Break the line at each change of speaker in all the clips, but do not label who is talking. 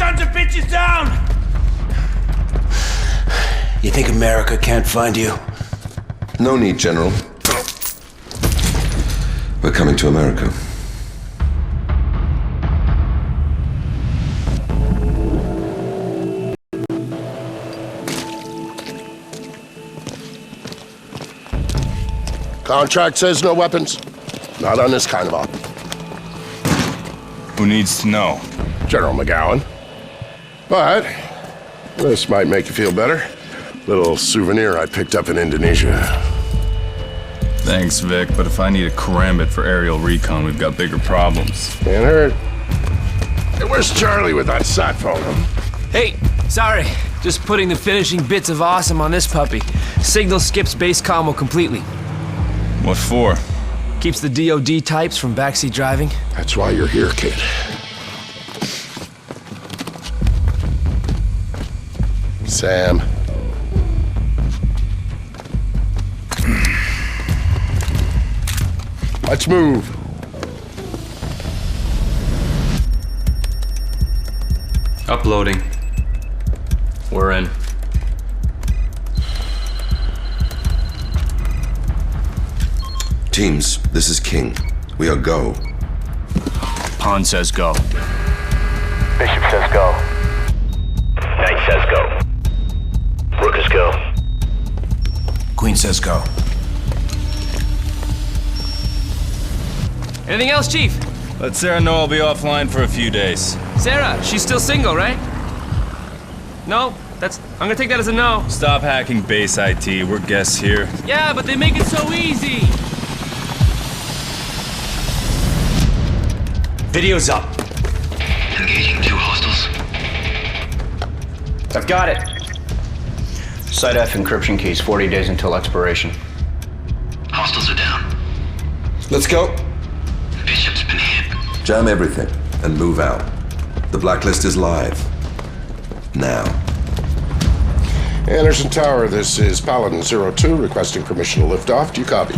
sons of bitches down!
You think America can't find you?
No need, General. We're coming to America.
Contract says no weapons. Not on this kind of op.
Who needs to know?
General McGowan. But this might make you feel better. Little souvenir I picked up in Indonesia.
Thanks, Vic, but if I need a karambit for aerial recon, we've got bigger problems.
Can't hurt. Hey, where's Charlie with that sat phone?
Hey, sorry. Just putting the finishing bits of awesome on this puppy. Signal skips base combo completely.
What for?
Keeps the DOD types from backseat driving.
That's why you're here, kid. Sam. Let's move.
Uploading. We're in.
Teams, this is King. We are go.
Pond says go.
Bishop says go. Knight says go. Rook is go.
Queen says go.
Anything else, Chief?
Let Sarah know I'll be offline for a few days.
Sarah, she's still single, right? No? I'm gonna take that as a no.
Stop hacking base IT. We're guests here.
Yeah, but they make it so easy.
Video's up.
Engaging 2 hostiles.
I've got it. Site F encryption keys, 40 days until expiration.
Hostiles are down.
Let's go.
Bishop's been hit.
Jam everything and move out. The blacklist is live. Now.
Anderson Tower, this is Paladin 02 requesting permission to lift off. Do you copy?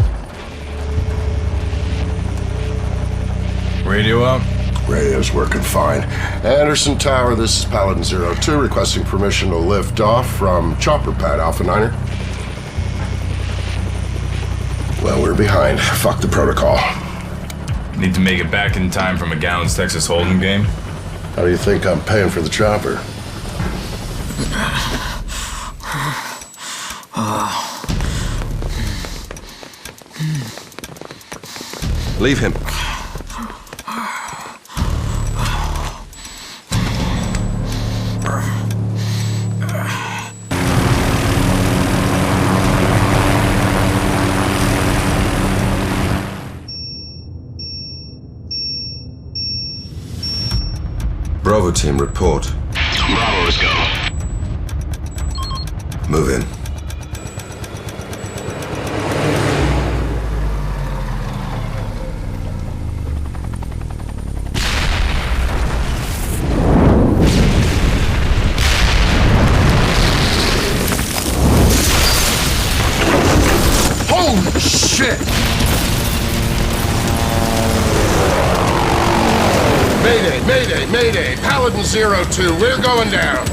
Radio up?
Radio's working fine. Anderson Tower, this is Paladin 02 requesting permission to lift off from Chopper Pad Alpha 9er. Well, we're behind. Fuck the protocol.
Need to make it back in time for McGowan's Texas Hold'em game?
How do you think I'm paying for the chopper?
Leave him. Bravo team, report.
Bravo is go.
Move in.
Holy shit! Mayday, mayday, mayday! Paladin 02, we're going down!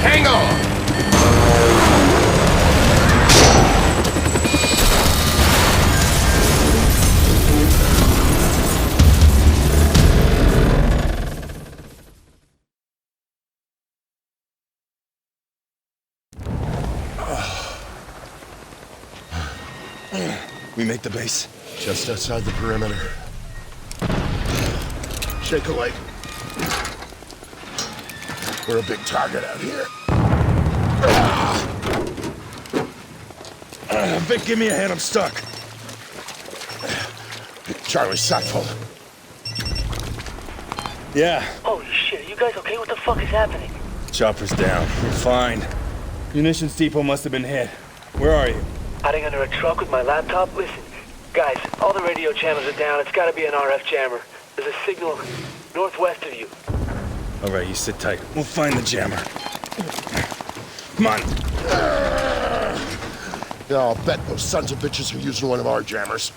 Hang on!
We make the base.
Just outside the perimeter. Shake a leg. We're a big target out here.
Vic, give me a hand. I'm stuck.
Charlie, sat phone.
Yeah.
Holy shit, you guys okay? What the fuck is happening?
Chopper's down. We're fine. Munitions depot must have been hit. Where are you?
Hiding under a truck with my laptop? Listen, guys, all the radio channels are down. It's gotta be an RF jammer. There's a signal northwest of you.
All right, you sit tight. We'll find the jammer. Come on.
Yeah, I'll bet those sons of bitches are using one of our jammers.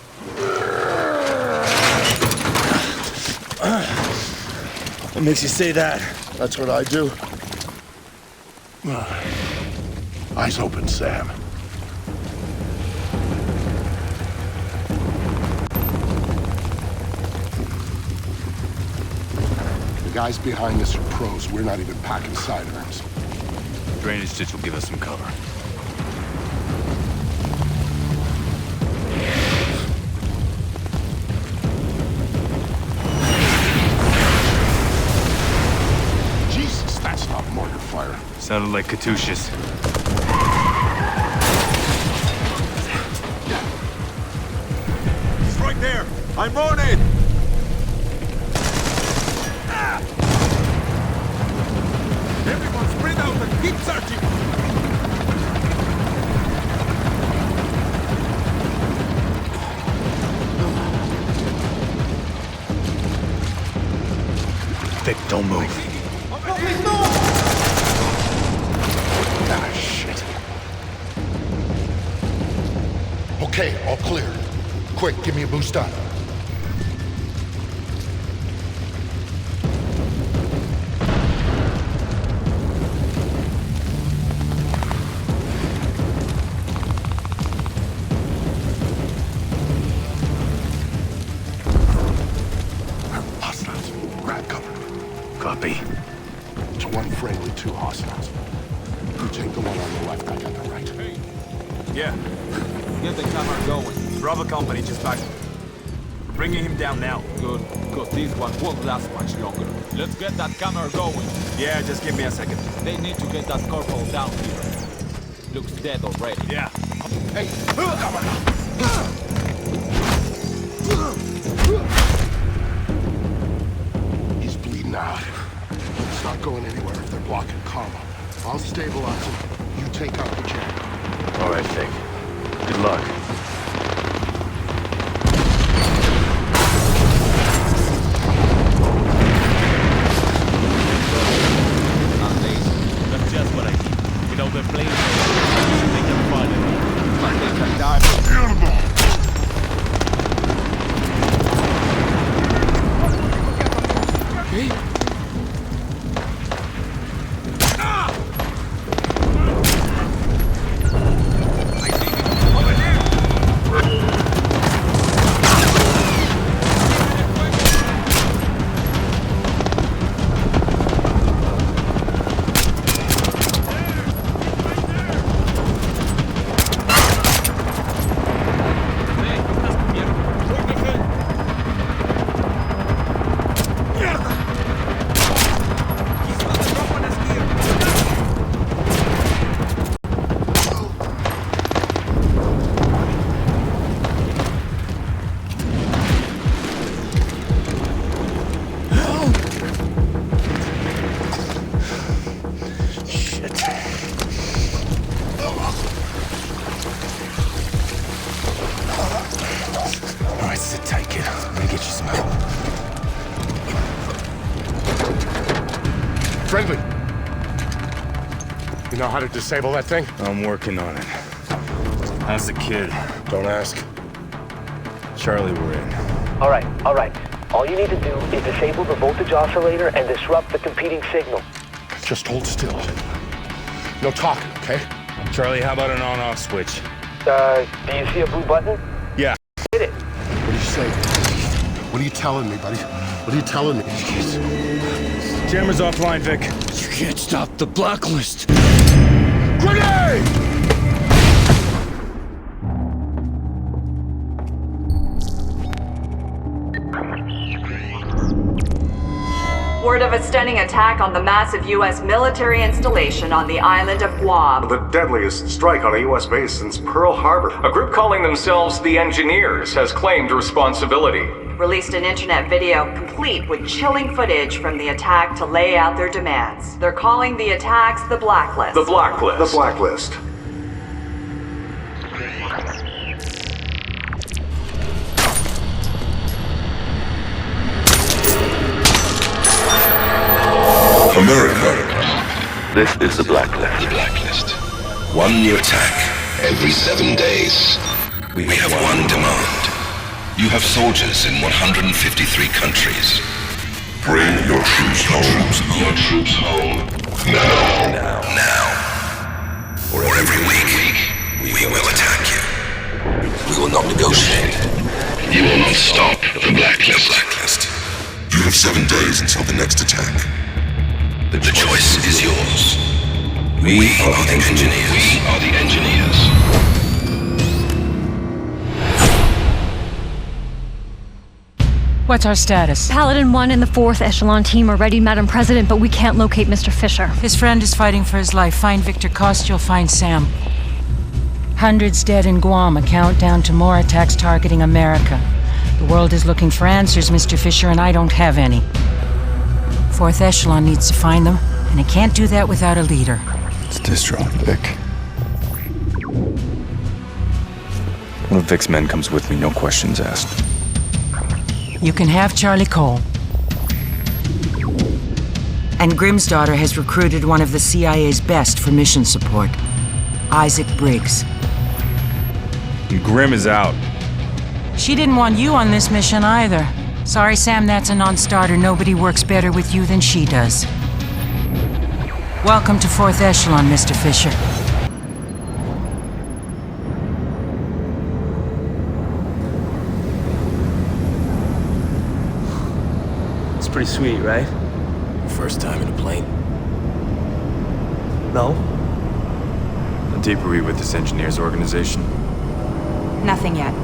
What makes you say that?
That's what I do. Eyes open, Sam. The guys behind this are pros. We're not even packing sidearms.
Drainage ditch will give us some cover.
Jesus, that's not mortar fire.
Sounded like Katyushas.
He's right there! I'm on it! Everyone spread out and keep searching!
Vic, don't move.
Ah, shit. Okay, all clear. Quick, give me a boost on. Hostiles, grab cover.
Copy.
It's one friendly, two hostiles. You take the one on the left, I got the right.
Yeah. Get the camera going. Bravo Company just back. Bringing him down now. Good, because this one won't last much longer. Let's get that camera going. Yeah, just give me a second. They need to get that corporal down here. Looks dead already. Yeah.
Hey, he's bleeding out. It's not going anywhere if they're blocking combo. I'll stabilize him. You take out the jam.
All right, Vic. Good luck.
That's just what I need. You know, they're playing they can find it. But they can die.
Okay?
All right, sit tight, kid. I'm gonna get you some help.
Friendly. You know how to disable that thing?
I'm working on it. How's the kid?
Don't ask.
Charlie, we're in.
All right. All you need to do is disable the voltage oscillator and disrupt the competing signal.
Just hold still. No talking, okay?
Charlie, how about an on-off switch?
Do you see a blue button?
Yeah.
Hit it.
What do you say? What are you telling me, buddy? What are you telling me?
Jammer's offline, Vic. You can't stop the Blacklist.
Grenade!
Word of a stunning attack on the massive U.S. military installation on the island of Guam.
The deadliest strike on a U.S. base since Pearl Harbor.
A group calling themselves the Engineers has claimed responsibility.
Released an internet video complete with chilling footage from the attack to lay out their demands. They're calling the attacks the Blacklist.
The Blacklist.
The Blacklist.
America.
This is the Blacklist.
The Blacklist. One new attack every 7 days. We have one demand. You have soldiers in 153 countries.
Bring your troops home. Your troops home. Now.
Or every week, we will attack you. We will not negotiate.
You will not stop the Blacklist.
You have 7 days until the next attack.
The choice is yours.
We are the engineers.
We are the engineers.
What's our status?
Paladin 1 and the Fourth Echelon team are ready, Madam President, but we can't locate Mr. Fisher.
His friend is fighting for his life. Find Victor Cost, you'll find Sam. Hundreds dead in Guam, a countdown to more attacks targeting America. The world is looking for answers, Mr. Fisher, and I don't have any. Fourth Echelon needs to find them, and it can't do that without a leader.
It's distro, Vic. One of Vic's men comes with me, no questions asked.
You can have Charlie Cole. And Grimm's daughter has recruited one of the CIA's best for mission support, Isaac Briggs.
And Grimm is out.
She didn't want you on this mission either. Sorry, Sam, that's a non-starter. Nobody works better with you than she does. Welcome to Fourth Echelon, Mr. Fisher.
It's pretty sweet, right?
First time in a plane.
No?
How deep are we with this engineers organization?
Nothing yet.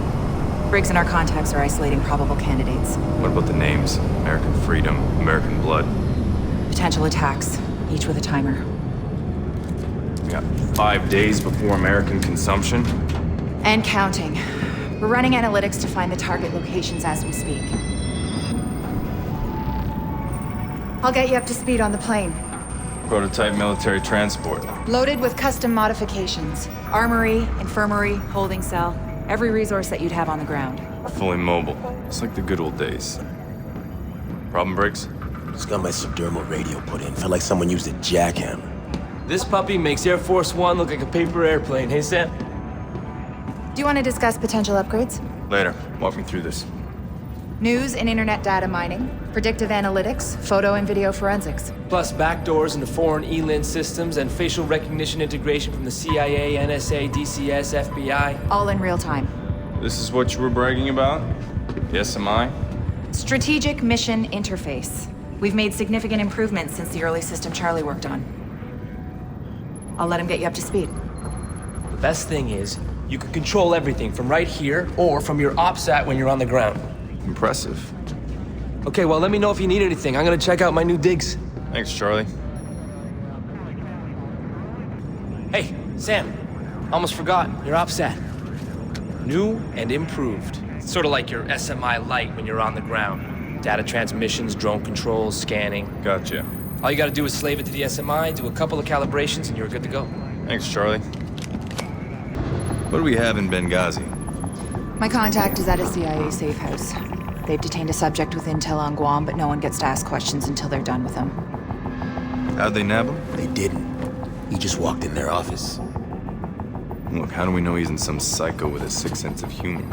Briggs and our contacts are isolating probable candidates.
What about the names? American Freedom, American Blood.
Potential attacks, each with a timer.
We got 5 days before American consumption.
And counting. We're running analytics to find the target locations as we speak. I'll get you up to speed on the plane.
Prototype military transport.
Loaded with custom modifications. Armory, infirmary, holding cell. Every resource that you'd have on the ground.
Fully mobile. It's like the good old days. Problem, Briggs?
Just got my subdermal radio put in. Felt like someone used a jackhammer.
This puppy makes Air Force One look like a paper airplane, hey Sam?
Do you want to discuss potential upgrades?
Later. Walk me through this.
News and internet data mining, predictive analytics, photo and video forensics.
Plus backdoors into foreign ELIN systems and facial recognition integration from the CIA, NSA, DCS, FBI.
All in real time.
This is what you were bragging about? Yes, am I?
Strategic Mission Interface. We've made significant improvements since the early system Charlie worked on. I'll let him get you up to speed.
The best thing is, you can control everything from right here or from your OPSAT when you're on the ground.
Impressive.
Okay, well, let me know if you need anything. I'm gonna check out my new digs.
Thanks, Charlie.
Hey, Sam. Almost forgot. Your OPSAT. New and improved. It's sort of like your SMI Lite when you're on the ground. Data transmissions, drone controls, scanning.
Gotcha.
All you gotta do is slave it to the SMI, do a couple of calibrations, and you're good to go.
Thanks, Charlie. What do we have in Benghazi?
My contact is at a CIA safe house. They've detained a subject with intel on Guam, but no one gets to ask questions until they're done with him.
How'd they nab him?
They didn't. He just walked in their office.
Look, how do we know he isn't some psycho with a sick sense of humor?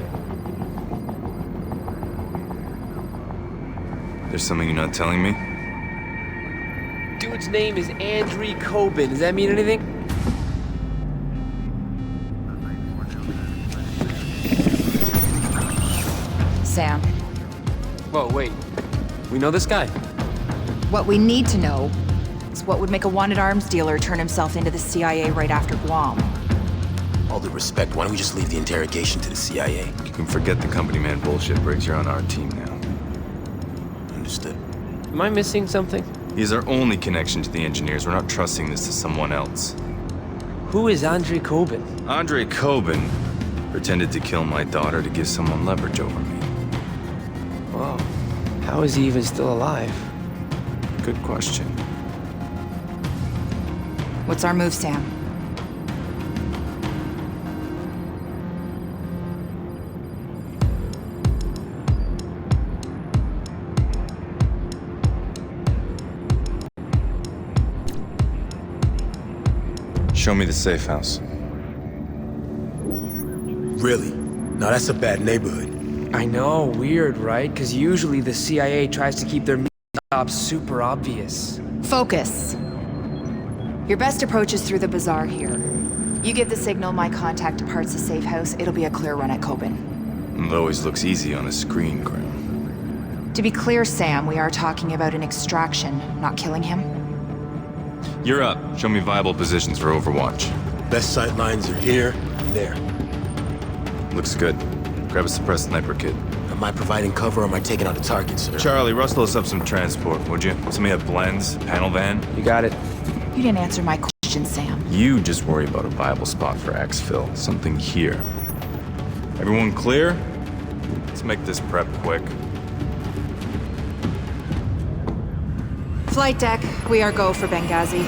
There's something you're not telling me?
Dude's name is Andrei Kobin. Does that mean anything?
Sam.
Whoa, wait. We know this guy?
What we need to know is what would make a wanted arms dealer turn himself into the CIA right after Guam.
All due respect, why don't we just leave the interrogation to the CIA?
You can forget the company man bullshit, Briggs. You're on our team now.
Understood.
Am I missing something?
He's our only connection to the engineers. We're not trusting this to someone else.
Who is Andrei Kobin?
Andrei Kobin pretended to kill my daughter to give someone leverage over me.
Whoa. How is he even still alive?
Good question.
What's our move, Sam?
Show me the safe house.
Really? Now that's a bad neighborhood.
I know, weird, right? Because usually the CIA tries to keep their job's super obvious.
Focus. Your best approach is through the bazaar here. You give the signal, my contact departs the safe house, it'll be a clear run at Coben.
It always looks easy on a screen, Grim.
To be clear, Sam, we are talking about an extraction, not killing him.
You're up. Show me viable positions for Overwatch.
Best sight lines are here and there.
Looks good. Grab a suppressed sniper kit.
Am I providing cover or am I taking out a target, sir?
Charlie, rustle us up some transport, would you? Somebody have blends, panel van?
You got it.
You didn't answer my question, Sam.
You just worry about a viable spot for exfil. Something here. Everyone clear? Let's make this prep quick.
Flight deck, we are go for Benghazi.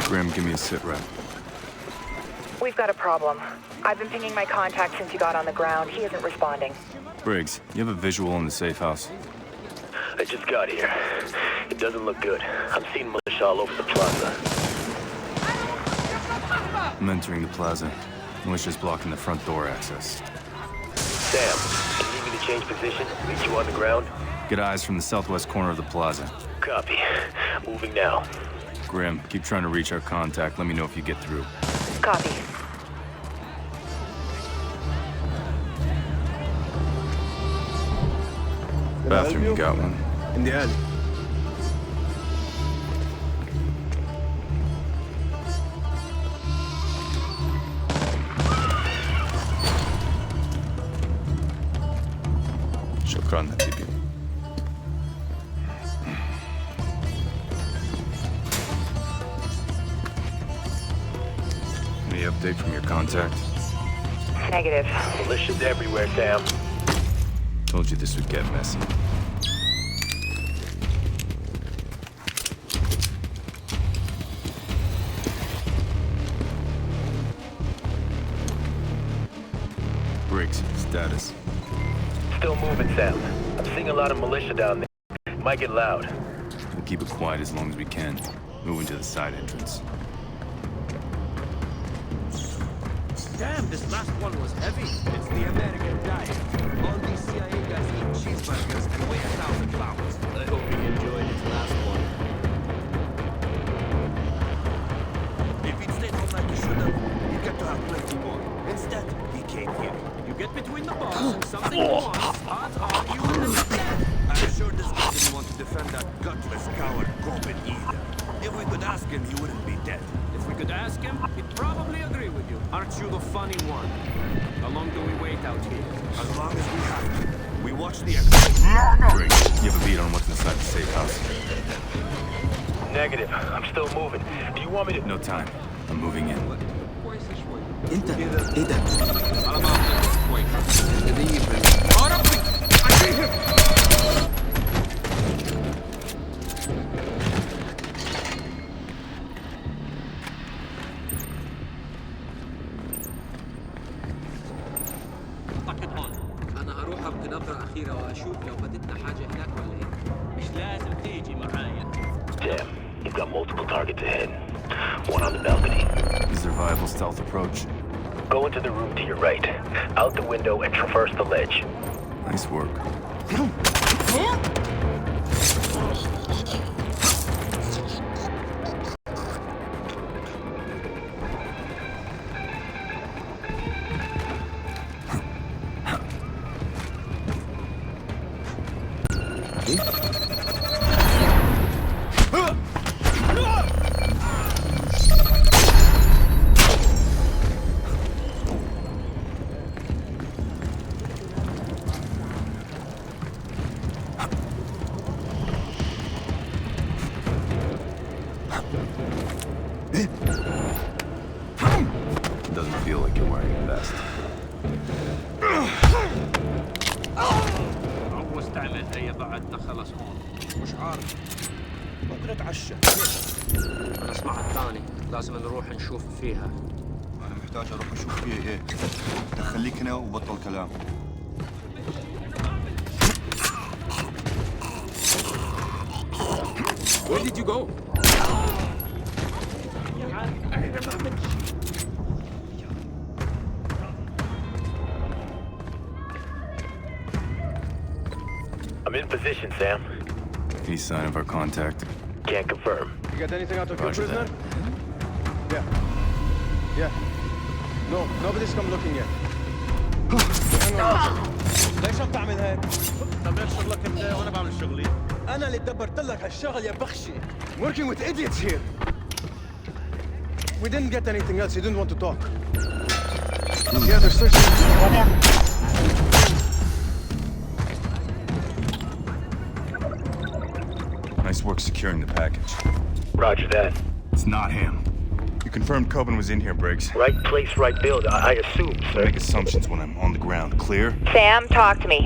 Grim, give me a sit rep.
We've got a problem. I've been pinging my contact since you got on the ground. He isn't responding.
Briggs, you have a visual in the safe house?
I just got here. It doesn't look good. I'm seeing militia all over the plaza.
I'm entering the plaza. Militia's blocking the front door access.
Sam, can you need me to change position? Meet you on the ground?
Get eyes from the southwest corner of the plaza.
Copy. Moving now.
Grim, keep trying to reach our contact. Let me know if you get through.
Copy.
Bathroom, you got one?
In the alley.
شكرا حبيبي. Any update from your contact?
Negative.
Militia's everywhere, Sam.
Told you this would get messy. Briggs, status.
Still moving, Sam. I'm seeing a lot of militia down there. Might get loud.
We'll keep it quiet as long as we can. Moving to the side entrance.
Damn, this last one was heavy. It's the American diet. All these CIA guys eat cheeseburgers and weigh 1,000 pounds. I hope he enjoyed his last one. If he'd stayed home like he should have, he got to have plenty more. Instead, he came here. You get between the bars and something wants, odds are you will be dead. I'm sure this guy didn't want to defend that gutless coward Coben either. If we could ask him, he wouldn't be dead. If we could ask him, he'd probably agree with you. Aren't you the funny one? How long do we wait out here? As long as we have to. We watch the exit.
Briggs, you have a beat on what's inside the safe house?
Negative. I'm still moving. Do you want me to...
No time. I'm moving in.
انت ايه ده؟ على ما اعتقد كويس. ربي! انا هروح ابقي نظرة أخيرة واشوف لو فاتتنا حاجة هناك ولا ايه. مش لازم تيجي معايا.
Damn, you've got multiple targets ahead. One on the balcony.
Is there a viable stealth approach?
Go into the room to your right, out the window and traverse the ledge.
Nice work. Doesn't feel like you're wearing a vest.
هو استعمل هي بعدنا خلص هون. مش عارف. ممكن اتعشى. انا اسمع الثاني. لازم نروح نشوف فيها.
انا محتاج اروح اشوف فيها ايه. خليك هنا وبطل كلام.
Where did you go?
I'm in position, Sam.
Any sign of our contact?
Can't confirm.
You got anything out of your
Roger
prisoner?
that.
Yeah. No, nobody's come looking yet. Hang on. ليش عم تعمل هيك؟ تعمل شغلك انت وانا بعمل شغلي. انا اللي دبرت لك هالشغل يا بخشي. Working with idiots here. We didn't get anything else. You didn't want to talk. Yeah, they're searching.
Nice work securing the package.
Roger that.
It's not him. You confirmed Coben was in here, Briggs.
Right place, right build, I assume, sir.
Make assumptions when I'm on the ground. Clear?
Sam, talk to me.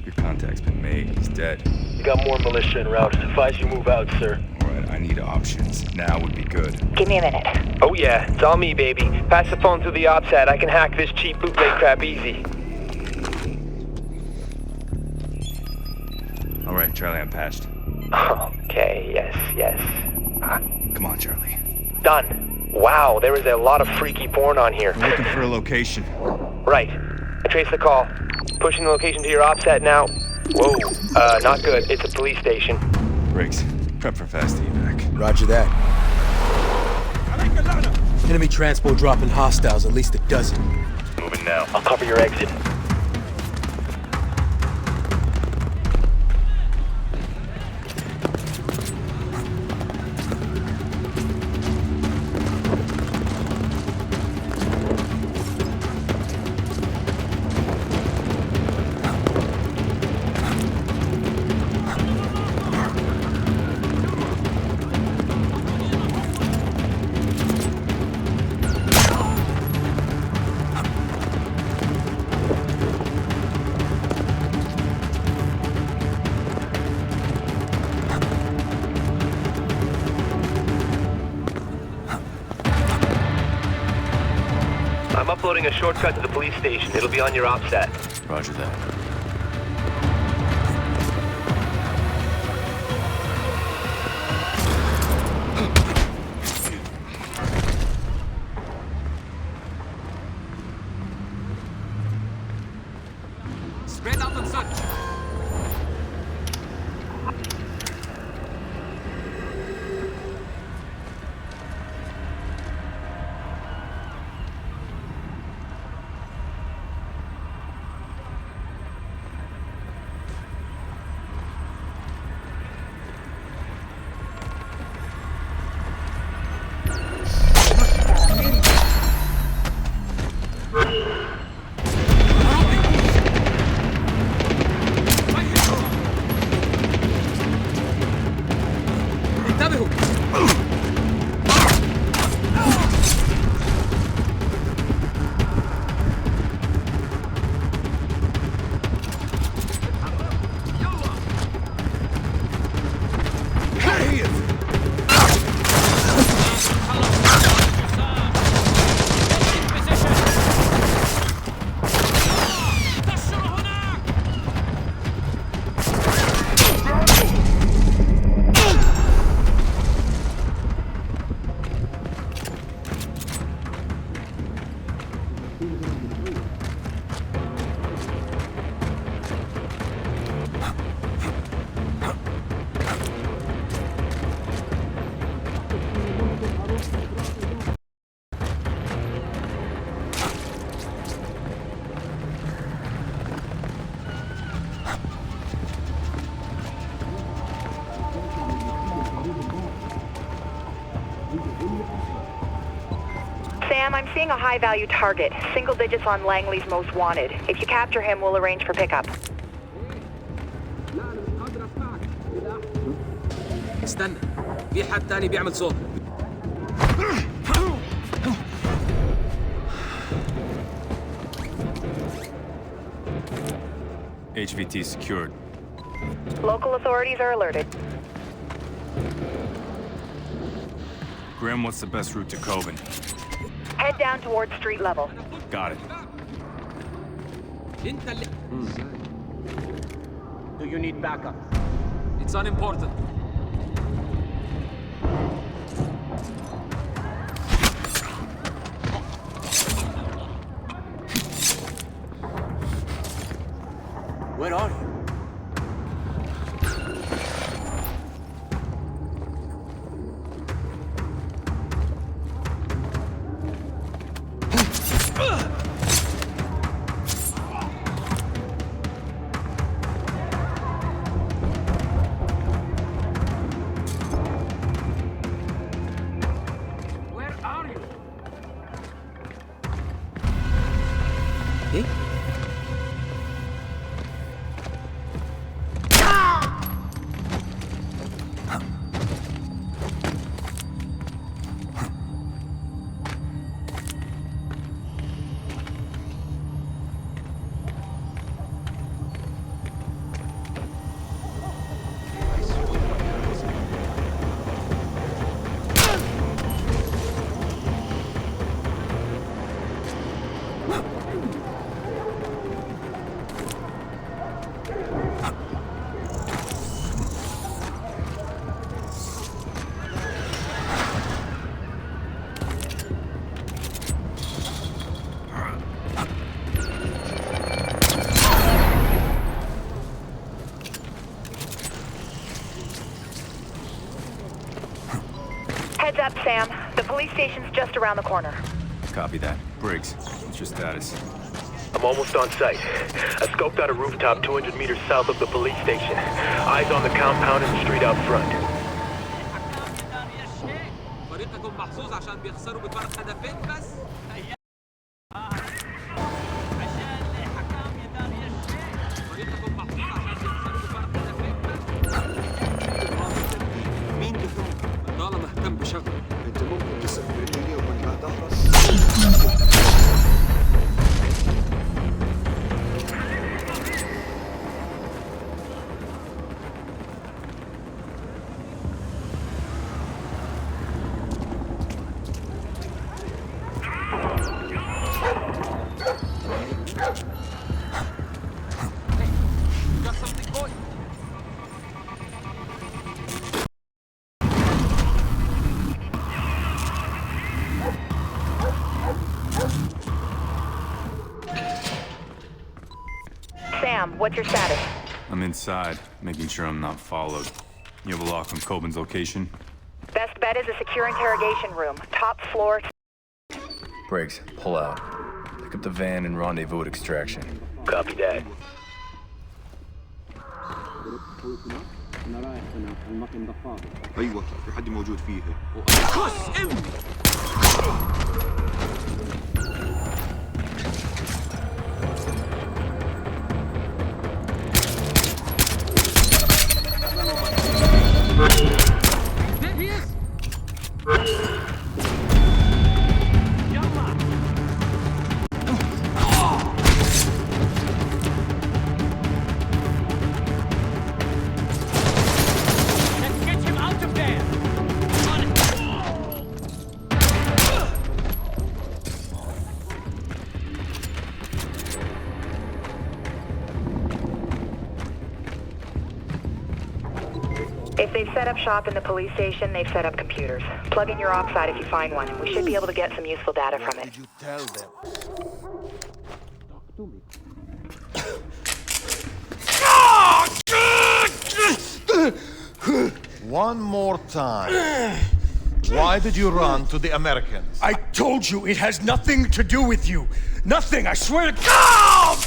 Your contact's been made. He's dead.
You got more militia en route. Advise you move out, sir.
Alright, I need options. Now would be good.
Give me a minute.
Oh yeah, it's all me, baby. Pass the phone through the OPSAT. I can hack this cheap bootleg crap easy.
Alright, Charlie, I'm patched.
Okay, yes.
Come on, Charlie.
Done. Wow, there is a lot of freaky porn on here.
I'm looking for a location.
Right. I traced the call. Pushing the location to your OPSAT now. Whoa, not good. It's a police station.
Briggs, prep for fast evac.
Roger that. Enemy transport dropping hostiles, at least a dozen.
Moving now.
I'll cover your exit. I'm uploading a shortcut to the police station. It'll be on your OPSAT.
Roger that.
Spread out and search.
Sam, I'm seeing a high-value target. Single digits on Langley's most wanted. If you capture him, we'll arrange for pickup.
استنى في حد تاني بيعمل صوت.
HVT secured.
Local authorities are alerted.
Grim, what's the best route to Coben?
Head down towards street level.
Got it.
Do you need backup? It's unimportant.
Where are you?
Heads up, Sam. The police station's just around the corner.
Copy that. Briggs, what's your status?
I'm almost on site. I scoped out a rooftop 200 meters south of the police station. Eyes on the compound and the street out front.
Sam, what's your status?
I'm inside, making sure I'm not followed. You have a lock on Coben's location?
Best bet is a secure interrogation room. Top floor.
Briggs, pull out. Pick up the van and rendezvous at extraction.
Copy that.
ايوه في حد موجود فيه.
There he is! Let's get him out of there!
If they've set up shop in the police station, they've set up computers. Plug in your oxide if you find one. We should be able to get some useful data from it.
Did you tell them?
One more time. Why did you run to the Americans?
I told you it has nothing to do with you. Nothing, I swear to God!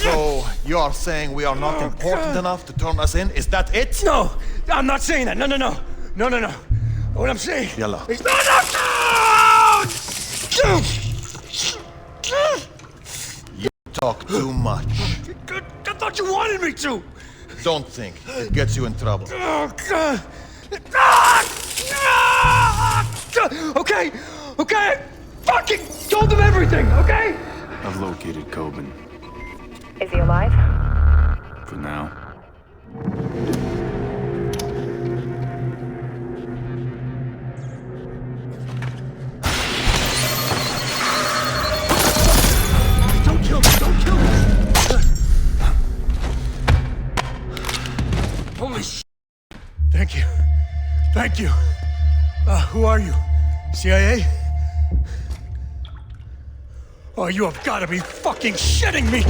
So, you are saying we are not important enough to turn us in? Is that it?
No, I'm not saying that. No. What I'm saying
Yalla.
is...
You talk too much.
I thought you wanted me to.
Don't think. It gets you in trouble.
Oh, God. Okay. Fucking told them everything, okay?
I've located Coben.
Is he alive?
For now.
Don't kill me! Holy shit! Thank you. Who are you? CIA? Oh, you have got to be fucking shitting me!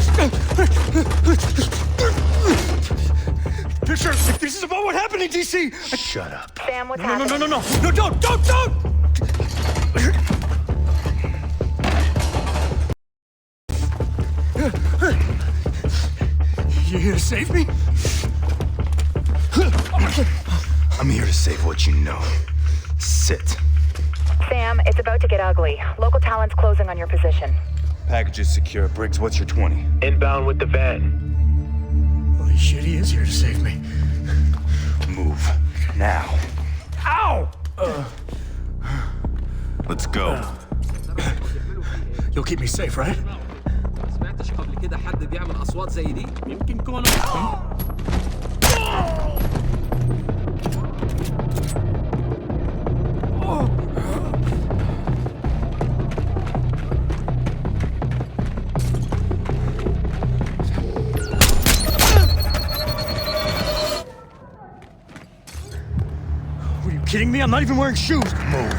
Fisher, if this is about what happened in DC...
Shut up.
Sam, what's happening?
No, don't! You here to save me?
I'm here to save what you know. Sit.
Sam, it's about to get ugly. Local talent's closing on your position.
Package is secure. Briggs, what's your 20?
Inbound with the van.
Holy shit, he is here to save me.
Move. Now.
Ow!
Let's go.
You'll keep me safe, right?
سمعتش قبل كده حد بيعمل أصوات زي دي؟ يمكن كونه
Are you kidding me? I'm not even wearing shoes. Move.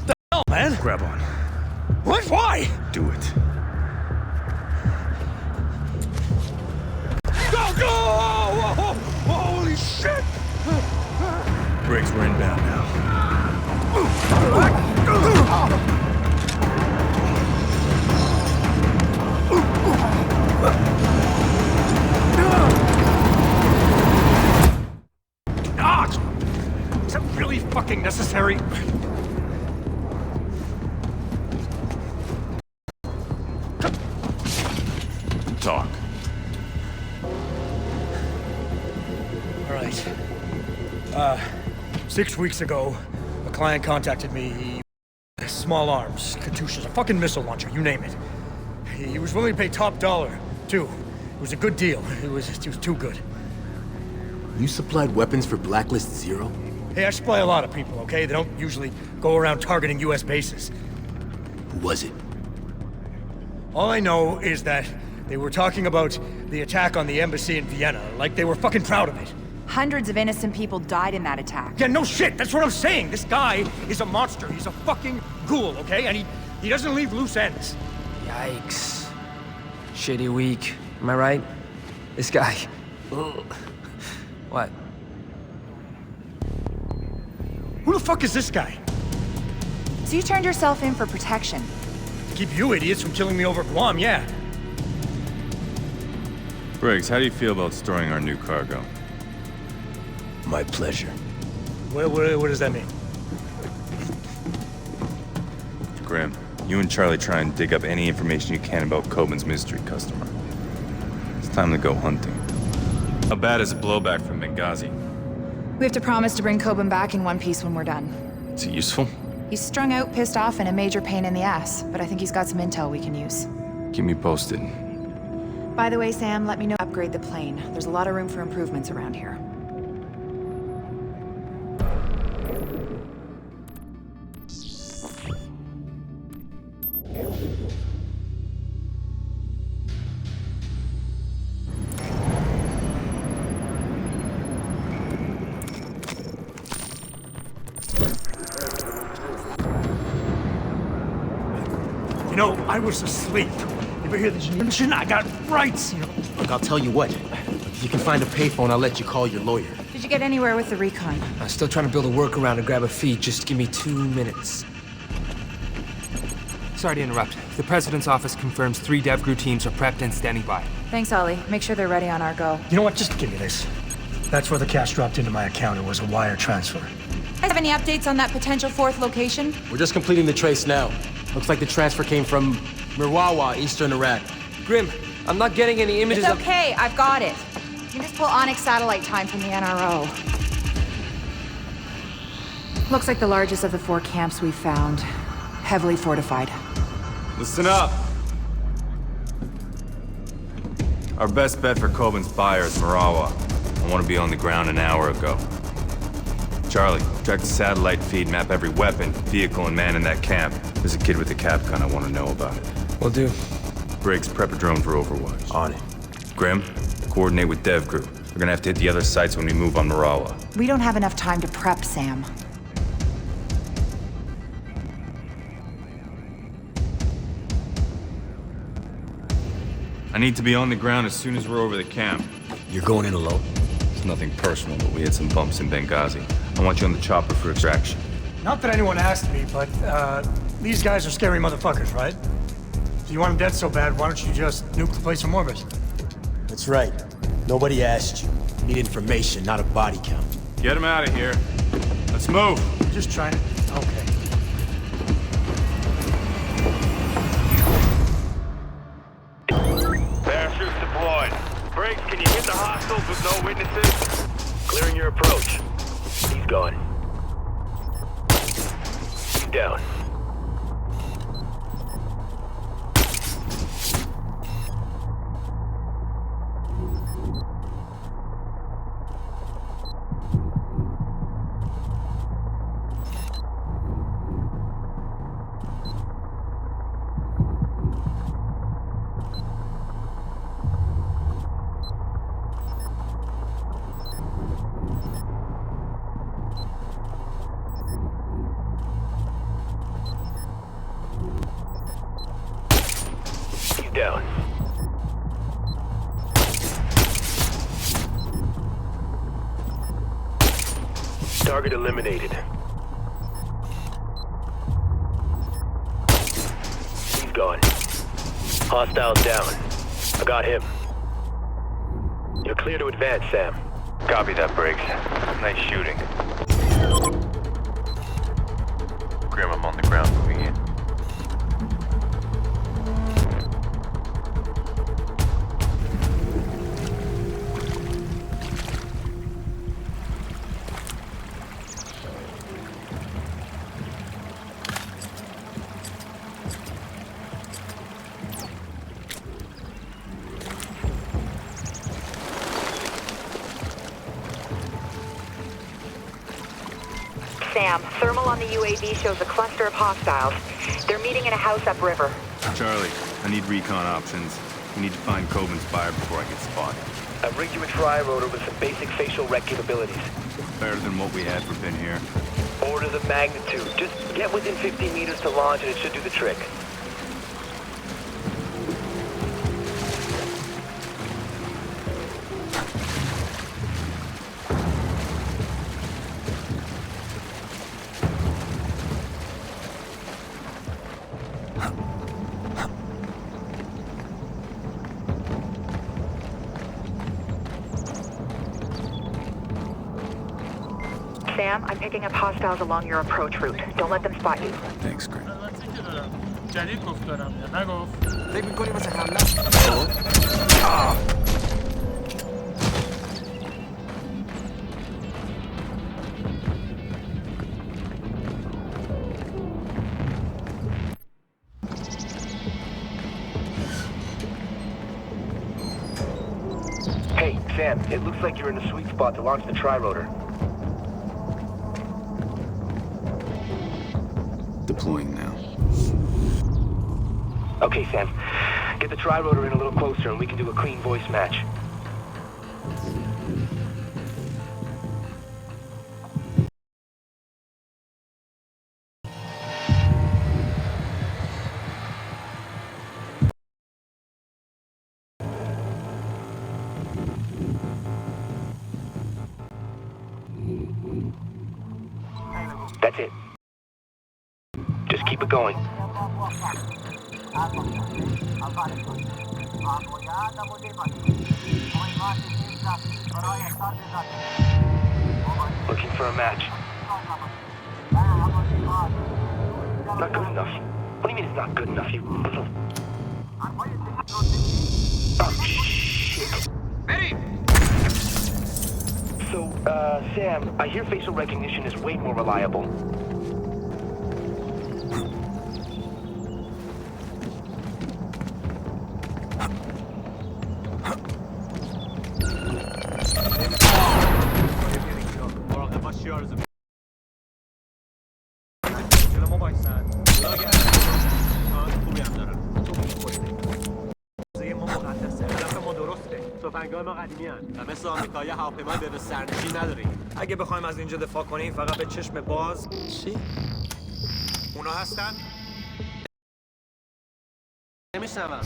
The hell, man?
Grab on.
What? Why?
Do it.
Briggs, we're inbound now. Is that really fucking necessary?
Talk.
All right. 6 weeks ago, a client contacted me. Small arms, Katyusha's, a fucking missile launcher, you name it. He was willing to pay top dollar, too. It was a good deal. It was too good.
You supplied weapons for Blacklist Zero?
Hey, I supply a lot of people, okay? They don't usually go around targeting US bases.
Who was it?
All I know is that they were talking about the attack on the embassy in Vienna, like they were fucking proud of it.
Hundreds of innocent people died in that attack.
Yeah, no shit, that's what I'm saying. This guy is a monster. He's a fucking ghoul, okay? And he doesn't leave loose ends.
Yikes. Shitty week. Am I right? This guy. Ugh. What?
Who the fuck is this guy?
So you turned yourself in for protection.
To keep you idiots from killing me over Guam, yeah.
Briggs, how do you feel about storing our new cargo?
My pleasure.
What does that mean?
Grim, you and Charlie try and dig up any information you can about Coben's mystery customer. It's time to go hunting. How bad is a blowback from Benghazi?
We have to promise to bring Coben back in one piece when we're done.
Is it useful?
He's strung out, pissed off, and a major pain in the ass, but I think he's got some intel we can use.
Keep me posted.
By the way, Sam, let me know upgrade the plane. There's a lot of room for improvements around here.
You know, I was asleep. You ever hear the mission? I got rights, you know.
Look, I'll tell you what. If you can find a payphone, I'll let you call your lawyer.
Did you get anywhere with the recon?
I'm still trying to build a workaround to grab a feed. Just give me 2 minutes. Sorry to interrupt. The President's office confirms 3 DevGru teams are prepped and standing by.
Thanks, Ollie. Make sure they're ready on our go.
You know what? Just give me this. That's where the cash dropped into my account. It was a wire transfer.
Have any updates on that potential 4th location?
We're just completing the trace now. Looks like the transfer came from Mirwawa, eastern Iraq.
Grim, I'm not getting any images
It's okay, I've got it. You can just pull Onyx satellite time from the NRO. Looks like the largest of the 4 camps we've found. Heavily fortified.
Listen up! Our best bet for Coben's buyer is Marawa. I want to be on the ground an hour ago. Charlie, track the satellite feed, map every weapon, vehicle, and man in that camp. There's a kid with a cap gun I want to know about it.
Will do.
Briggs, prep a drone for Overwatch.
On it.
Grim, coordinate with DevGru. We're gonna have to hit the other sites when we move on Marawa.
We don't have enough time to prep, Sam.
I need to be on the ground as soon as we're over the camp.
You're going in alone?
It's nothing personal, but we had some bumps in Benghazi. I want you on the chopper for extraction.
Not that anyone asked me, but, these guys are scary motherfuckers, right? If you want them dead so bad, why don't you just nuke the place from orbit?
That's right. Nobody asked you. Need information, not a body count.
Get him out of here. Let's move.
Just trying to... Okay.
Parachutes deployed. Briggs, can you hit the hostiles with no witnesses? Clearing your approach. He's gone. He's down. Down. Target eliminated. He's gone. Hostiles down. I got him. You're clear to advance, Sam.
Copy that, Briggs. Nice shooting. Grim, I'm on the ground moving in.
Sam, thermal on the UAV shows a cluster of hostiles. They're meeting in a house upriver.
Charlie, I need recon options. We need to find Coben's buyer before I get spotted.
I've rigged you a tri-rotor with some basic facial rec capabilities.
Better than what we had for Ben here.
Orders of magnitude. Just get within 15 meters to launch and it should do the trick.
Sam, I'm picking up hostiles along your approach route. Don't let them spot you.
Thanks, Grim.
فکر می‌کنی واسه حمله؟
Hey, Sam, it looks like you're in the sweet spot to launch the tri-rotor.
Deploying now.
Okay, Sam. Get the tri-rotor in a little closer and we can do a clean voice match. That's it. Just keep it going. Looking for a match. Not good enough. What do you mean it's not good enough, you little... Oh, shit. Ready! So, Sam, I hear facial recognition is way more reliable.
مثل آمریکایی هواپیمای به سرنشین نداریم. اگه بخوایم از اینجا دفاع کنیم فقط به چشم باز. چی؟ اونا هستن؟ نمیشنوم.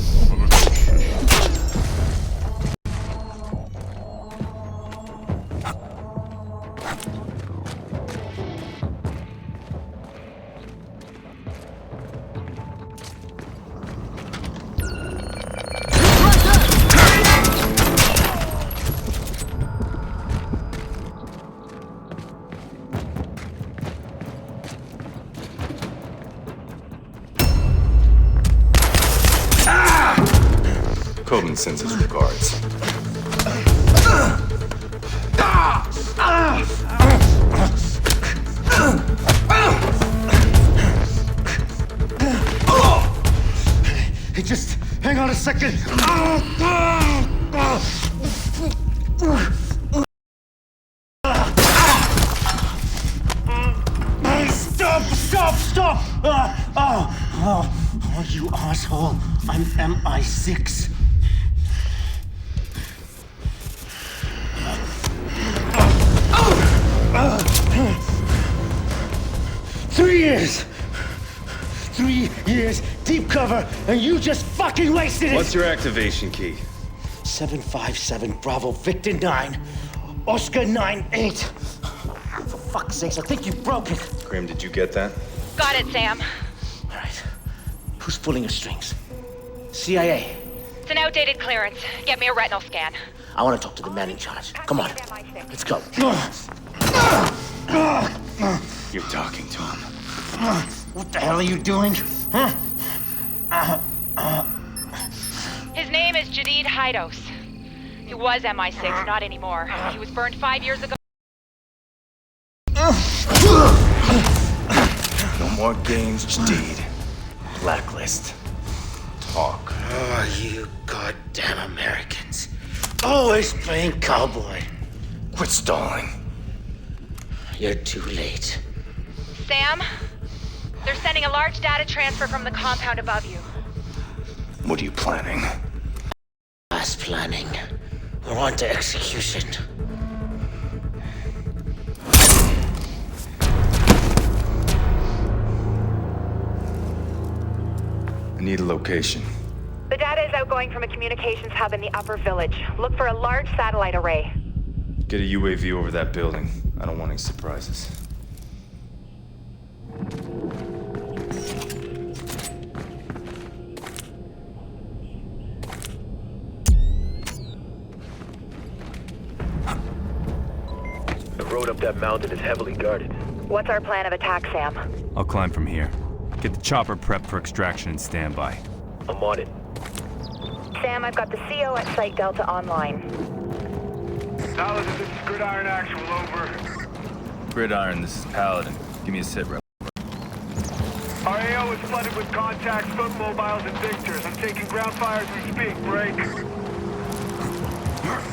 Coben sends his regards.
Hey, just hang on a second. Stop! Oh, you asshole. I'm MI6. 3 years! 3 years, deep cover, and you just fucking wasted it!
What's your activation key?
757 Bravo Victor 9, Oscar 98.
fuck's sakes, I think you broke it.
Grim, did you get that?
Got it, Sam.
All right. Who's pulling the strings? CIA.
It's an outdated clearance. Get me a retinal scan.
I want to talk to the man in charge. Come on. Let's go.
You're talking to him.
What the hell are you doing? Huh?
His name is Jadid Haidos. He was MI6, not anymore. He was burned 5 years ago.
No more games, Jadid. Blacklist. Talk.
Oh, you goddamn Americans. Always playing cowboy.
Quit stalling.
You're too late.
Sam, they're sending a large data transfer from the compound above you.
What are you planning?
Last planning. We're on to execution.
I need a location.
The data is outgoing from a communications hub in the upper village. Look for a large satellite array.
Get a UAV over that building. I don't want any surprises.
The road up that mountain is heavily guarded.
What's our plan of attack, Sam?
I'll climb from here. Get the chopper prepped for extraction and standby.
I'm on it.
Sam, I've got the CO at Site Delta online.
Paladin, this is Gridiron Actual, over.
Gridiron, this is Paladin. Give me a sit rep.
Our AO is flooded with contacts, foot mobiles, and Victors. I'm taking ground fire as we speak. Break.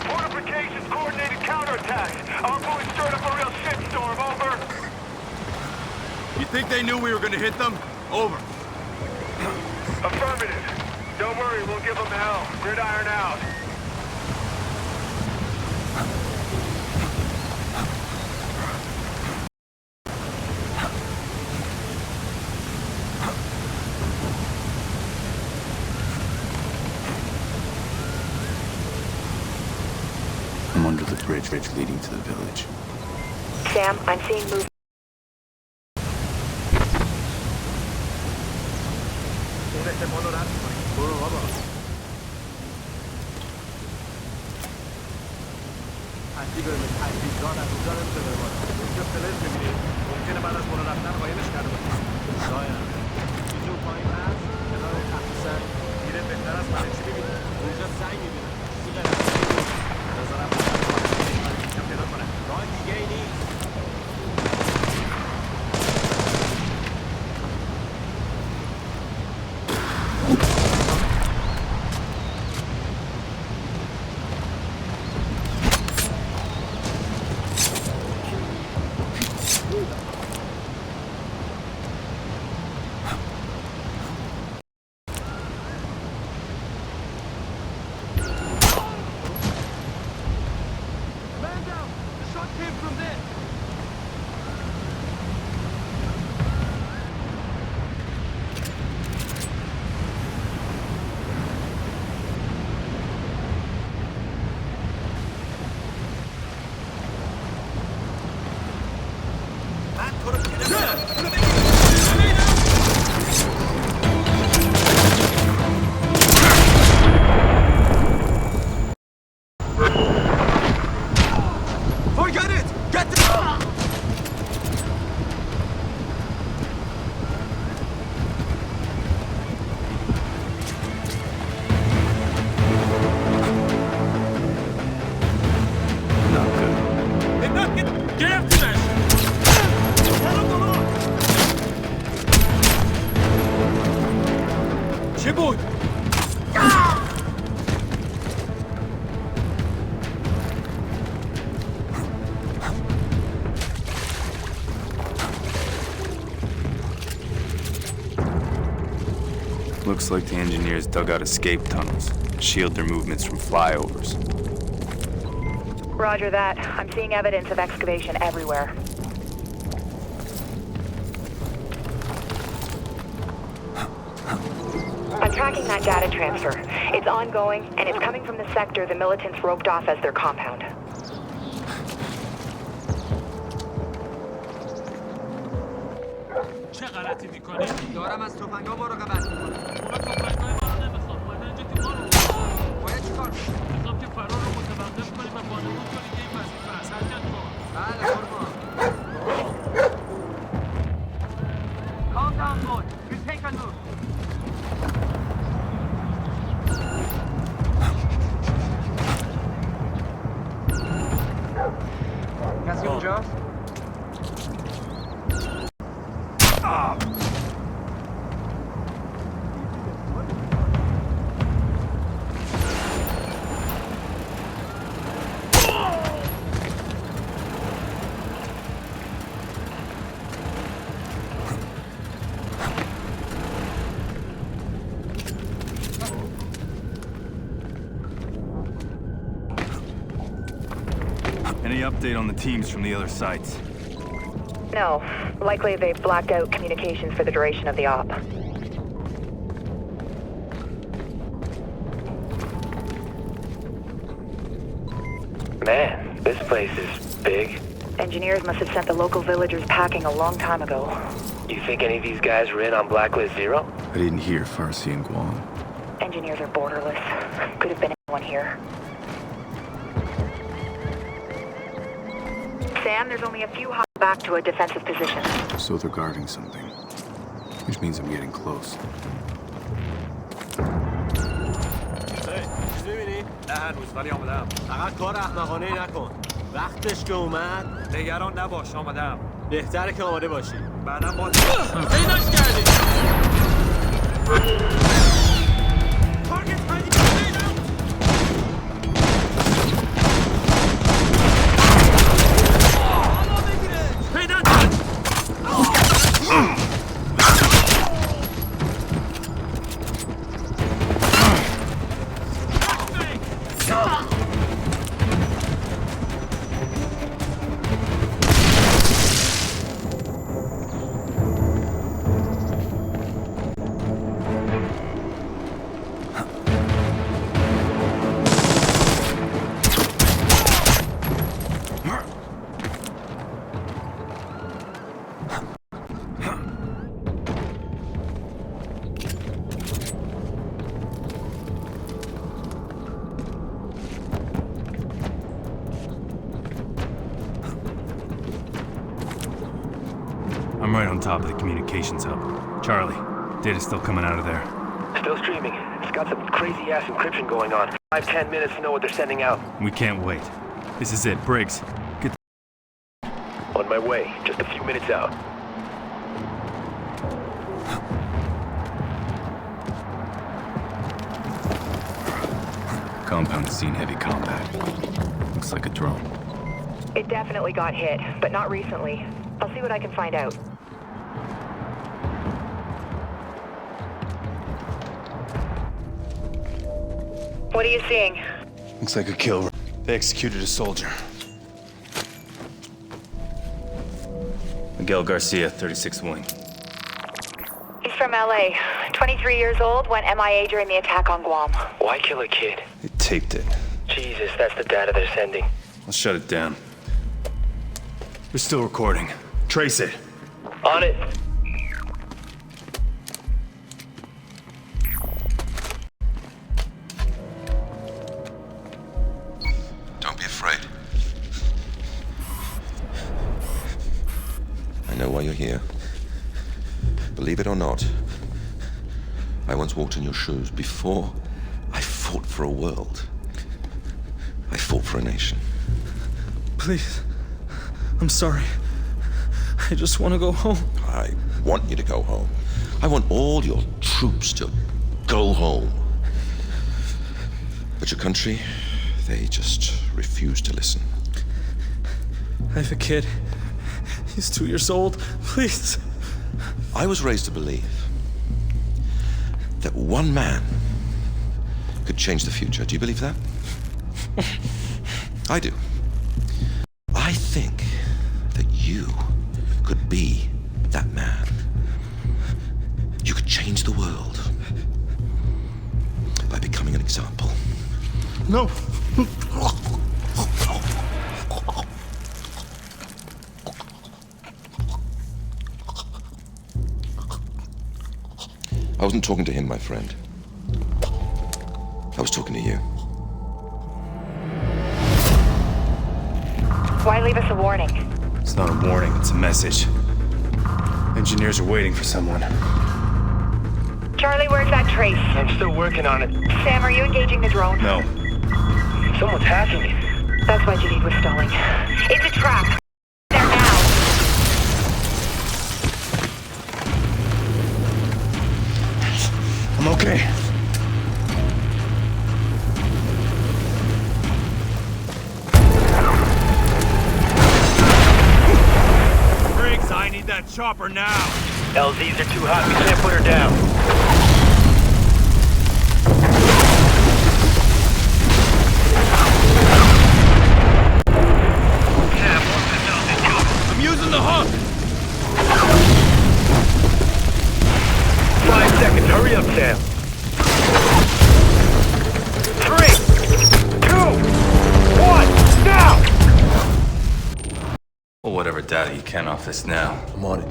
Fortifications, coordinated counterattacks. Envoy stirred up a real shitstorm, over.
You think they knew we were gonna hit them? Over.
Affirmative. Don't worry, we'll give them hell. Gridiron out.
I'm under the bridge leading to the village.
Sam, I'm seeing movement.
Looks like the engineers dug out escape tunnels, shield their movements from flyovers.
Roger that. I'm seeing evidence of excavation everywhere. I'm tracking that data transfer. It's ongoing, and it's coming from the sector the militants roped off as their compound.
چه غلطی میکنی؟
دارم از تفنگا مراقبت میکنم.
اونا تفنگای ما رو نمیخواد. اومده اینجا که ما رو
باید چیکار کنم؟
میخوام که فرار رو متوقف کنی و بانمون کنی که این وظیفه هست. حرکت کن.
بله قربان. Calm down, boy. You take a look. کسی اونجاست؟
Any update on the teams from the other sites?
No. Likely they blacked out communications for the duration of the op.
Man, this place is big.
Engineers must have sent the local villagers packing a long time ago.
You think any of these guys were in on Blacklist Zero?
I didn't hear Farsi and Guam.
Engineers are borderless. Could have been anyone here. Sam, there's only a few hops back to a defensive position.
So they're guarding something. Which means I'm getting close.
چیزی می‌بینی؟ نه هنوز ولی آمدم. فقط کار احمقانه‌ای نکن. وقتش که اومد نگران نباش آمدم. بهتره که آماده باشی. بعداً باز پیداش کردی.
I'm right on top of the communications hub. Charlie, data's still coming out of there.
Still streaming. It's got some crazy-ass encryption going on. 5-10 minutes to know what they're sending out.
We can't wait. This is it. Briggs, get the...
On my way. Just a few minutes out.
Compound's seen heavy combat. Looks like a drone.
It definitely got hit, but not recently. I'll see what I can find out. What are you seeing?
Looks like a kill. They executed a soldier. Miguel Garcia, 36th Wing.
He's from LA. 23 years old, went MIA during the attack on Guam.
Why kill a kid?
They taped it.
Jesus, that's the data they're sending.
I'll shut it down. They're still recording. Trace it.
On it.
Don't be afraid. I know why you're here. Believe it or not, I once walked in your shoes before I fought for a world. I fought for a nation.
Please. I'm sorry. I just want to go home.
I want you to go home. I want all your troops to go home. But your country, they just refuse to listen.
I have a kid. He's 2 years old. Please.
I was raised to believe that one man could change the future. Do you believe that? I do. I think that you could be that man. You could change the world by becoming an example.
No.
wasn't talking to him, my friend. I was talking to you.
Why leave us a warning?
It's not a warning, it's a message. Engineers are waiting for someone.
Charlie, where's that trace?
I'm still working on it.
Sam, are you engaging the drone?
No.
Someone's hacking it.
That's why Jadid was stalling. It's a trap. There now.
I'm okay.
Briggs, I need that chopper now.
LZs are too hot. We can't put her down.
I'm using the hook.
5 seconds. Hurry up, Sam. 3, 2, 1, now!
Well, whatever data you can off this now.
I'm on it.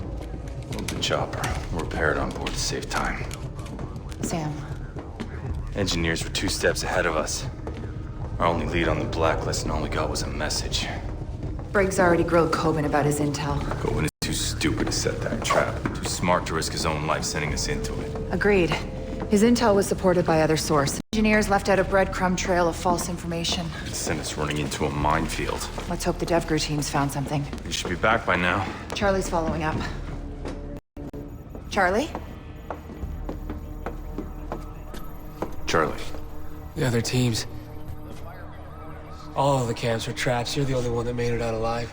Move the chopper. We'll repair it on board to save time.
Sam.
Engineers were 2 steps ahead of us. Our only lead on the blacklist and all we got was a message.
Briggs already grilled Coben about his intel.
Coben is too stupid to set that trap. Too smart to risk his own life sending us into it.
Agreed. His intel was supported by other sources. Engineers left out a breadcrumb trail of false information.
It sent us running into a minefield.
Let's hope the DevGru teams found something.
We should be back by now.
Charlie's following up. Charlie?
Charlie.
The other teams. All of the camps were traps. You're the only one that made it out alive.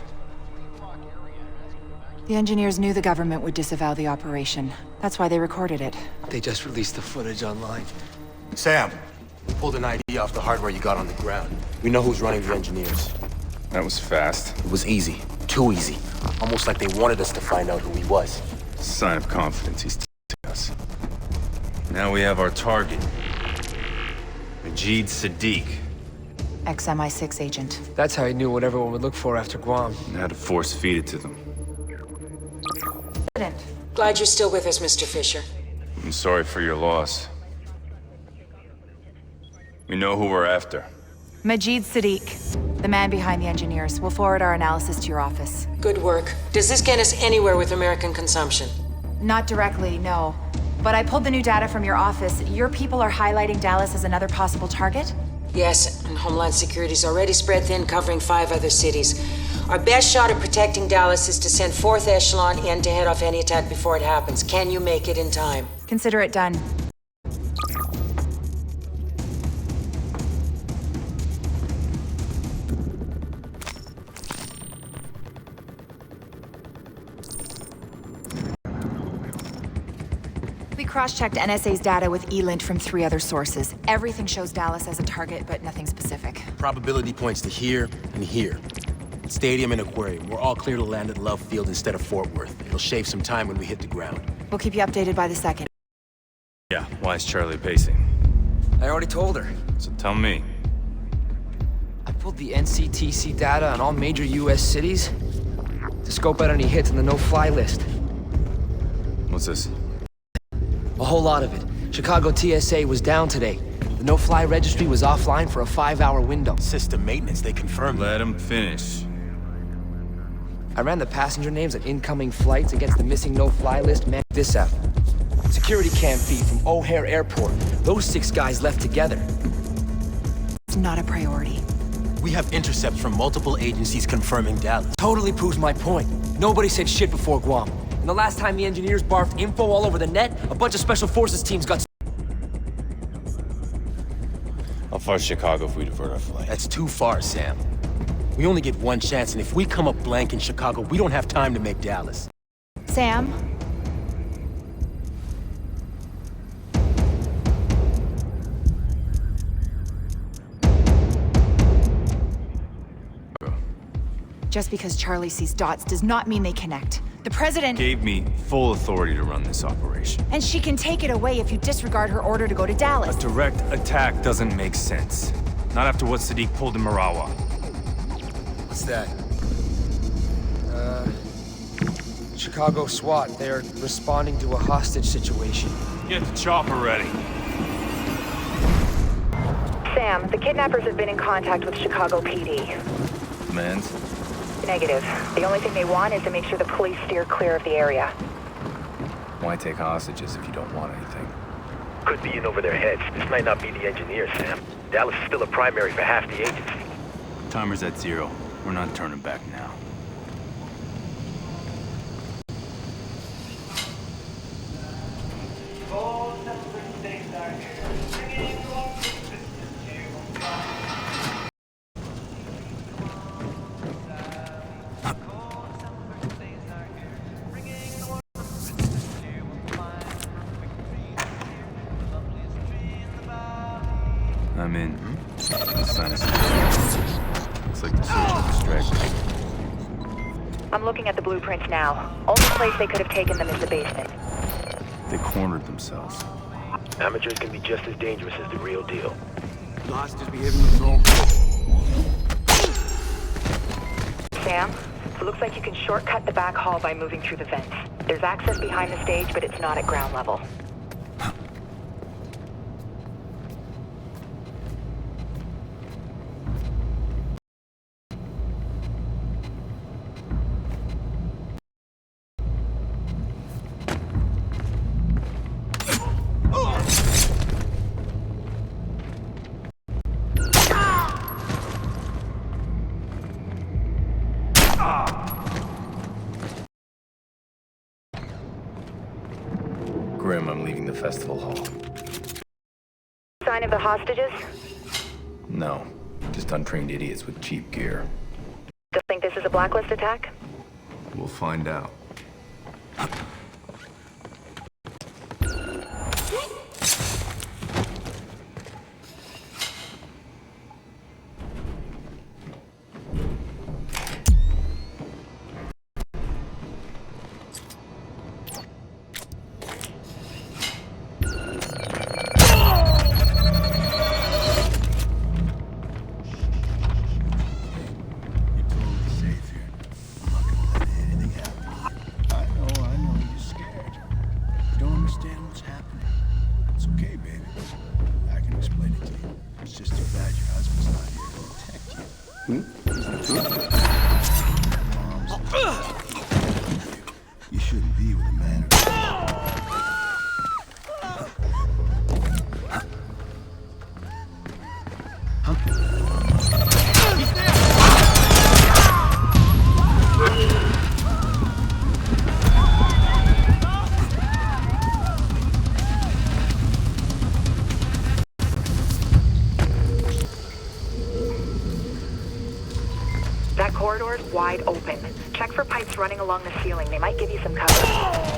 The engineers knew the government would disavow the operation. That's why they recorded it.
They just released the footage online.
Sam, pulled an ID off the hardware you got on the ground. We know who's running the engineers.
That was fast.
It was easy. Too easy. Almost like they wanted us to find out who he was.
Sign of confidence he's t***ing us. Now we have our target. Majid Sadiq.
Ex-MI6 agent.
That's how he knew what everyone would look for after Guam.
And had to force feed it to them.
Glad you're still with us, Mr. Fisher.
I'm sorry for your loss. We know who we're after.
Majid Sadiq, the man behind the engineers. We'll forward our analysis to your office.
Good work. Does this get us anywhere with American consumption?
Not directly, no. But I pulled the new data from your office. Your people are highlighting Dallas as another possible target?
Yes, and Homeland Security's already spread thin, covering 5 other cities. Our best shot at protecting Dallas is to send Fourth Echelon in to head off any attack before it happens. Can you make it in time?
Consider it done. We cross-checked NSA's data with ELINT from 3 other sources. Everything shows Dallas as a target, but nothing specific.
Probability points to here and here. Stadium and aquarium. We're all clear to land at Love Field instead of Fort Worth. It'll shave some time when we hit the ground.
We'll keep you updated by the second.
Yeah, why is Charlie pacing?
I already told her.
So tell me.
I pulled the NCTC data on all major US cities to scope out any hits on the no-fly list.
What's this?
A whole lot of it. Chicago TSA was down today. The no-fly registry was offline for a 5-hour window.
System maintenance, they confirmed.
Let him finish.
I ran the passenger names on incoming flights against the missing no-fly list. Man, this out. Security cam feed from O'Hare Airport. Those 6 guys left together.
It's not a priority.
We have intercepts from multiple agencies confirming Dallas.
Totally proves my point. Nobody said shit before Guam. And the last time the engineers barfed info all over the net, a bunch of special forces teams got...
How far's Chicago if we divert our flight?
That's too far, Sam. We only get one chance, and if we come up blank in Chicago, we don't have time to make Dallas.
Sam? Just because Charlie sees dots does not mean they connect. The President
gave me full authority to run this operation.
And she can take it away if you disregard her order to go to Dallas.
A direct attack doesn't make sense. Not after what Sadiq pulled in Marawa.
What's that?
Chicago SWAT. They're responding to a hostage situation.
Get the chopper ready.
Sam, the kidnappers have been in contact with Chicago PD.
Demands?
Negative. The only thing they want is to make sure the police steer clear of the area.
Why take hostages if you don't want anything?
Could be in over their heads. This might not be the engineers, Sam. Dallas is still a primary for half the agency.
Timer's at 0. We're not turning back now. I'm in. Sign us. Looks like the search was distracted.
I'm looking at the blueprints now. Only place they could have taken them is the basement.
They cornered themselves.
Amateurs can be just as dangerous as the real deal.
The hostage behaving themselves.
Sam, it looks like you can shortcut the back hall by moving through the vents. There's access behind the stage, but it's not at ground level.
Grim, I'm leaving the festival hall.
Sign of the hostages?
No, just untrained idiots with cheap gear.
Still think this is a Blacklist attack?
We'll find out.
You shouldn't be with a man.
That corridor is wide open. Check for pipes running along the ceiling. They might give you some cover.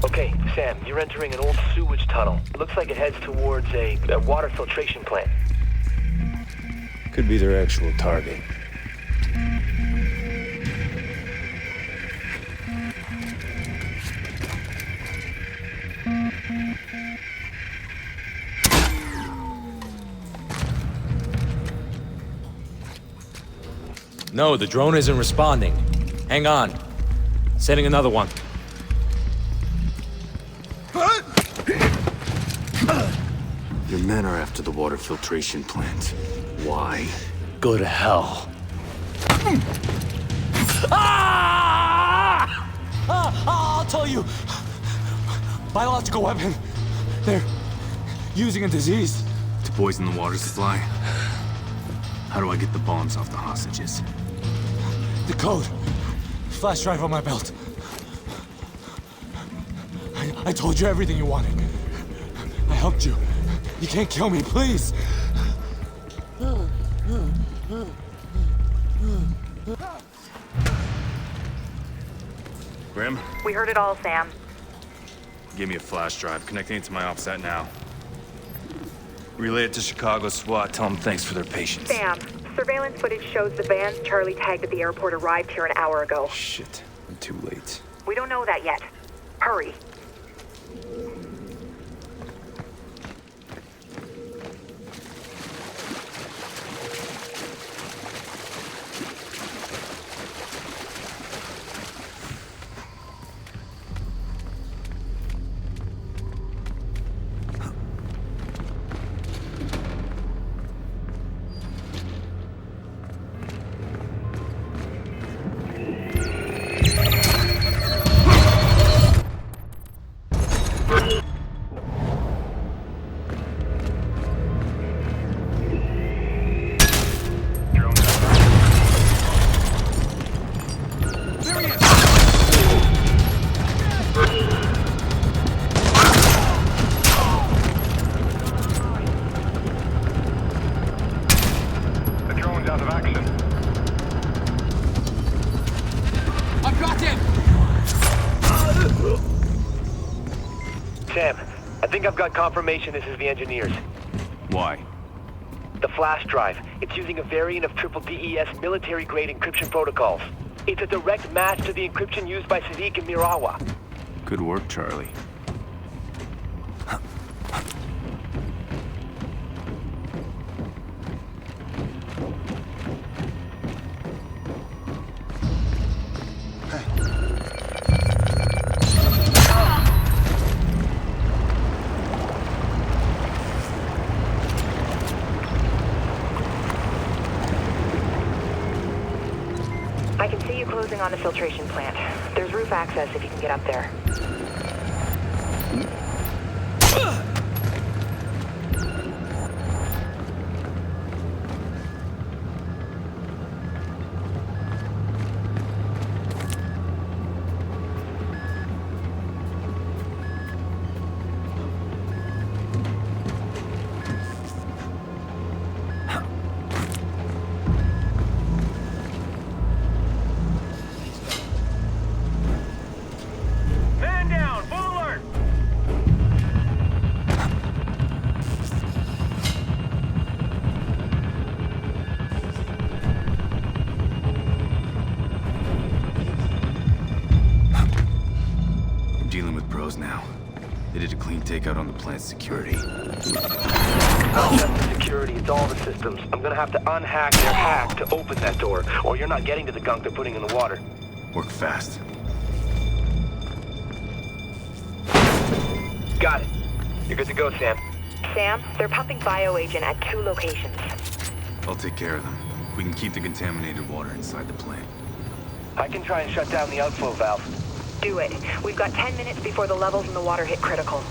Okay, Sam, you're entering an old sewage tunnel. It looks like it heads towards a water filtration plant.
Could be their actual target.
No, the drone isn't responding. Hang on. Sending another one.
Your men are after the water filtration plant. Why?
Go to hell. I'll tell you. Biological weapon. They're using a disease.
To poison the water supply? How do I get the bombs off the hostages?
The code. Flash drive on my belt.
I told you everything you wanted. I helped you. You can't kill me, please.
Grim?
We heard it all, Sam.
Give me a flash drive. Connecting it to my offset now. Relay it to Chicago SWAT. Tell them thanks for their patience.
Sam, surveillance footage shows the vans Charlie tagged at the airport arrived here an hour ago.
Shit. I'm too late.
We don't know that yet. Hurry.
Sam, I think I've got confirmation this is the engineers.
Why?
The flash drive. It's using a variant of Triple DES military-grade encryption protocols. It's a direct match to the encryption used by Sadiq and Mirawa.
Good work, Charlie.
I can see you closing on the filtration plant. There's roof access if you can get up there.
Now. They did a clean takeout on the plant's security.
It's not just the security, it's all the systems. I'm gonna have to unhack their hack to open that door, or you're not getting to the gunk they're putting in the water.
Work fast.
Got it. You're good to go, Sam.
Sam, they're pumping bioagent at 2 locations.
I'll take care of them. We can keep the contaminated water inside the plant.
I can try and shut down the outflow valve.
Do it. We've got 10 minutes before the levels in the water hit critical.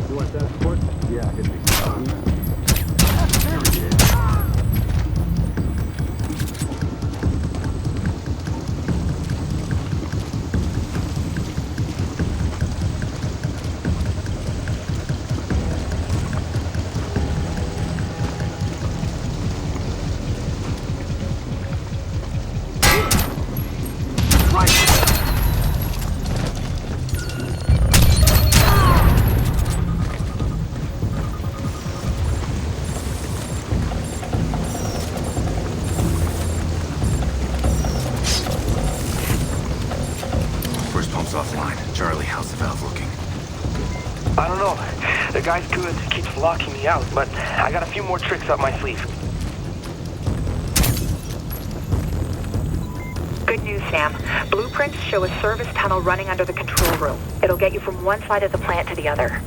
You want that support? Yeah, hit me. There he is.
Offline. Charlie, how's the valve looking?
I don't know. The guy's good keeps locking me out, but I got a few more tricks up my sleeve.
Good news, Sam. Blueprints show a service tunnel running under the control room. It'll get you from one side of the plant to the other.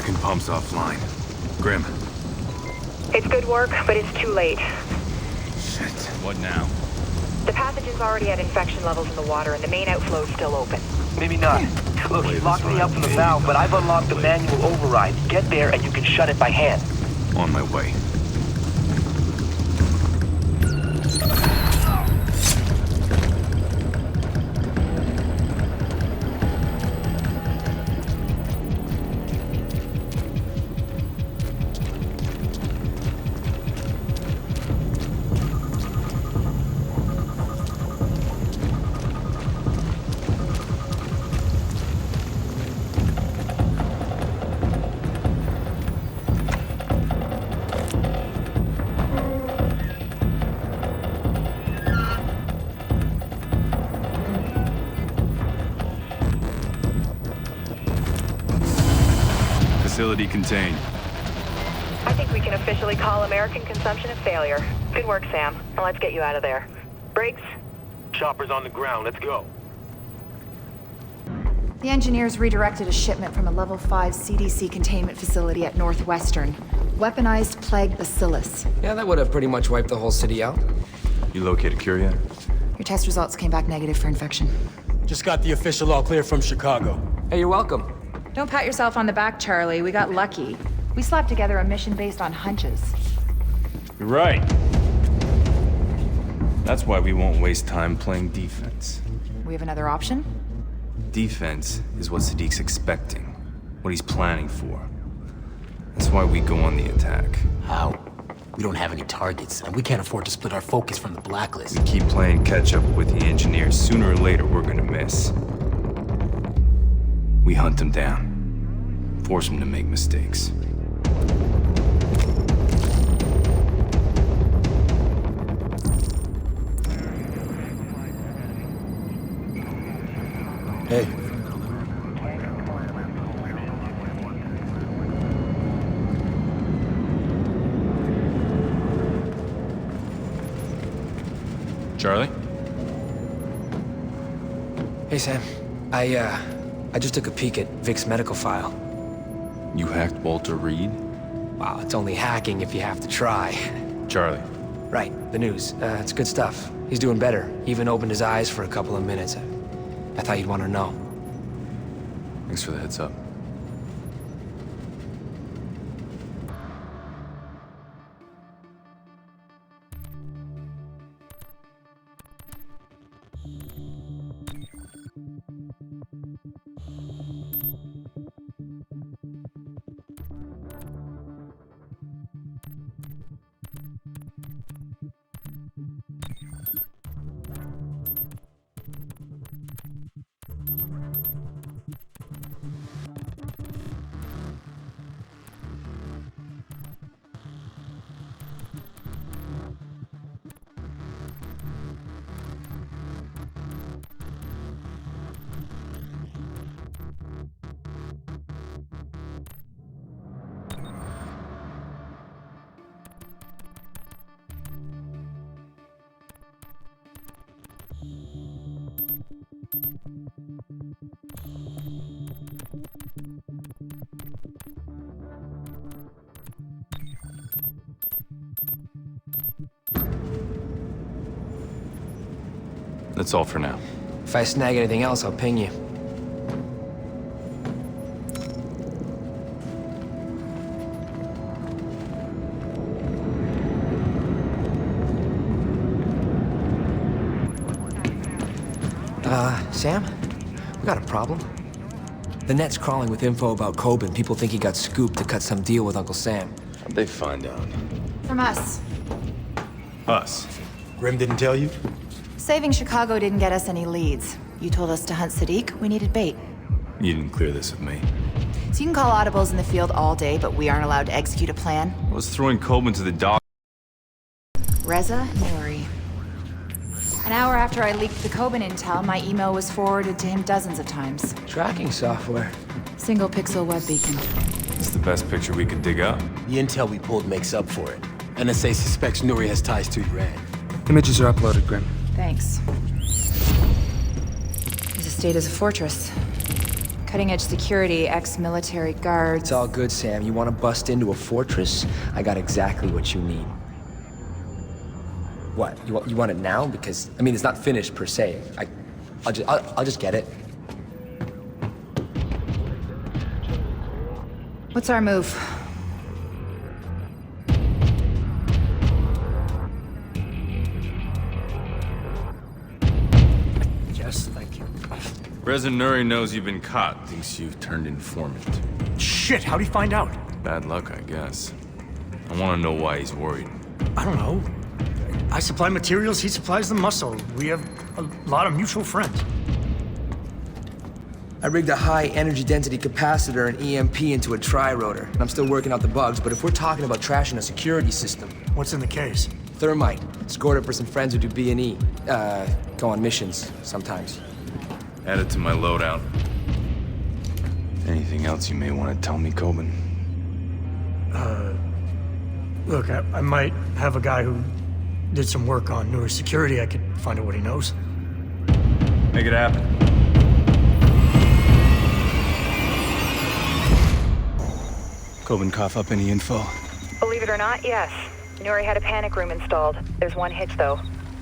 Second pump's offline. Grim.
It's good work, but it's too late.
Shit. What now?
The pathogen's already at infection levels in the water, and the main outflow's still open.
Maybe not. Look, he's locked me up from the valve, but I've unlocked the manual override. Get there and you can shut it by hand.
On my way. Facility contained.
I think we can officially call American consumption a failure. Good work, Sam. Now let's get you out of there. Briggs?
Chopper's on the ground. Let's go.
The engineers redirected a shipment from a level 5 CDC containment facility at Northwestern. Weaponized plague bacillus.
Yeah, that would have pretty much wiped the whole city out.
You located a cure yet?
Your test results came back negative for infection.
Just got the official all clear from Chicago.
Hey, you're welcome.
Don't pat yourself on the back, Charlie. We got lucky. We slapped together a mission based on hunches.
You're right. That's why we won't waste time playing defense.
We have another option?
Defense is what Sadiq's expecting. What he's planning for. That's why we go on the attack.
How? We don't have any targets, and we can't afford to split our focus from the Blacklist.
We keep playing catch-up with the engineers. Sooner or later, we're gonna miss. We hunt them down. Force them to make mistakes.
Hey.
Charlie?
Hey, Sam. I just took a peek at Vic's medical file.
You hacked Walter Reed?
Wow, it's only hacking if you have to try.
Charlie.
Right, the news. It's good stuff. He's doing better. He even opened his eyes for a couple of minutes. I thought you'd want to know.
Thanks for the heads up. That's all for now.
If I snag anything else, I'll ping you. Sam? We got a problem. The net's crawling with info about Coben. People think he got scooped to cut some deal with Uncle Sam.
How'd they find out?
From us.
Us?
Grim didn't tell you?
Saving Chicago didn't get us any leads. You told us to hunt Sadiq. We needed bait.
You didn't clear this with me.
So you can call audibles in the field all day, but we aren't allowed to execute a plan?
I was throwing Coben to the dog.
Reza Nouri. An hour after I leaked the Coben intel, my email was forwarded to him dozens of times.
Tracking software.
Single pixel web beacon.
It's the best picture we could dig up.
The intel we pulled makes up for it. NSA suspects Nouri has ties to Iran.
Images are uploaded, Grim.
Thanks. His estate is a fortress. Cutting-edge security, ex-military guards.
It's all good, Sam. You want to bust into a fortress? I got exactly what you need. What? You want it now? Because, I mean, it's not finished per se. I'll just get it.
What's our move?
Yes, thank you.
President Nuri knows you've been caught, thinks you've turned informant.
Shit, how'd he find out?
Bad luck, I guess. I want to know why he's worried.
I don't know. I supply materials, he supplies the muscle. We have a lot of mutual friends.
I rigged a high-energy density capacitor and EMP into a tri-rotor, and I'm still working out the bugs, but if we're talking about trashing a security system...
What's in the case?
Thermite. Scored it for some friends who do B&E. Go on missions, sometimes.
Add it to my loadout. Anything else you may want to tell me, Coben?
Look, I might have a guy who did some work on newer security. I could find out what he knows.
Make it happen.
Coben cough up any info?
Believe it or not, yes. Nuri had a panic room installed. There's one hitch, though.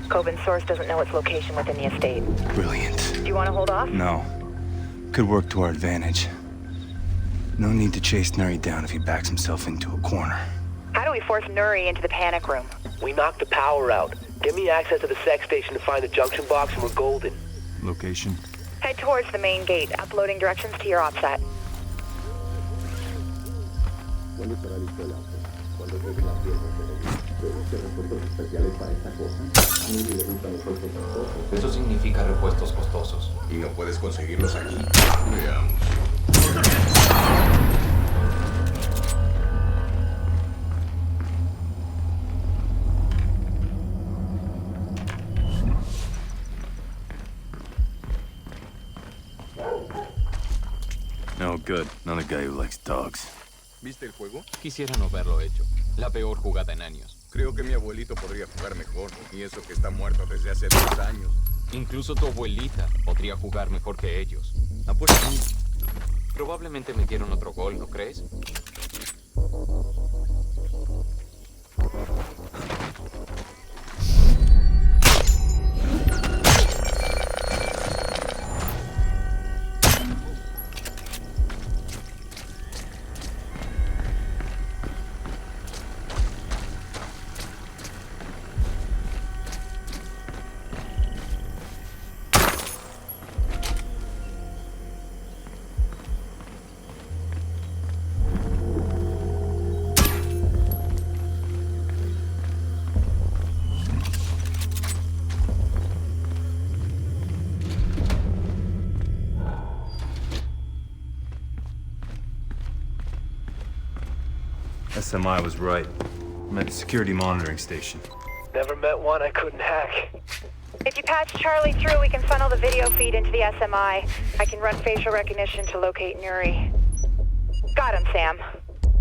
Coben's source doesn't know its location within the estate.
Brilliant.
Do you want to hold off?
No. Could work to our advantage. No need to chase Nuri down if he backs himself into a corner.
How do we force Nuri into the panic room?
We knocked the power out. Give me access to the sex station to find the junction box and we're golden.
Location?
Head towards the main gate, uploading directions to your OPSAT.
Eso significa repuestos costosos.
¿Y no puedes conseguirlos aquí? Veamos.
No good. Another guy who likes dogs.
¿Viste el juego?
Quisiera no verlo hecho. La peor jugada en años.
Creo que mi abuelito podría jugar mejor, y eso que está muerto desde hace 2 años.
Incluso tu abuelita podría jugar mejor que ellos. Apuesto. Probablemente metieron otro gol, ¿no crees?
SMI was right. I'm at a security monitoring station.
Never met one I couldn't hack.
If you patch Charlie through, we can funnel the video feed into the SMI. I can run facial recognition to locate Nuri. Got him, Sam.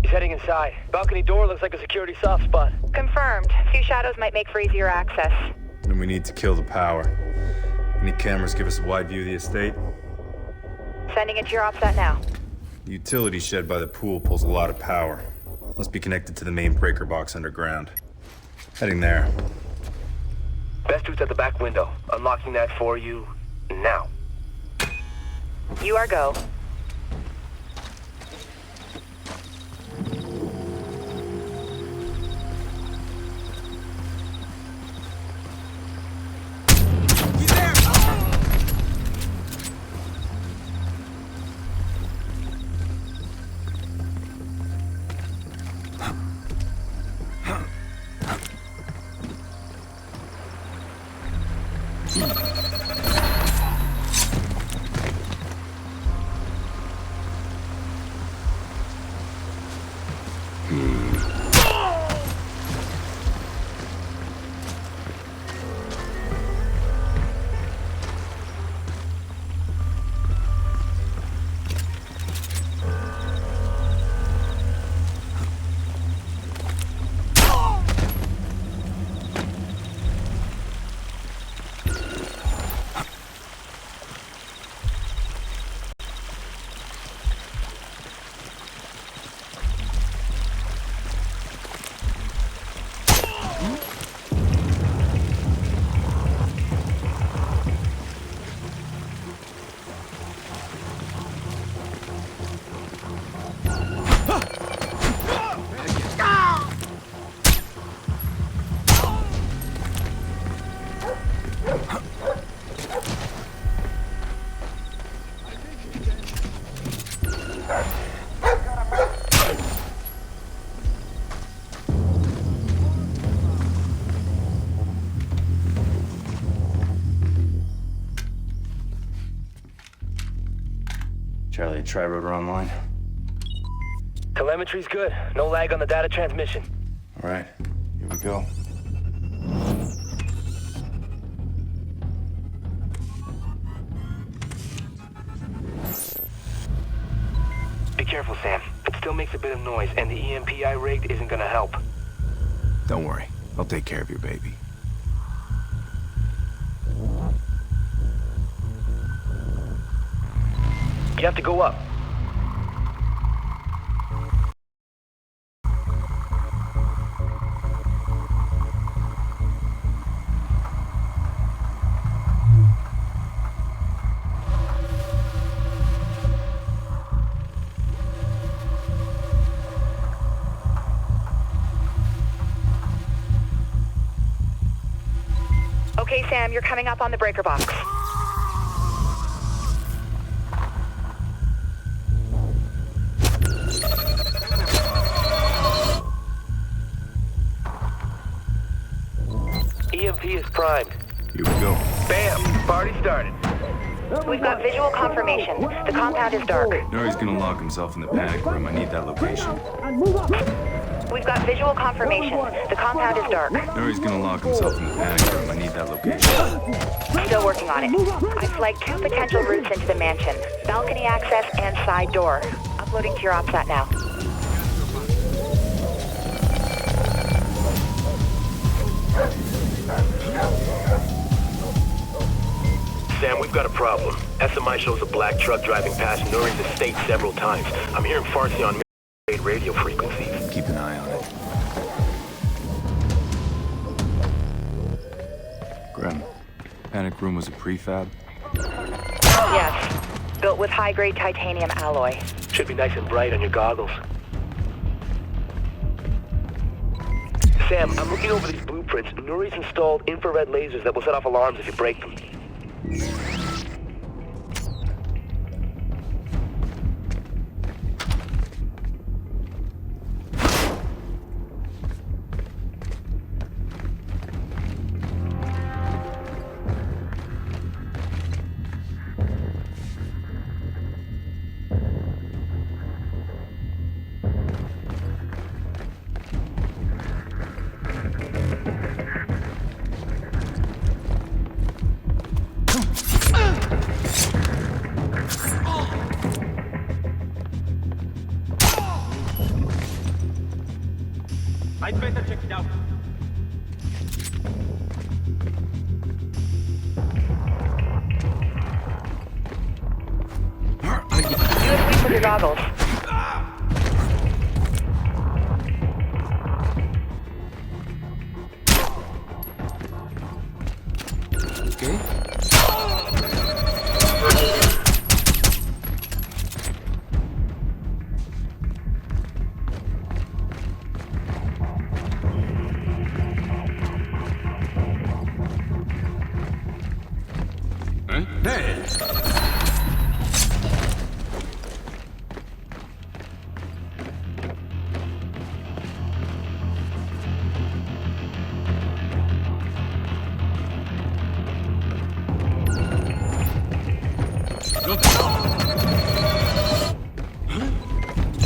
He's heading inside. Balcony door looks like a security soft spot.
Confirmed. A few shadows might make for easier access.
Then we need to kill the power. Any cameras give us a wide view of the estate?
Sending it to your OPSAT now.
The utility shed by the pool pulls a lot of power. Must be connected to the main breaker box underground. Heading there.
Best route's at the back window. Unlocking that for you now.
You are go.
tri-rotor online?
Telemetry's good. No lag on the data transmission.
All right, here we go.
Be careful, Sam. It still makes a bit of noise, and the EMP I rigged isn't gonna help.
Don't worry, I'll take care of your baby.
You have to go up.
Okay, Sam, you're coming up on the breaker box.
EMP is primed.
Here we go.
Bam! Party started.
We've got visual confirmation. The compound is dark.
Nuri's gonna lock himself in the panic room. I need that location.
We've got visual confirmation. The compound is dark.
Nuri's gonna lock himself in the panic room. I need that location.
Still working on it. I flagged 2 potential routes into the mansion. Balcony access and side door. Uploading to your OPSAT now.
Sam, we've got a problem. SMI shows a black truck driving past Nuri's estate several times. I'm hearing Farsi on radio frequencies.
Keep an eye on it. Grim, panic room was a prefab?
Yes. Built with high-grade titanium alloy.
Should be nice and bright on your goggles. Sam, I'm looking over these blueprints. Nuri's installed infrared lasers that will set off alarms if you break them.
I'd better check it out.
USB for your goggles.
Okay.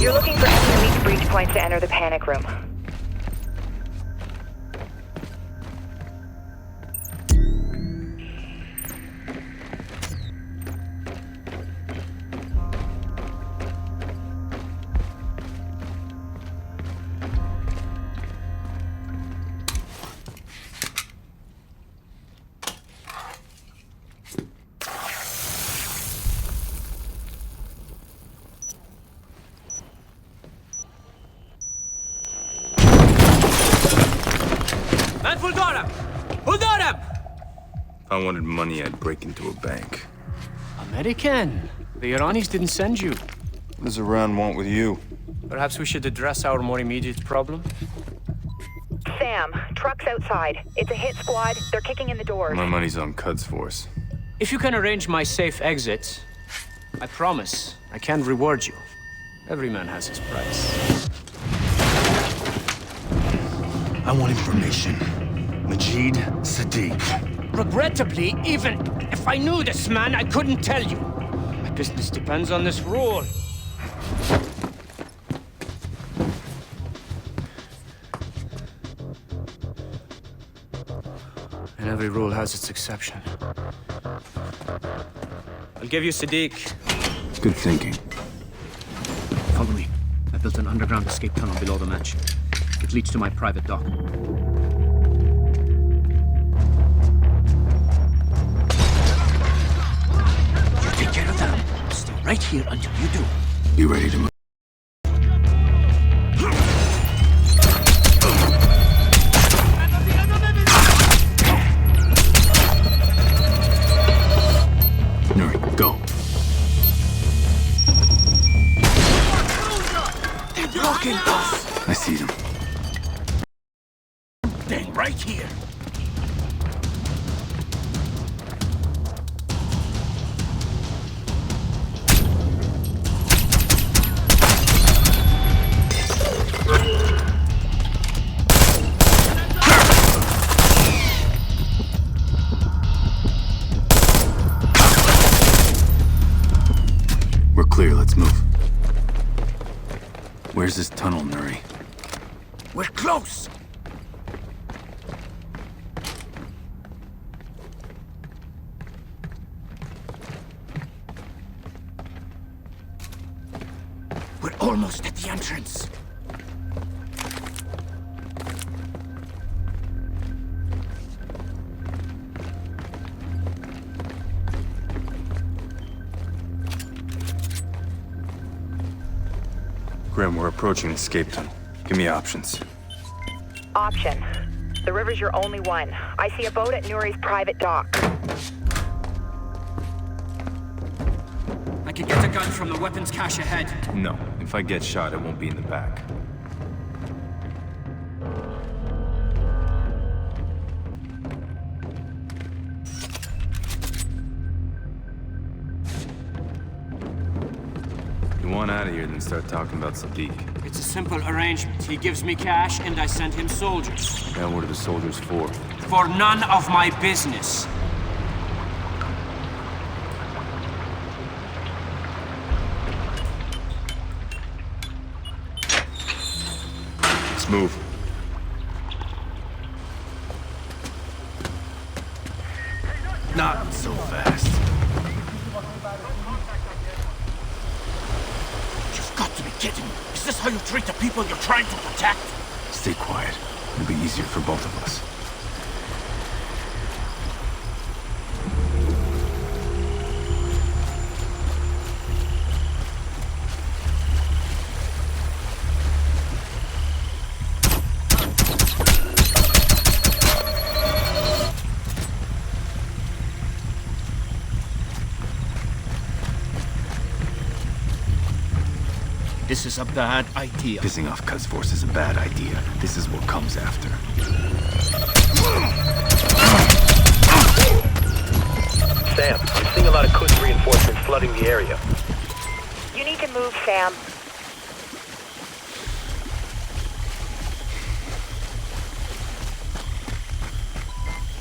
You're looking for any weak breach points to enter the panic room.
If I wanted money, I'd break into a bank.
American. The Iranis didn't send you.
What does Iran want with you?
Perhaps we should address our more immediate problem.
Sam, truck's outside. It's a hit squad. They're kicking in the doors.
My money's on Cud's force.
If you can arrange my safe exit, I promise I can reward you. Every man has his price.
I want information. Majid Sadiq.
Regrettably, even if I knew this man, I couldn't tell you. I Business depends on this rule. And every rule has its exception. I'll give you Sadiq.
Good thinking.
Follow me. I built an underground escape tunnel below the mansion. It leads to my private dock. You take care of them. Stay right here until you do.
You ready to move? Nuri, go.
They're blocking us!
I see them.
They're right here!
We're clear, let's move. Where's this tunnel, Nuri?
We're close! We're almost at the entrance.
Grim, we're approaching an escape tunnel. Give me options.
Option. The river's your only one. I see a boat at Nuri's private dock.
I can get a gun from the weapons cache ahead.
No. If I get shot, it won't be in the back. You want out of here, then start talking about Sadiq.
It's a simple arrangement. He gives me cash, and I send him soldiers.
And what are the soldiers for?
For none of my business.
Let's move.
Not so fast. You've got to be kidding me. Is this how you treat the people you're trying to protect?
Stay quiet. It'll be easier for both of us.
This is a bad idea.
Pissing off Cut's force is a bad idea. This is what comes after.
Sam, I'm seeing a lot of Quds reinforcements flooding the area.
You need to move, Sam.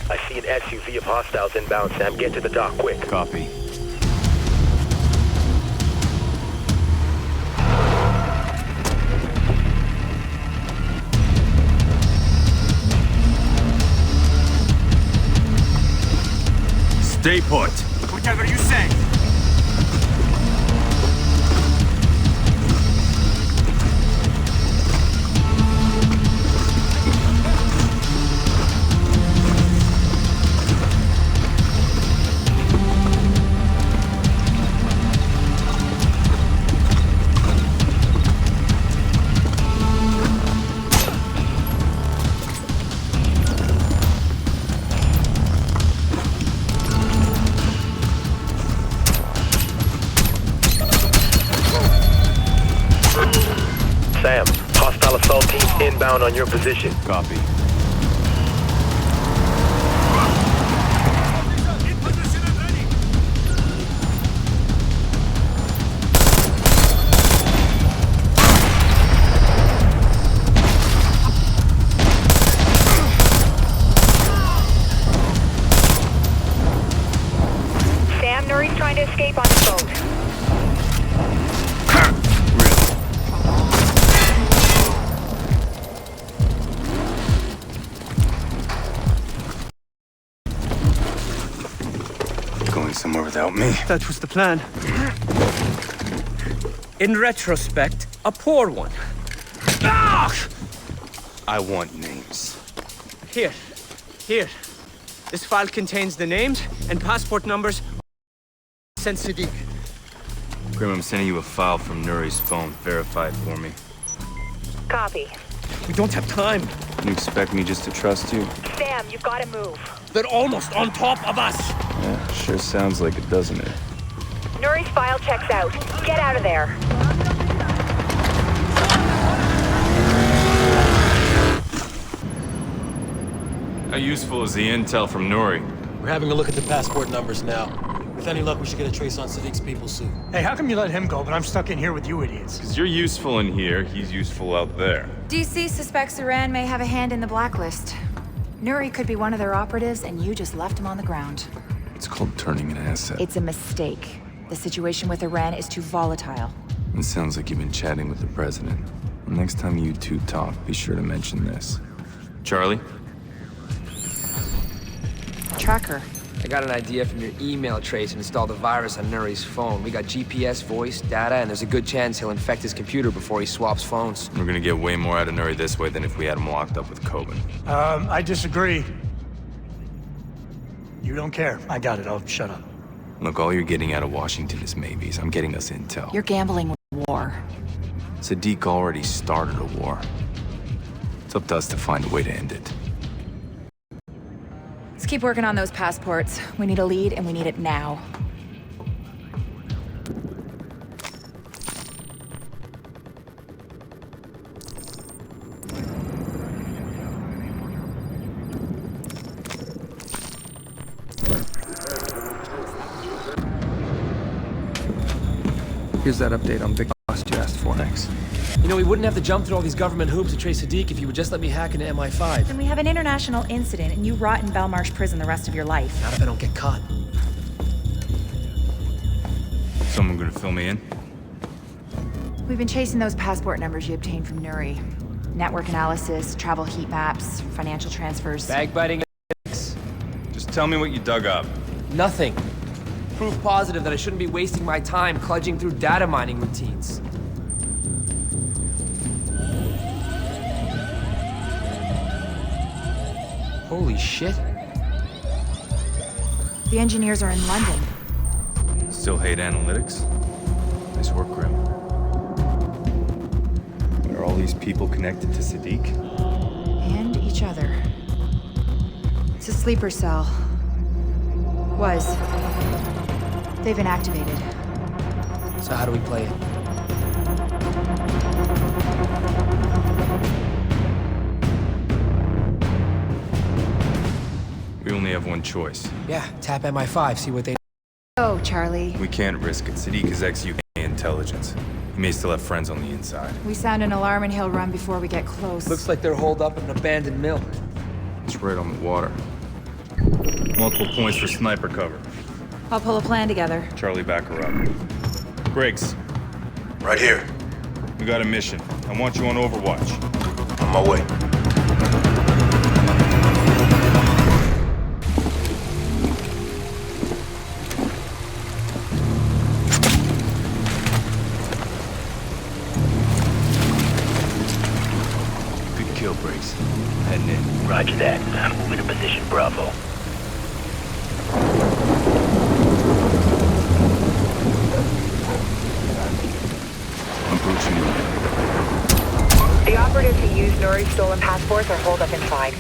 I see an SUV of hostiles inbound, Sam. Get to the dock, quick.
Copy. Stay put.
Whatever you say.
Sam, hostile assault team inbound on your position.
Copy.
Sam, Nuri's trying to escape on his boat.
without me.
That was the plan. In retrospect, a poor one. Ah!
I want names.
Here. This file contains the names and passport numbers. Sent Sadiq.
Grim, I'm sending you a file from Nuri's phone. Verify it for me.
Copy.
We don't have time.
You expect me just to trust you?
Sam, you've got to move.
They're almost on top of us.
Yeah, sure sounds like it, doesn't it?
Nuri's file checks out. Get out of there.
How useful is the intel from Nuri?
We're having a look at the passport numbers now. With any luck, we should get a trace on Sadiq's people soon.
Hey, how come you let him go, but I'm stuck in here with you idiots?
Because you're useful in here, he's useful out there.
DC suspects Iran may have a hand in the blacklist. Nuri could be one of their operatives, and you just left him on the ground.
It's called turning an asset.
It's a mistake. The situation with Iran is too volatile.
It sounds like you've been chatting with the president. Next time you two talk, be sure to mention this. Charlie?
Tracker.
I got an idea from your email trace and installed a virus on Nuri's phone. We got GPS, voice, data, and there's a good chance he'll infect his computer before he swaps phones.
We're gonna get way more out of Nuri this way than if we had him locked up with Coben.
I disagree. You don't care. I got it. I'll shut up.
Look, all you're getting out of Washington is maybes. I'm getting us intel.
You're gambling with war.
Sadiq already started a war. It's up to us to find a way to end it.
Let's keep working on those passports. We need a lead, and we need it now.
Here's that update on Big Boss you asked for.
Thanks. You know, we wouldn't have to jump through all these government hoops to trace Sadiq if you would just let me hack into MI5.
Then we have an international incident, and you rot in Belmarsh prison the rest of your life.
Not if I don't get caught.
Someone gonna fill me in?
We've been chasing those passport numbers you obtained from Nuri. Network analysis, travel heat maps, financial transfers.
Bag biting.
Just tell me what you dug up.
Nothing. Proof positive that I shouldn't be wasting my time kludging through data mining routines. Holy shit.
The engineers are in London.
Still hate analytics? Nice work, Grim. Are all these people connected to Sadiq?
And each other. It's a sleeper cell. Was. They've been activated.
So how do we play it?
We only have one choice.
Yeah, tap MI5, see what they...
Oh, Charlie.
We can't risk it. Sadiq is ex-UK intelligence. He may still have friends on the inside.
We sound an alarm and he'll run before we get close.
Looks like they're holed up in an abandoned mill.
It's right on the water. Multiple points for sniper cover.
I'll pull a plan together.
Charlie, back her up. Griggs.
Right here.
We got a mission. I want you on Overwatch.
On my way.
Good kill, Briggs. Heading in.
Roger that. I'm moving to position Bravo.
The operatives who used Nuri's stolen passports are holed up inside.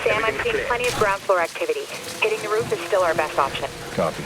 Sam, I'm seeing plenty of ground floor activity. Hitting the roof is still our best option.
Copy.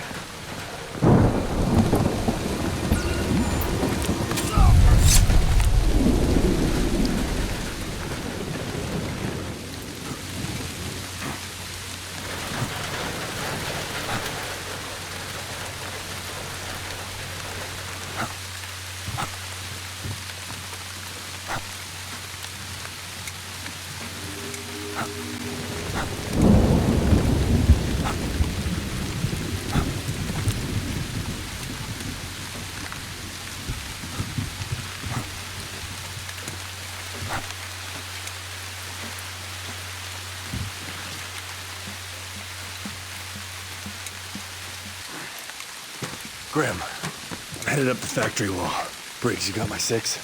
Grim, I'm headed up the factory wall. Briggs, you got my 6?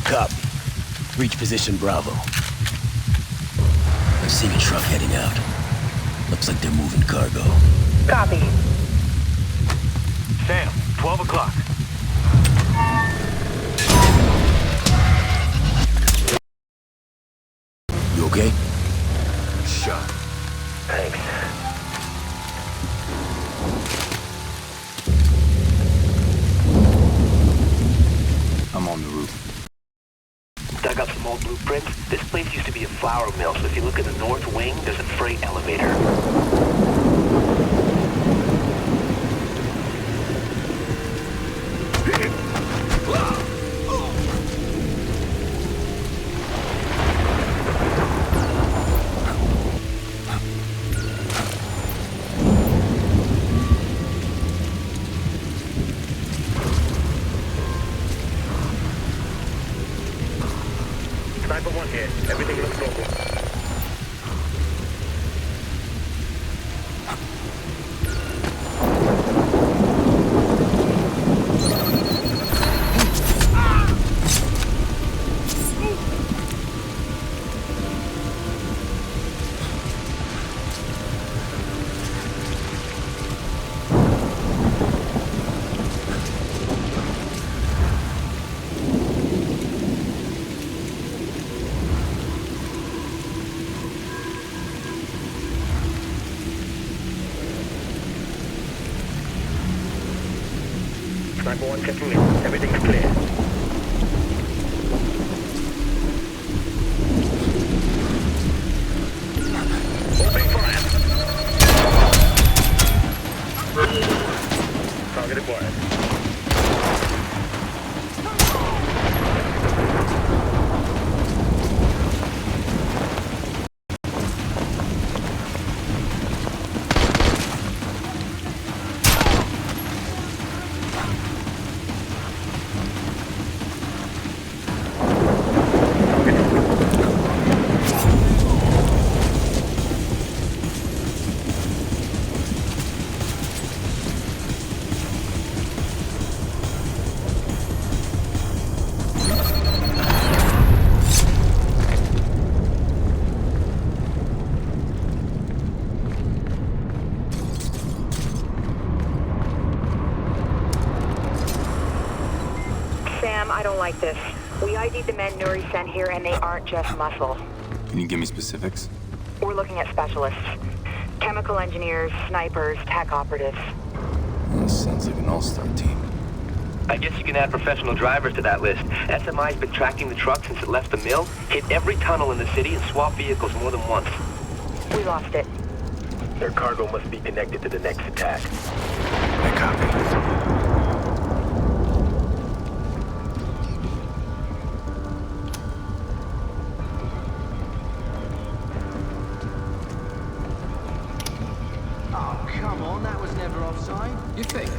Copy. Reach position Bravo. I've seen a truck heading out. Looks like they're moving cargo.
Copy.
Sam, 12 o'clock.
You okay?
Shot. Thanks.
I'm on the roof.
Dug up some old blueprints. This place used to be a flour mill, so if you look at the north wing, there's a freight elevator. Sniper 1 here. Everything looks normal. Sniper 1 checking in. Everything's clear. Opening fire. Target acquired.
Sam, I don't like this. We ID'd the men Nuri sent here, and they aren't just muscle.
Can you give me specifics?
We're looking at specialists. Chemical engineers, snipers, tech operatives.
This sounds like an all-star team.
I guess you can add professional drivers to that list. SMI's been tracking the truck since it left the mill, hit every tunnel in the city, and swapped vehicles more than once.
We lost it.
Their cargo must be connected to the next attack.
I copy.
Oh, come on, that was never offside.
You think?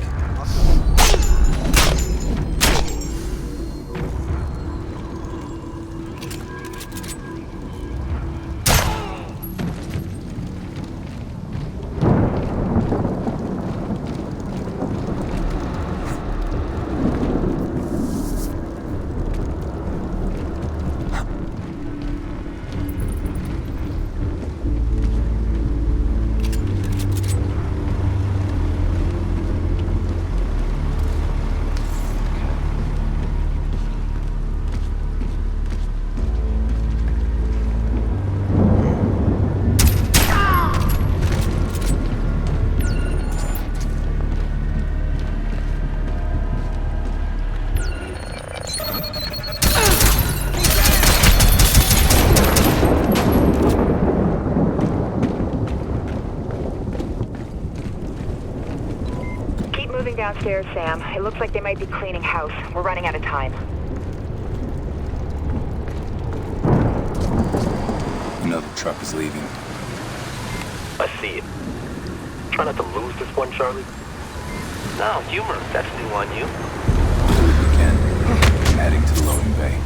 Moving downstairs, Sam. It looks like they might be cleaning house. We're running out of time.
Another truck is leaving.
I see it. Try not to lose this one, Charlie. No, humor. That's new on you.
Again, I'm heading to the loading bay.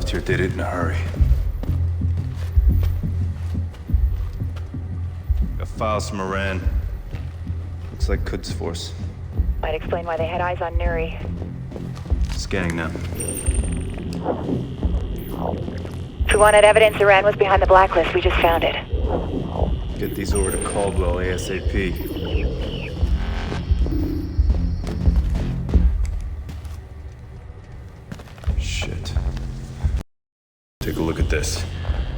left here did it in a hurry. Got files from Iran. Looks like Quds Force.
Might explain why they had eyes on Nuri.
Scanning now.
If we wanted evidence Iran was behind the blacklist, we just found it.
Get these over to Caldwell ASAP. Shit. Take a look at this.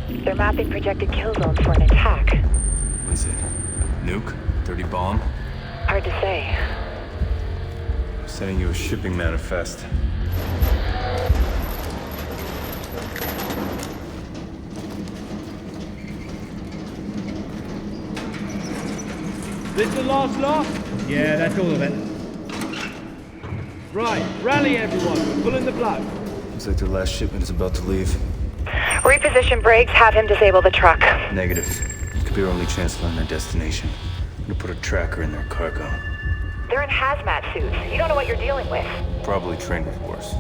They're mapping projected kill zones for an attack.
What is it? Nuke? 30 bomb?
Hard to say.
I'm sending you a shipping manifest.
This the last lot? Yeah, that's all of it. Right, rally everyone, we're pulling the plug.
Looks like their last shipment is about to leave.
Reposition brakes, have him disable the truck.
Negative. Could be our only chance to find their destination. I'm gonna put a tracker in their cargo.
They're in hazmat suits. You don't know what you're dealing with.
Probably trained with worse.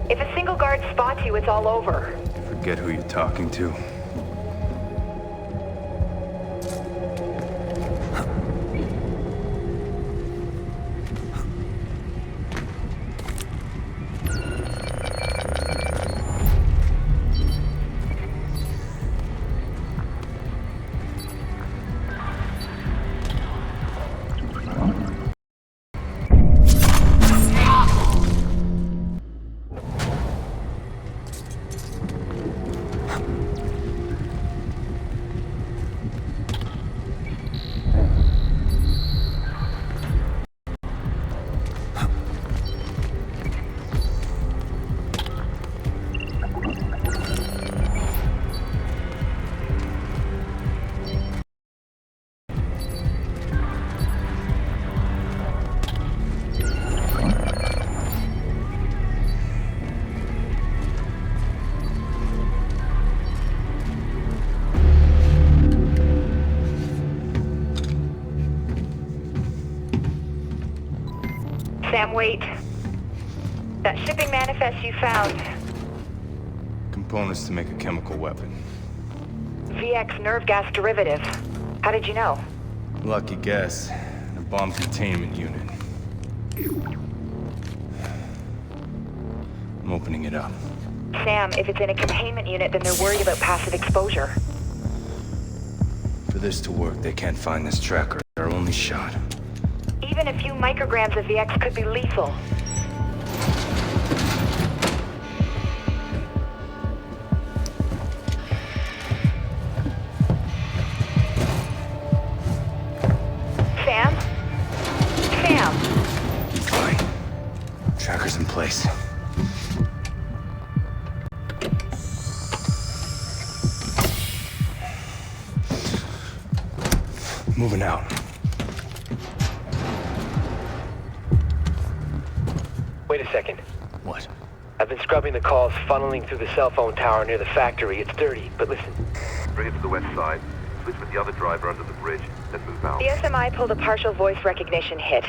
If a single guard spots you, it's all over.
Forget who you're talking to.
Sam, wait. That shipping manifest you found.
Components to make a chemical weapon.
VX nerve gas derivative. How did you know?
Lucky guess. A bomb containment unit. I'm opening it up.
Sam, if it's in a containment unit, then they're worried about passive exposure.
For this to work, they can't find this tracker. Our only shot.
Even a few micrograms of VX could be lethal. Sam? Sam!
Fine. Tracker's in place. Moving out.
Wait a second.
What?
I've been scrubbing the calls funneling through the cell phone tower near the factory. It's dirty, but listen.
Bring it to the west side. Switch with the other driver under the bridge, then move out.
The SMI pulled a partial voice recognition hit.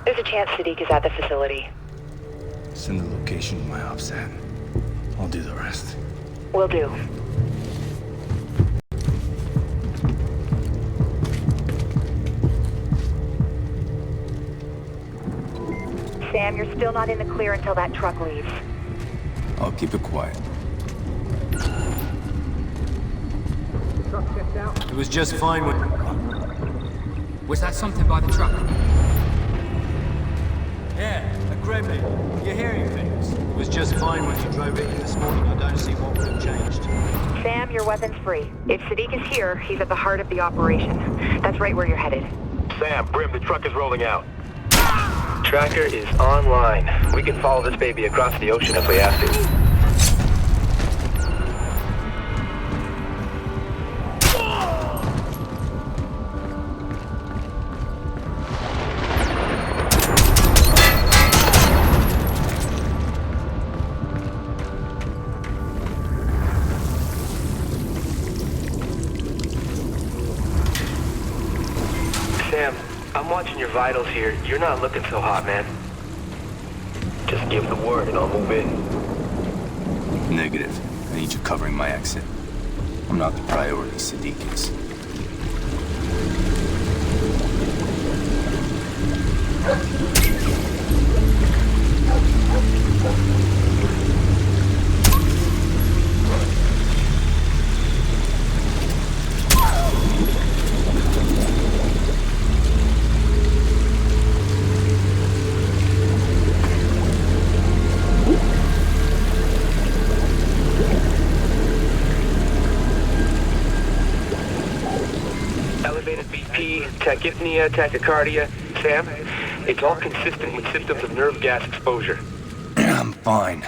There's a chance Sadiq is at the facility.
Send the location to my OPSAT. I'll do the rest.
Will do. Sam, you're still not in the clear until that truck leaves.
I'll keep it quiet.
Truck checked out.
It was just fine when... Was that something by the truck?
Yeah, a gremlin. You're hearing things. It was just fine when you drove in this morning. I don't see what would have changed.
Sam, your weapon's free. If Sadiq is here, he's at the heart of the operation. That's right where you're headed.
Sam, Brim, the truck is rolling out. Tracker is online. We can follow this baby across the ocean if we have to. Sam, I'm watching your vitals here. You're not looking so hot, man. Just give the word and I'll move in.
Negative. I need you covering my exit. I'm not the priority Sadiq is.
Elevated BP, tachypnea, tachycardia. Sam, it's all consistent with symptoms of nerve gas exposure.
I'm fine.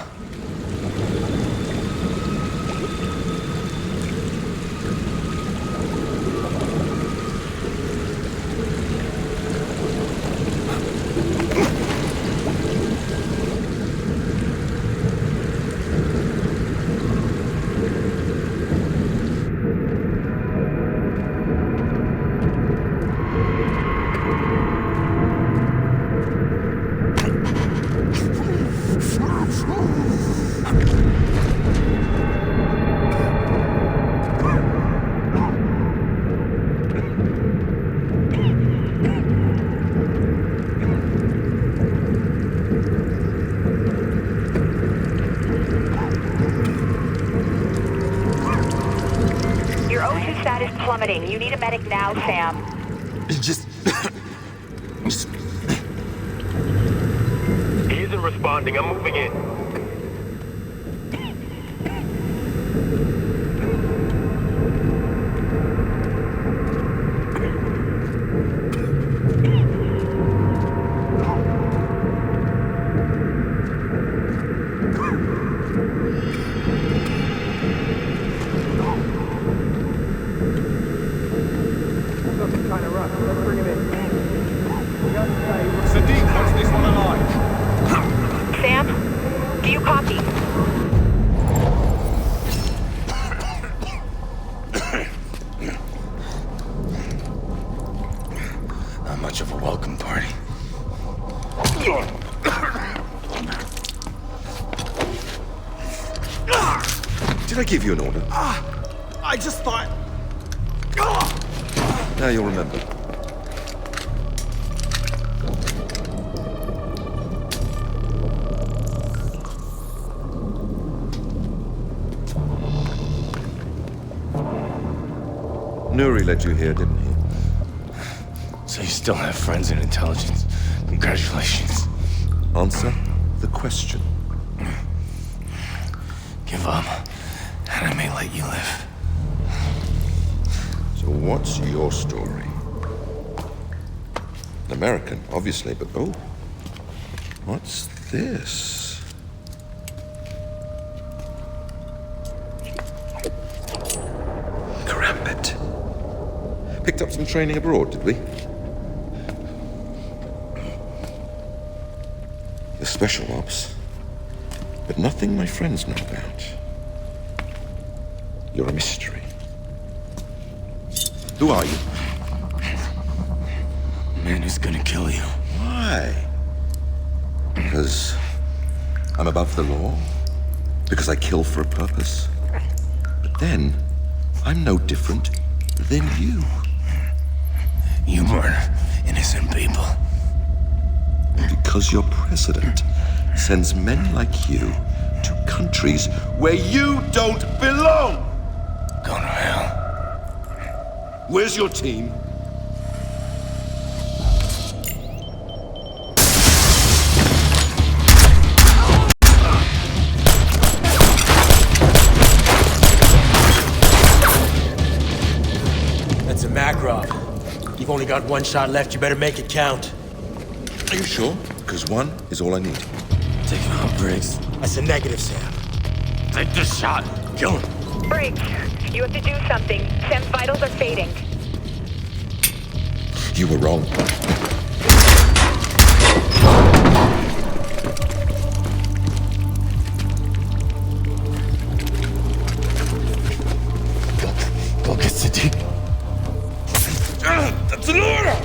Plummeting. You need a medic now, Sam.
Just... He isn't responding. I'm moving in.
Sadiq wants this one alive.
Sam, do you copy?
Not much of a welcome party.
Did I give you an order?
I just thought...
Now you'll remember. Nuri led you here, didn't he?
So you still have friends in intelligence. Congratulations.
Answer the question.
Give up, and I may let you live.
So what's your story? An American, obviously, but oh. What's this? Karambit. Picked up some training abroad, did we? The special ops. But nothing my friends know about. You're a mystery. Who are you?
Man who's gonna kill you.
Why? Because I'm above the law? Because I kill for a purpose? But then, I'm no different than you.
You murder innocent people.
Because your president sends men like you to countries where you don't belong!
Go to hell.
Where's your team?
That's a Makarov. You've only got one shot left. You better make it count.
Are you sure? Because one is all I need.
Take him out, Briggs. That's a negative, Sam. Take this shot. Kill him.
Briggs, you have to do something. Sam's vitals are fading.
You were wrong.
Go get Sadiq.
That's an order!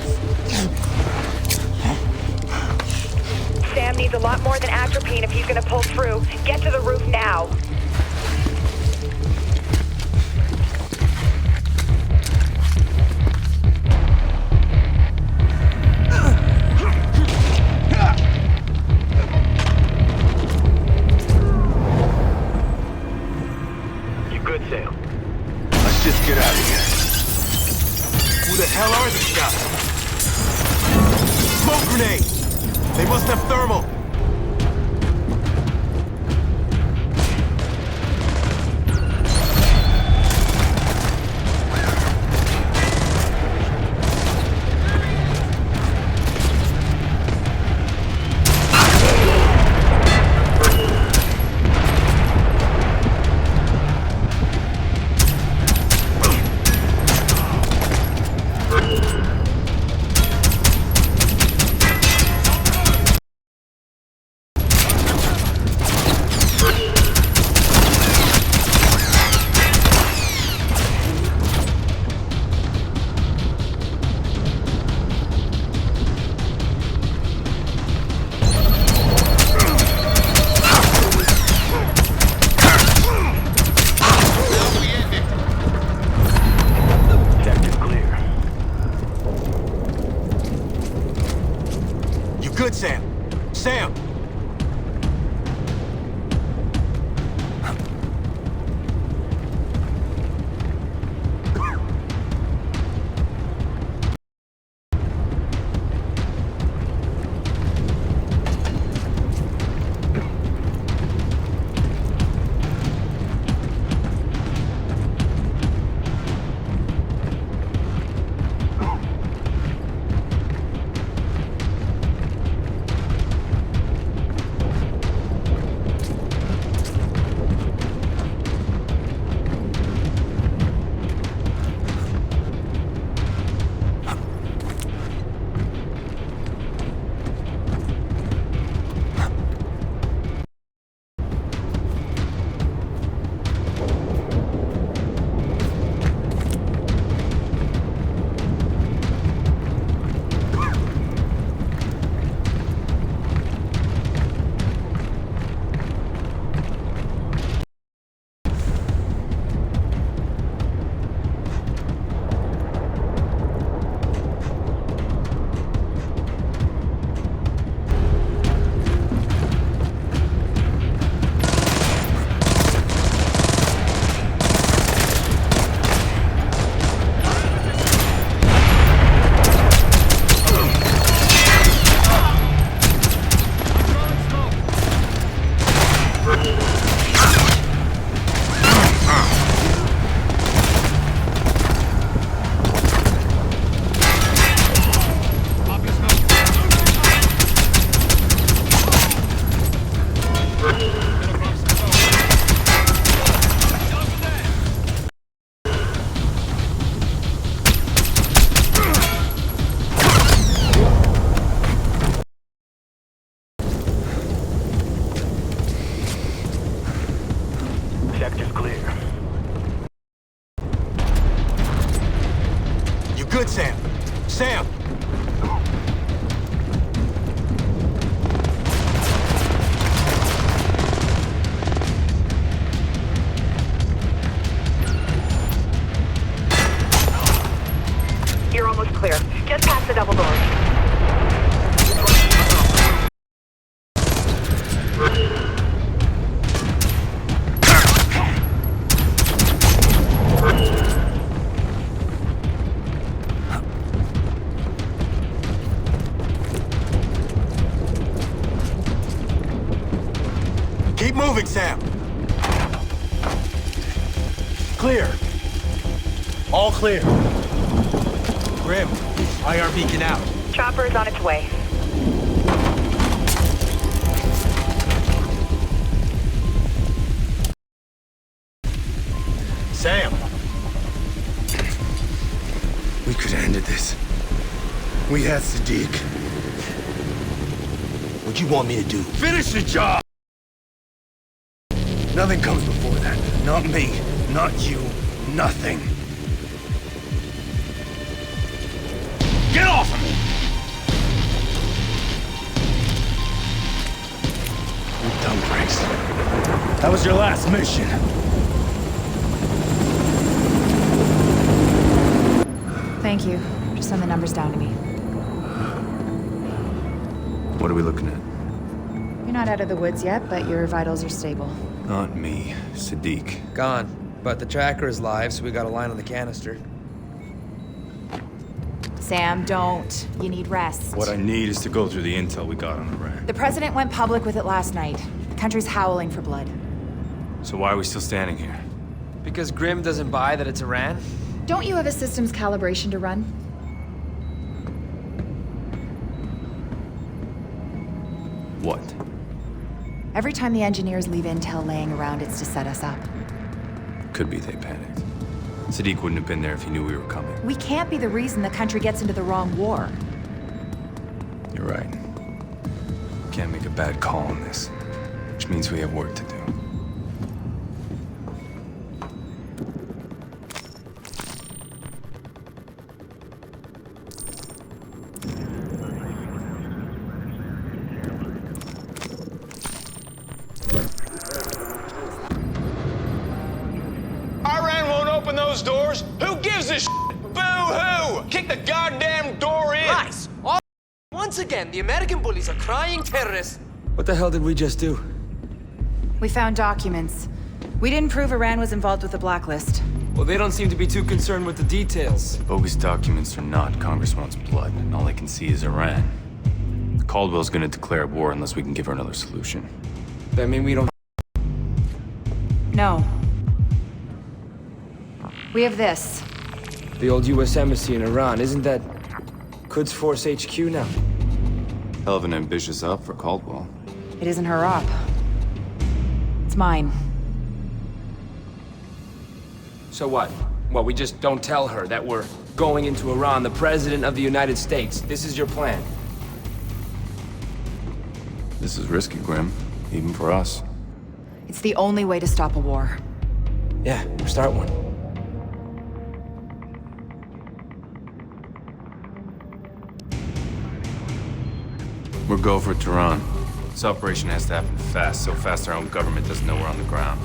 Sam needs a lot more than atropine if he's gonna pull through. Get to the roof now.
Good, Sam.
Let's just get out of here.
Who the hell are these guys? Smoke grenade! They must have thermal!
Good, Sam. Sam!
Sector's clear.
You good, Sam? Sam!
You're almost clear. Just past the double doors.
Keep moving, Sam! Clear. All clear. Grim, IR beacon out.
Chopper is on its way.
Sam!
We could have ended this. We had Sadiq.
What'd you want me to do?
Finish the job! Nothing comes before that. Not me, not you, nothing. Get off of me! You're done, Briggs. That was your last mission.
Thank you. Just send the numbers down to me.
What are we looking at?
You're not out of the woods yet, but your vitals are stable.
Not me, Sadiq.
Gone. But the tracker is live, so we got a line on the canister.
Sam, don't. You need rest.
What I need is to go through the intel we got on Iran.
The president went public with it last night. The country's howling for blood.
So why are we still standing here?
Because Grimm doesn't buy that it's Iran?
Don't you have a systems calibration to run?
What?
Every time the engineers leave intel laying around, it's to set us up.
Could be they panicked. Sadiq wouldn't have been there if he knew we were coming.
We can't be the reason the country gets into the wrong war.
You're right. Can't make a bad call on this, which means we have work to do.
Iran won't open those doors. Who gives a shit? Boo-hoo! Kick the goddamn door in!
Lies! Once again, the American bullies are crying terrorists. What the hell did we just do?
We found documents. We didn't prove Iran was involved with the Blacklist.
Well, they don't seem to be too concerned with the details.
Bogus documents or not, Congress wants blood, and all they can see is Iran. Caldwell's gonna declare war unless we can give her another solution.
That mean we don't...
No. We have this.
The old U.S. Embassy in Iran, isn't that Quds Force HQ now?
Hell of an ambitious op for Caldwell.
It isn't her op. It's mine.
So what? Well, we just don't tell her that we're going into Iran, the President of the United States. This is your plan.
This is risky, Grim. Even for us.
It's the only way to stop a war.
Yeah, start one.
We're go for Tehran. This operation has to happen fast, so fast our own government doesn't know we're on the ground.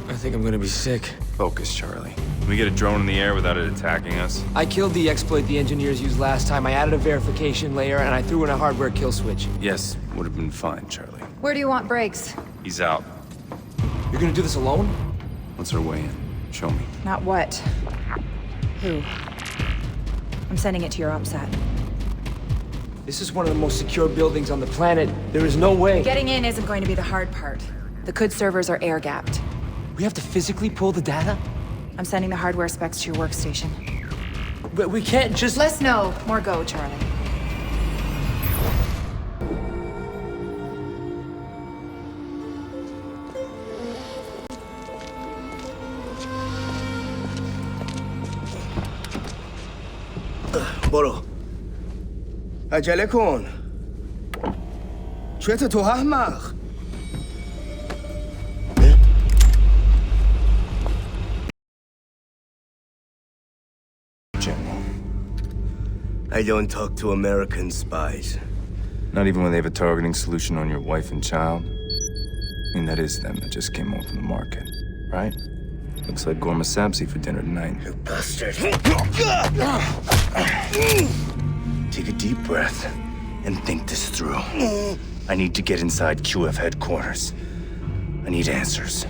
I think I'm gonna be sick.
Focus, Charlie. Can we get a drone in the air without it attacking us?
I killed the exploit the engineers used last time. I added a verification layer, and I threw in a hardware kill switch.
Yes, would have been fine, Charlie.
Where do you want breaks?
He's out.
You're gonna do this alone?
What's our way in? Show me.
Not what. Who? I'm sending it to your OPSAT.
This is one of the most secure buildings on the planet. There is no way.
Getting in isn't going to be the hard part. The CUD servers are air-gapped.
We have to physically pull the data?
I'm sending the hardware specs to your workstation.
But we can't just...
Less no, more go, Charlie.
برو عجله کن چته تو احمق
General.
I don't talk to American spies.
Not even when they have a targeting solution on your wife and child? I mean, that is them that just came home from the market, right? Looks like Gorma Sabzi for dinner tonight.
You bastard. Take a deep breath and think this through. I need to get inside QF headquarters. I need answers.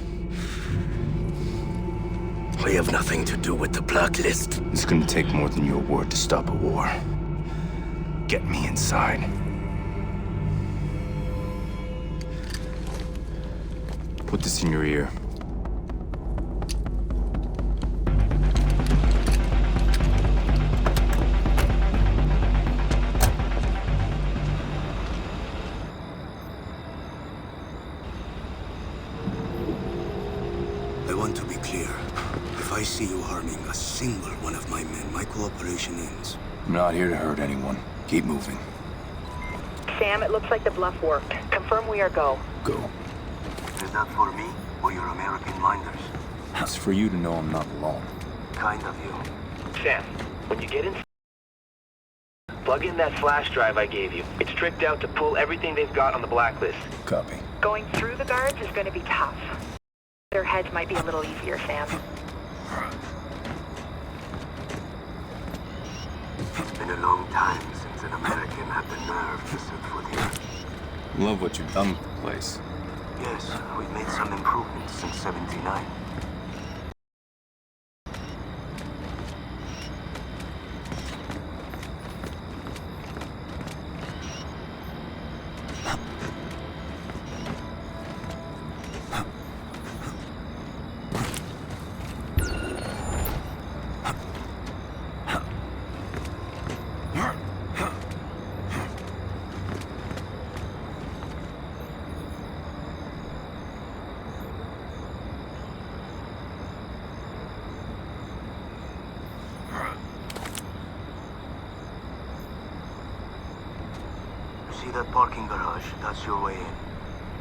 We have nothing to do with the Blacklist.
It's gonna take more than your word to stop a war. Get me inside. Put this in your ear.
I want to be clear. If I see you harming a single one of my men, my cooperation ends.
I'm not here to hurt anyone. Keep moving.
Sam, it looks like the bluff worked. Confirm we are go.
Go.
Is that for me or your American minders?
It's for you to know I'm not alone.
Kind of you.
Sam, when you get in, plug in that flash drive I gave you. It's tricked out to pull everything they've got on the blacklist.
Copy.
Going through the guards is going to be tough. Their heads might be a little easier, Sam.
It's been a long time since an American had the nerve to set foot here.
Love what you've done with the place.
Yes, we've made some improvements since '79.
that parking garage. That's your way in.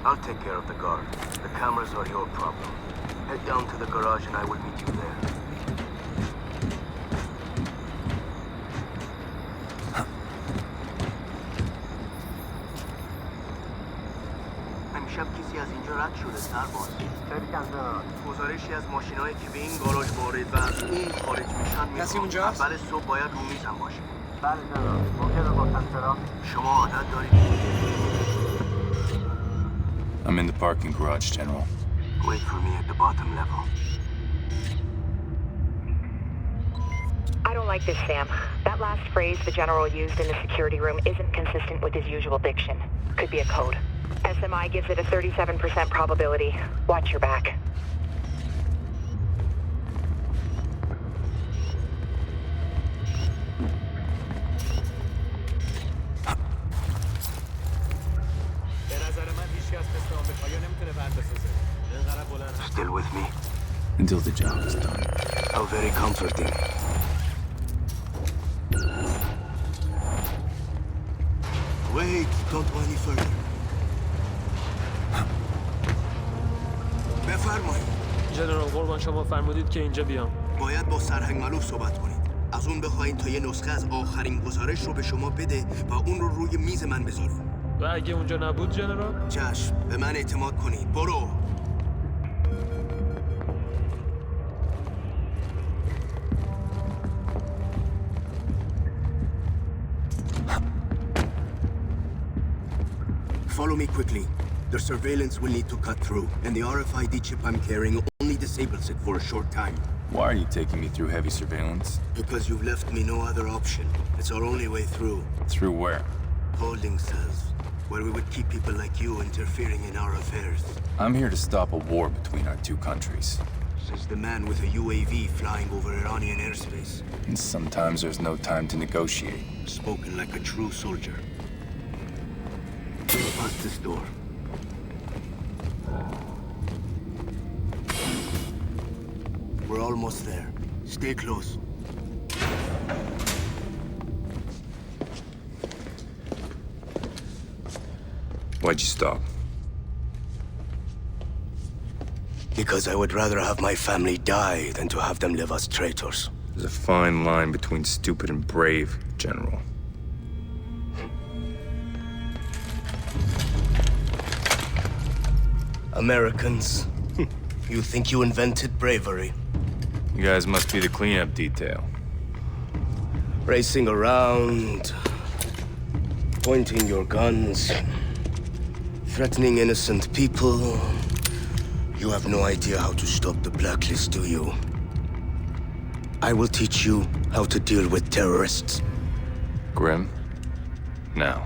I'll take care of the guard. The cameras are your problem. Head down to the garage and I will meet you there. امشب کسی از اینجا رد شده سرباز. خیلی کمتر. گزارشی از ماشینایی که به این گاراژ وارد و از اون خارج میشن میخوام. کسی اونجاست؟ اول صبح باید رو میزم باشه. بله جناب. ممکنه با کمترا. شما عادت دارید؟
I'm in the parking garage, General.
Wait for me at the bottom level.
I don't like this, Sam. That last phrase the General used in the security room isn't consistent with his usual diction. Could be a code. SMI gives it a 37% probability. Watch your back.
Still with me?
Until the job is done.
How very comforting. Wait, don't go any further. بفرمایید.
جنرال قربان شما فرمودید که اینجا بیام.
باید با سرهنگ مالوف صحبت کنید. از اون بخواین تا یه نسخه از آخرین گزارش رو به شما بده و اون رو روی میز من بذاره.
و اگه اونجا نبود جنرال؟
چشم، به من اعتماد کنید. برو. Follow me quickly. The surveillance will need to cut through, and the RFID chip I'm carrying only disables it for a short time.
Why are you taking me through heavy surveillance?
Because you've left me no other option. It's our only way through.
Through where?
Holding cells, where we would keep people like you interfering in our affairs.
I'm here to stop a war between our two countries.
Says the man with a UAV flying over Iranian airspace.
And sometimes there's no time to negotiate.
Spoken like a true soldier. Past this door. We're almost there. Stay close.
Why'd you stop?
Because I would rather have my family die than to have them live as traitors.
There's a fine line between stupid and brave, General.
Americans, you think you invented bravery?
You guys must be the cleanup detail.
Racing around, pointing your guns, threatening innocent people. You have no idea how to stop the Blacklist, do you? I will teach you how to deal with terrorists.
Grim? Now.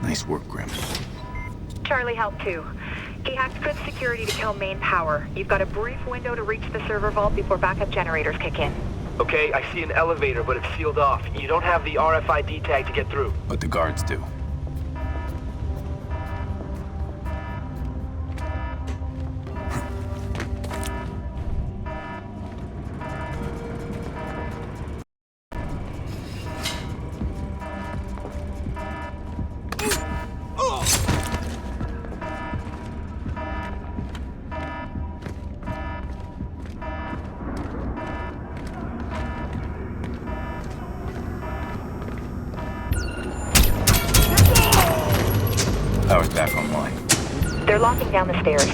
Nice work, Grim.
Charlie helped too. He hacked good security to kill main power. You've got a brief window to reach the server vault before backup generators kick in.
Okay, I see an elevator, but it's sealed off. You don't have the RFID tag to get through.
But the guards do. Power's back online.
They're locking down the stairs.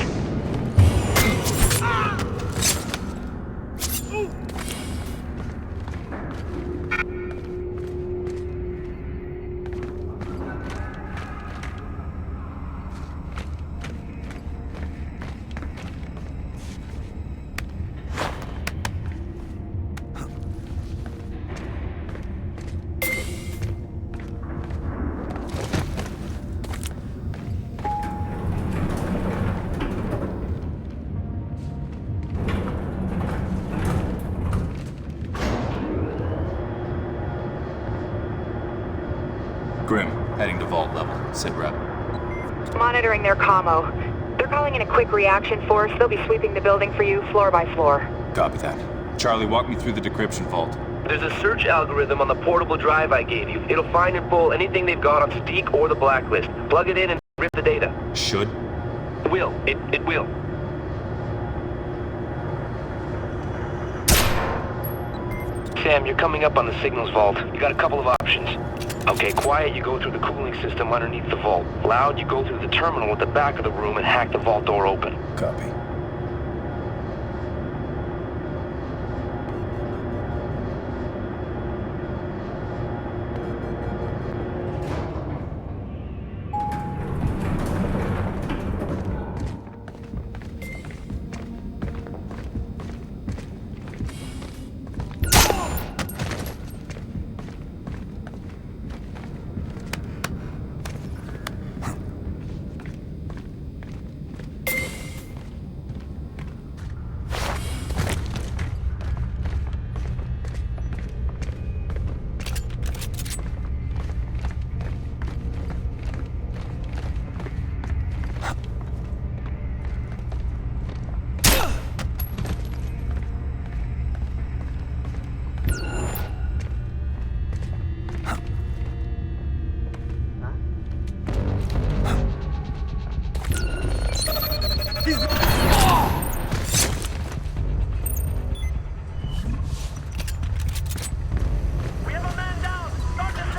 Heading to vault level. Sit rep.
Monitoring their commo. They're calling in a quick reaction force. They'll be sweeping the building for you, floor by floor.
Copy that. Charlie, walk me through the decryption vault.
There's a search algorithm on the portable drive I gave you. It'll find and pull anything they've got on Sadiq or the Blacklist. Plug it in and rip the data.
Should?
It will. It will. Sam, you're coming up on the signals vault. You got a couple of options. Okay, quiet, you go through the cooling system underneath the vault. Loud, you go through the terminal at the back of the room and hack the vault door open.
Copy.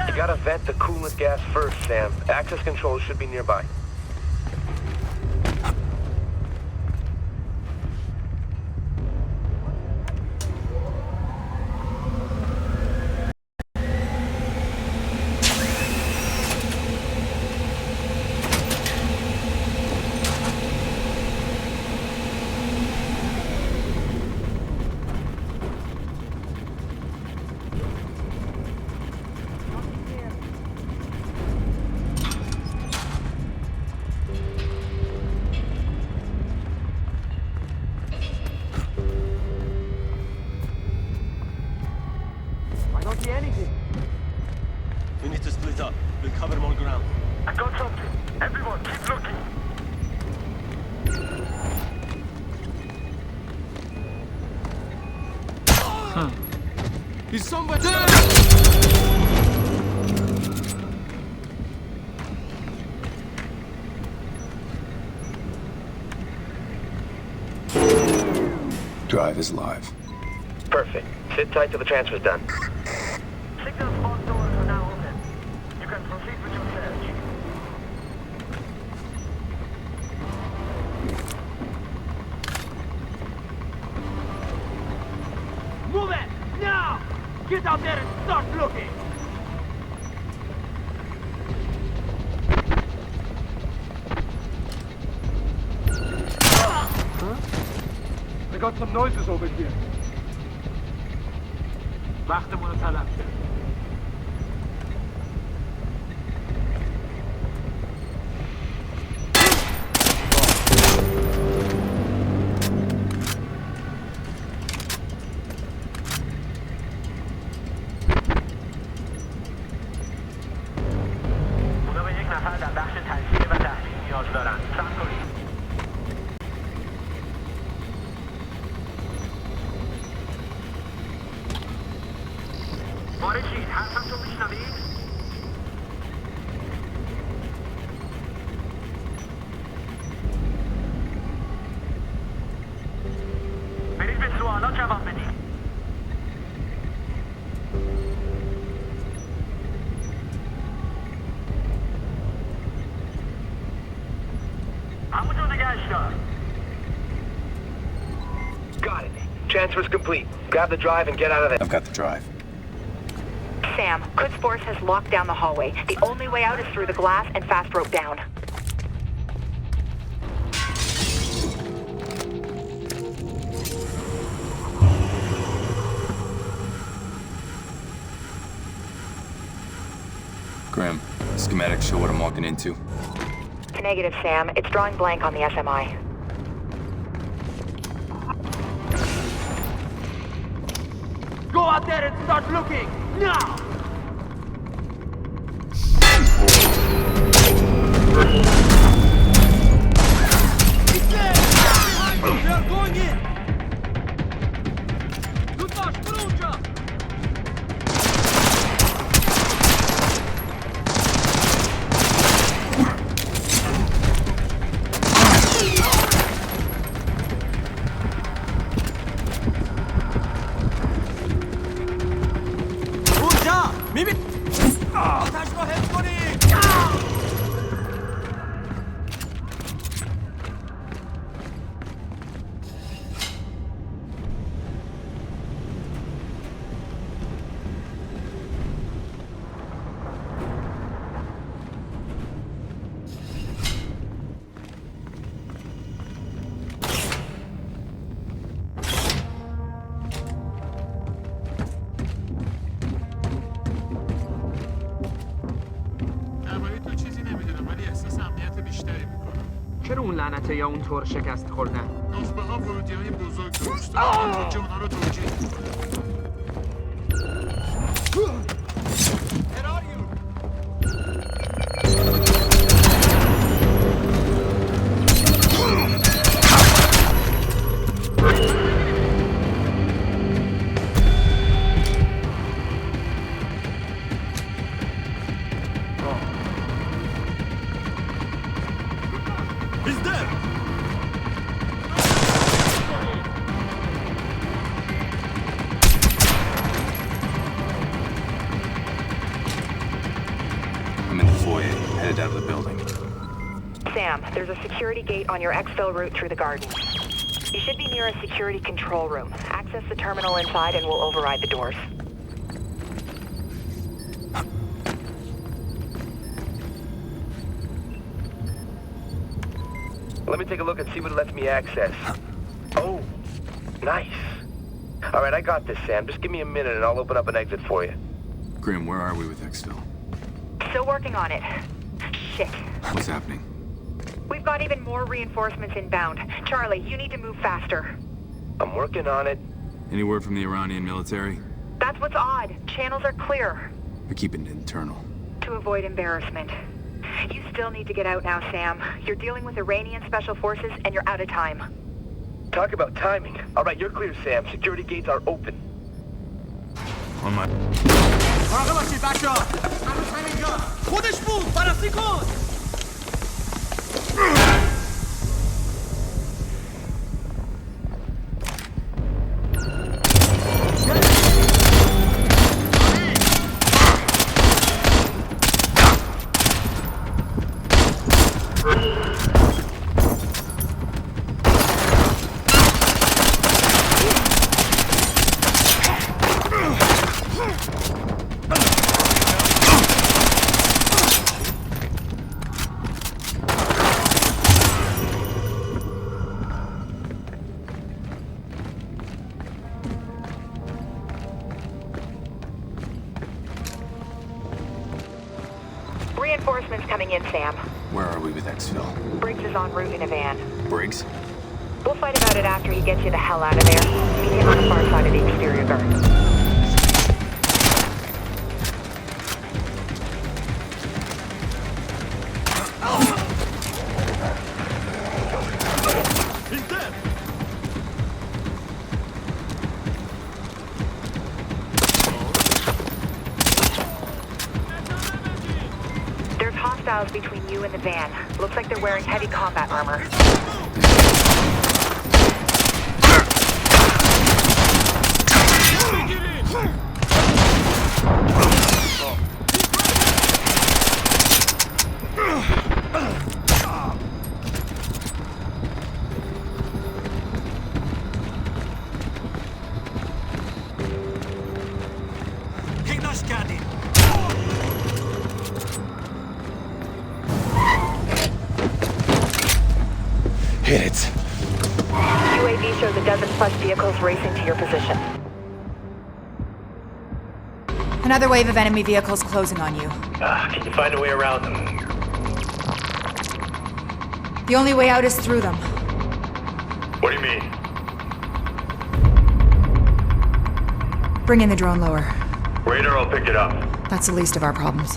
You gotta vent the coolant gas first, Sam. Access controls should be nearby.
We need to split up. We'll cover more ground.
I got something. Everyone, keep looking.
Is somebody...
Drive is live.
Perfect. Sit tight till the transfer's done.
Signal spot doors are now open. You can proceed with your search. Move it! Now! Get out there and start looking!
I got some noises over here.
وقتمون تلف کرد. اونا به یک نفر در بخش تجزیه و تحلیل نیاز دارن. صبر کنید. مارشید، حرفتو میشنوید؟ برید به سوالات جواب بدید. همونجا نگهش دار.
Got it. Transfer's complete. Grab the drive and get out of there.
I've got the drive.
Sam, Quds Force has locked down the hallway. The only way out is through the glass and fast rope down.
Grim, schematics show what I'm walking into.
Negative, Sam. It's drawing blank on the SMI.
Go out there and start looking! Now!
اون لعنته یا اون طور شکست خوردن؟
نخبه‌ها ورودی‌های بزرگ درست دارن. جمعه رو توجیه.
He's dead!
I'm in the foyer, headed out of the building.
Sam, there's a security gate on your exfil route through the garden. You should be near a security control room. Access the terminal inside and we'll override the doors.
Let me take a look and see what it lets me access. Oh, nice. All right, I got this, Sam. Just give me a minute and I'll open up an exit for you.
Grim, where are we with Exfil?
Still working on it. Shit.
What's happening?
We've got even more reinforcements inbound. Charlie, you need to move faster.
I'm working on it.
Any word from the Iranian military?
That's what's odd. Channels are clear.
They're keeping it internal.
To avoid embarrassment. You still need to get out now, Sam. You're dealing with Iranian special forces and you're out of time.
Talk about timing. All right, you're clear, Sam. Security gates are open.
On my...
مراقب باشید بچه‌ها. هنوز همینجا. خودش بود. بررسی کن.
Reinforcements coming in, Sam.
Where are we with Exfil?
Briggs is en route in a van.
Briggs?
We'll fight about it after he gets you the hell out of there. Meet him on the far side of the exterior guard.
He's dead!
There's hostiles between you and the van. Looks like they're wearing heavy combat armor.
Hit it.
UAV shows a dozen plus vehicles racing to your position.
Another wave of enemy vehicles closing on you.
Can you find a way around them?
The only way out is through them.
What do you mean?
Bring in the drone lower.
Radar will pick it up.
That's the least of our problems.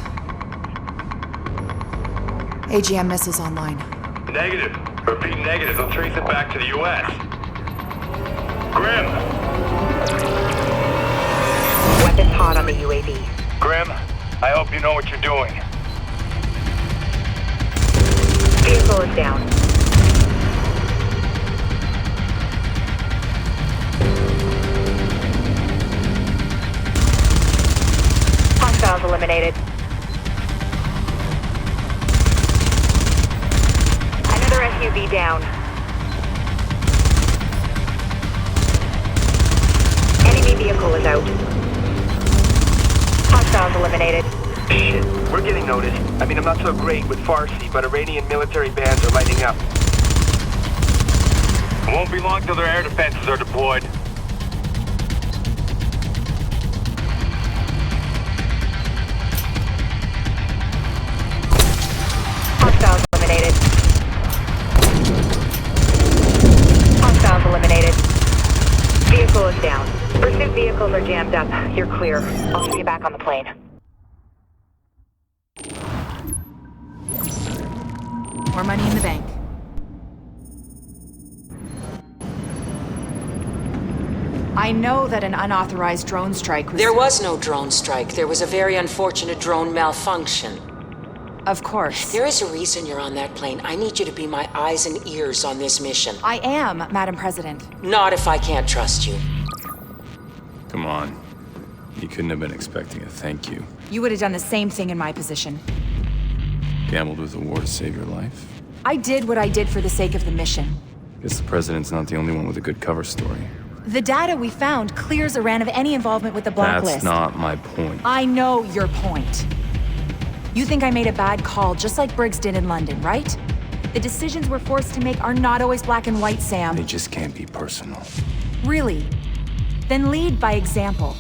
AGM missiles online.
Negative. Repeat negative. They'll trace it back to the U.S. Grim!
Weapons hot on the UAV.
Grim, I hope you know what you're doing.
Vehicle is down. Hostiles eliminated. Another SUV down. Enemy vehicle is out. Hostiles eliminated.
Shit, we're getting noticed. I mean, I'm not so great with Farsi, but Iranian military bands are lighting up. It won't be long till their air defenses are deployed.
Hostiles eliminated. slow us down. Pursuit vehicles are jammed up. You're clear. I'll see you back on the plane.
More money in the bank. I know that an unauthorized drone strike was...
There was no drone strike. There was a very unfortunate drone malfunction.
Of course.
There is a reason you're on that plane. I need you to be my eyes and ears on this mission.
I am, Madam President.
Not if I can't trust you.
Come on. You couldn't have been expecting a thank you.
You would have done the same thing in my position.
Gambled with the war to save your life?
I did what I did for the sake of the mission.
Guess the president's not the only one with a good cover story.
The data we found clears Iran of any involvement with the Blacklist.
That's not my point.
I know your point. You think I made a bad call, just like Briggs did in London, right? The decisions we're forced to make are not always black and white, Sam.
They just can't be personal.
Really? Then lead by example.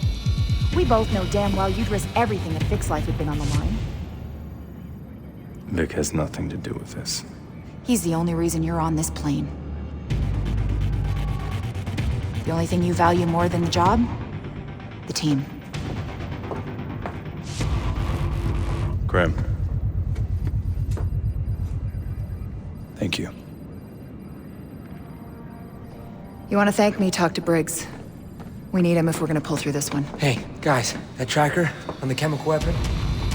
We both know damn well you'd risk everything if Vic's life had been on the line.
Vic has nothing to do with this.
He's the only reason you're on this plane. The only thing you value more than the job? The team.
Graham. Thank you.
You want to thank me, talk to Briggs. We need him if we're gonna pull through this one.
Hey, guys, that tracker on the chemical weapon,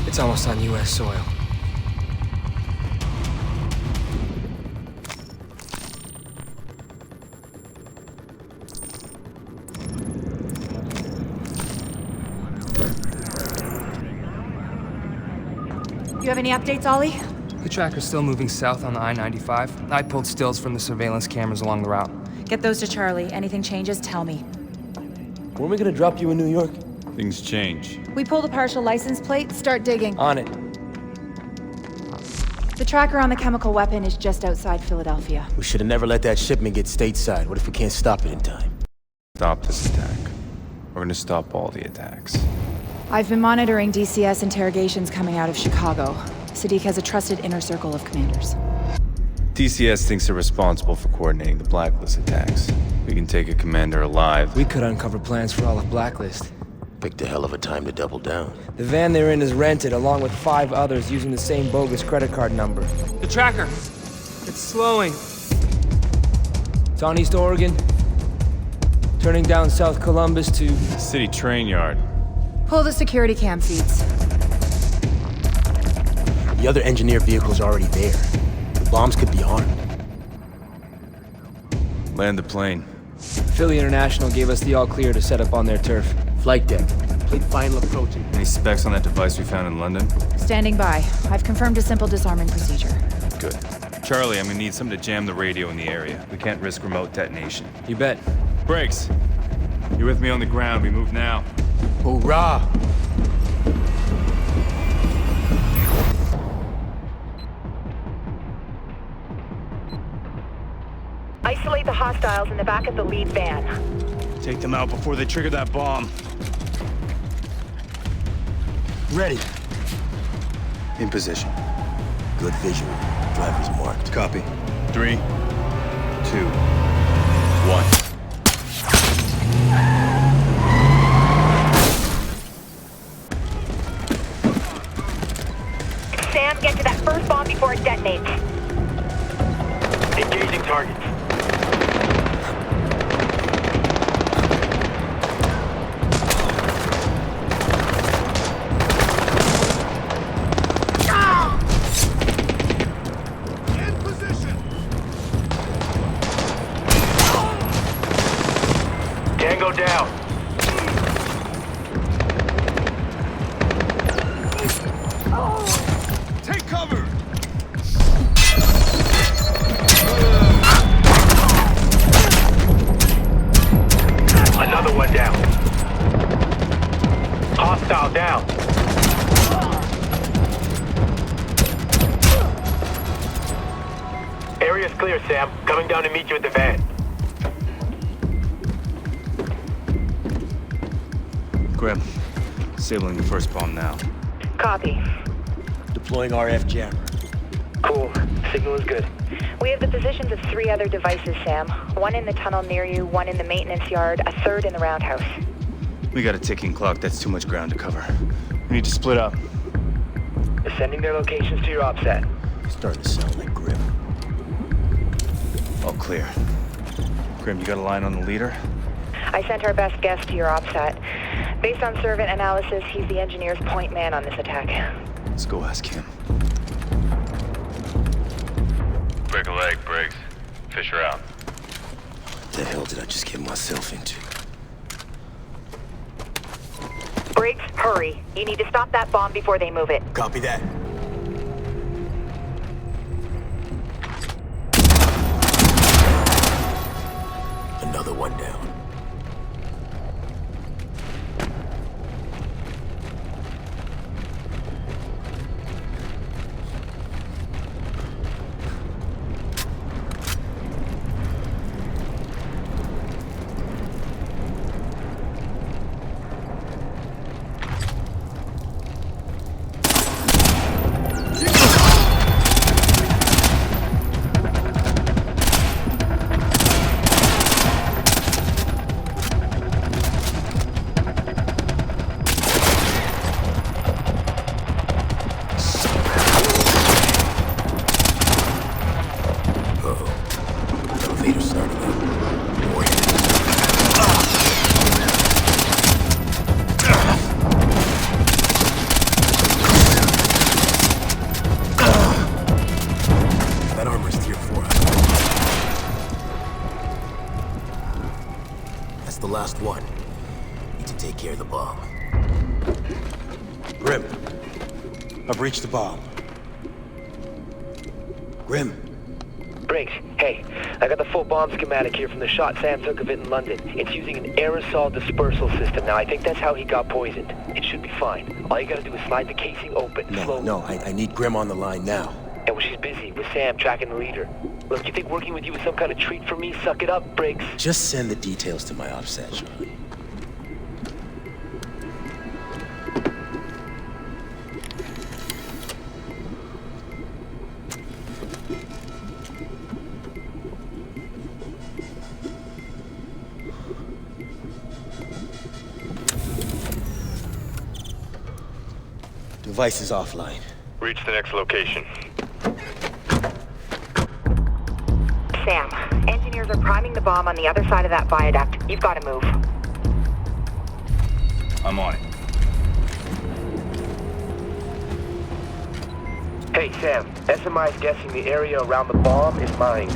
it's almost on US soil.
You have any updates, Ollie?
The tracker's still moving south on the I-95. I pulled stills from the surveillance cameras along the route.
Get those to Charlie. Anything changes, tell me.
When are we gonna drop you in New York?
Things change.
We pulled a partial license plate, start digging.
On it.
The tracker on the chemical weapon is just outside Philadelphia.
We should have never let that shipment get stateside. What if we can't stop it in time?
Stop this attack. We're gonna stop all the attacks.
I've been monitoring DCS interrogations coming out of Chicago. Sadiq has a trusted inner circle of commanders.
DCS thinks they're responsible for coordinating the Blacklist attacks. We can take a commander alive.
We could uncover plans for all of Blacklist.
Picked a hell of a time to double down.
The van they're in is rented, along with 5 others using the same bogus credit card number. The tracker! It's slowing. It's on East Oregon. Turning down South Columbus to...
City train yard.
Pull the security cam feeds.
The other engineer vehicle's already there. The bombs could be armed.
Land the plane.
Philly International gave us the all-clear to set up on their turf.
Flight deck. Complete final approach.
Any specs on that device we found in London?
Standing by. I've confirmed a simple disarming procedure.
Good. Charlie, I'm gonna need something to jam the radio in the area. We can't risk remote detonation.
You bet.
Briggs, you're with me on the ground. We move now.
Hoorah!
Isolate the hostiles in the back of the lead van.
Take them out before they trigger that bomb.
Ready.
In position.
Good visual. Driver's marked.
Copy.
3, 2, 1.
Sam, get to that first bomb before it detonates.
Engaging targets.
In position.
Tango down.
Take cover.
Another one down. Hostile down. Area's clear, Sam. Coming down to meet you at the van.
Graham, disabling the first bomb now.
Copy.
Deploying RF jammer.
Cool. Signal is good.
We have the positions of 3 other devices, Sam. 1 in the tunnel near you, 1 in the maintenance yard, a 3rd in the roundhouse.
We got a ticking clock. That's too much ground to cover. We need to split up.
Sending their locations to your OPSAT.
Starting to sound like Grim.
All clear. Grim, you got a line on the leader?
I sent our best guess to your OPSAT. Based on servant analysis, he's the engineer's point man on this attack.
Let's go ask him.
Break a leg, Briggs. Fisher out.
What the hell did I just get myself into?
Briggs, hurry. You need to stop that bomb before they move it.
Copy that. Another one down. Last one. Need to take care of the bomb. Grim, I've reached the bomb. Grim.
Briggs, hey, I got the full bomb schematic here from the shot Sam took of it in London. It's using an aerosol dispersal system. Now, I think that's how he got poisoned. It should be fine. All you gotta do is slide the casing open.
No, I need Grim on the line now.
And well, she's busy with Sam tracking the leader. Look, you think working with you is some kind of treat for me? Suck it up, Briggs.
Just send the details to my OPSAT, Charlie. Device is offline.
Reach the next location.
Sam, engineers are priming the bomb on the other side of that viaduct. You've got to move.
I'm on it.
Hey, Sam. SMI's guessing the area around the bomb is mined.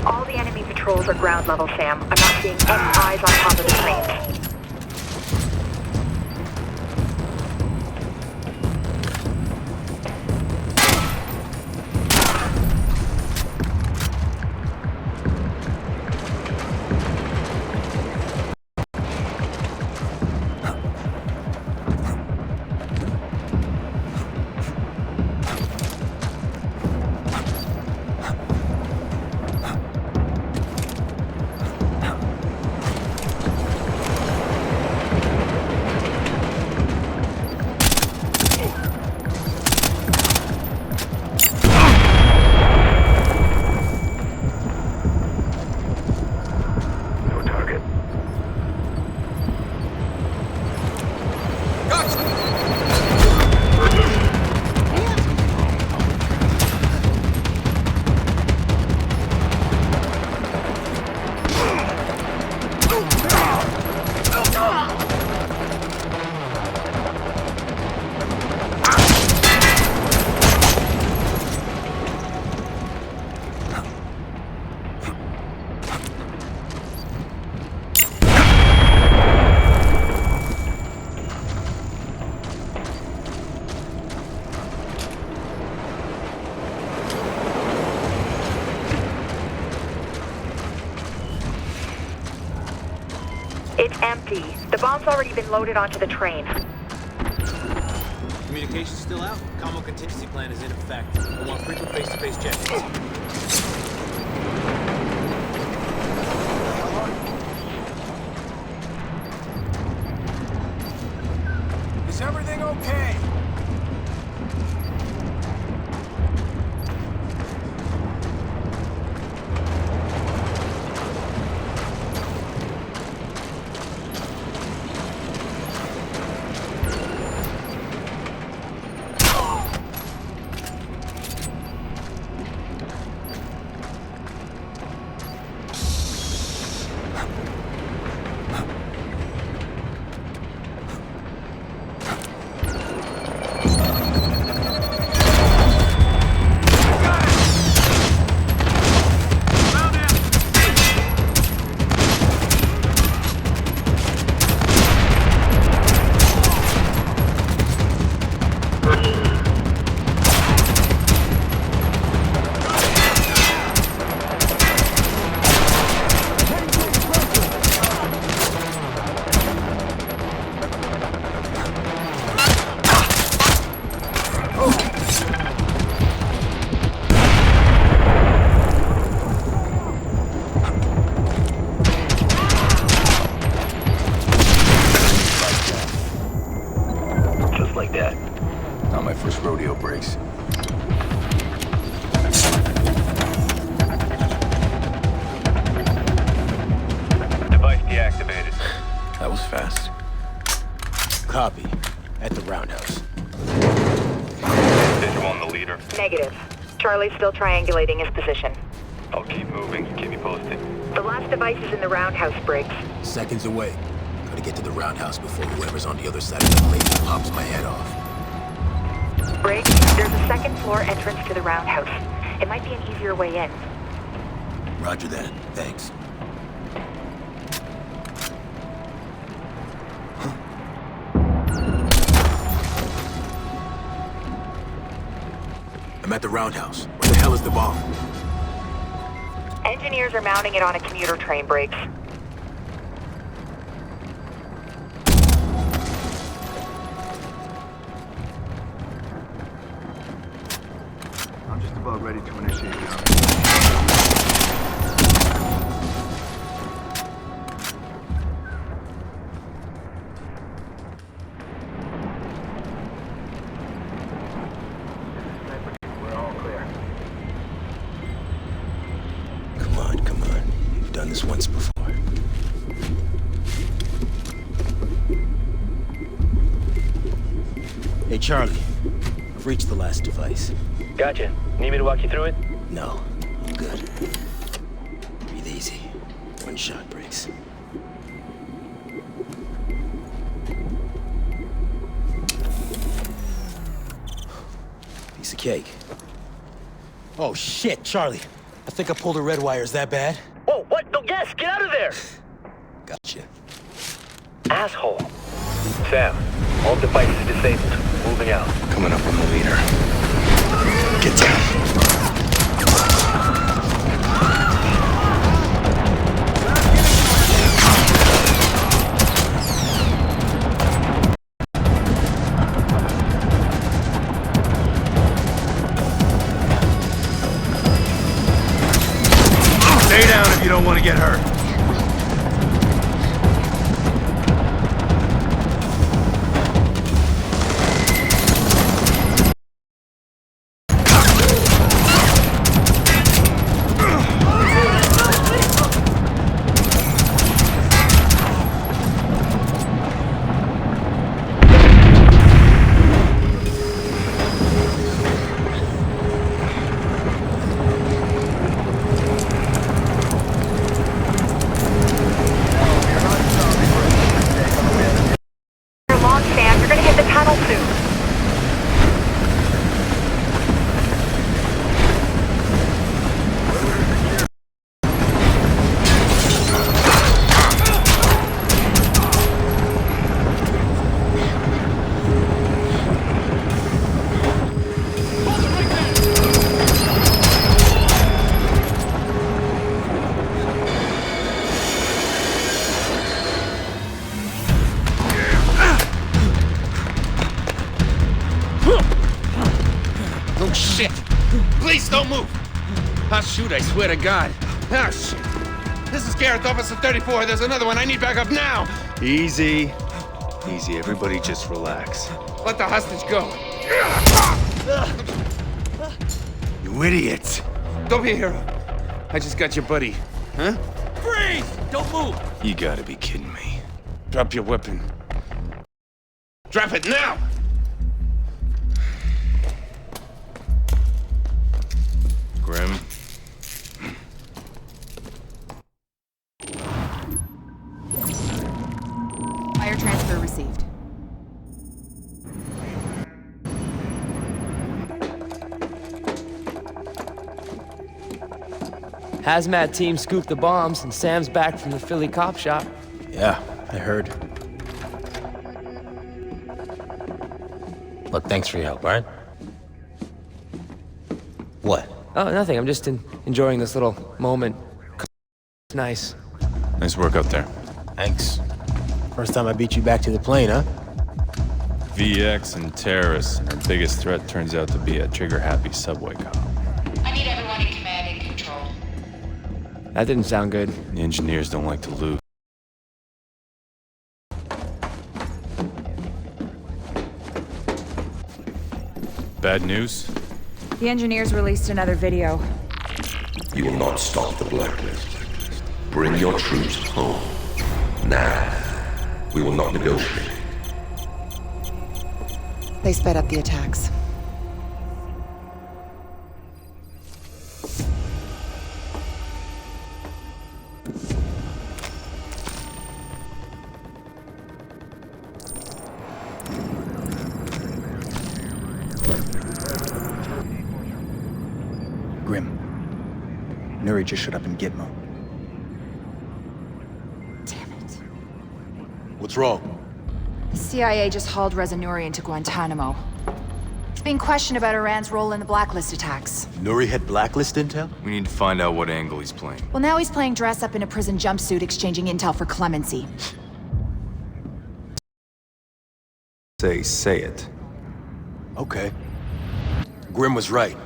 All the enemy patrols are ground level, Sam. I'm not seeing any eyes on top of the train. It's empty. The bomb's already been loaded onto the train.
Communications still out? Combo contingency plan is in effect. I want frequent face-to-face check-ins.
Is everything okay?
Negative. Charlie's still triangulating his position.
I'll keep moving. Keep me posted.
The last device is in the roundhouse, Briggs.
Seconds away. Gotta get to the roundhouse before whoever's on the other side of that laser pops my head off.
Briggs, there's a second floor entrance to the roundhouse. It might be an easier way in.
Roger that. Thanks. I'm at the roundhouse. Where the hell is the bomb?
Engineers are mounting it on a commuter train, Briggs.
I'm just about ready to initiate now.
We're all clear.
Come on, come on. You've done this once before. Hey, Charlie. I've reached the last device.
Gotcha. Need me to walk you through it?
No, I'm good. Breathe easy. One shot breaks. Piece of cake. Oh shit, Charlie. I think I pulled a red wire. Is that bad?
Whoa, what? No, yes! Get out of there!
Gotcha.
Asshole. Sam, all devices disabled. Moving out.
Coming up on the leader. Get down.
Stay down if you don't want to get hurt.
Shit! Please don't move! I'll shoot, I swear to God. Ah, shit. This is Gareth, Officer 34. There's another one. I need backup now!
Easy. Easy, everybody just relax.
Let the hostage go.
You idiot!
Don't be a hero. I just got your buddy. Huh?
Freeze! Don't move!
You gotta be kidding me.
Drop your weapon. Drop it now!
Grim.
Wire transfer received.
Hazmat team scooped the bombs, and Sam's back from the Philly cop shop.
Yeah, I heard. Look, thanks for your help, all right? What?
Oh, nothing. I'm just enjoying this little moment. It's nice.
Nice work out there.
Thanks. First time I beat you back to the plane, huh?
VX and terrorists, and our biggest threat turns out to be a trigger-happy subway cop.
I need everyone in command and control.
That didn't sound good.
The engineers don't like to lose. Bad news?
The engineers released another video.
You will not stop the Blacklist. Bring your troops home. Now. We will not negotiate.
They sped up the attacks.
Nuri just showed up in Gitmo.
Damn it.
What's wrong?
The CIA just hauled Reza Nuri into Guantanamo. He's being questioned about Iran's role in the Blacklist attacks.
Nuri had Blacklist intel?
We need to find out what angle he's playing.
Well, now he's playing dress up in a prison jumpsuit, exchanging intel for clemency.
Say it.
Okay. Grim was right.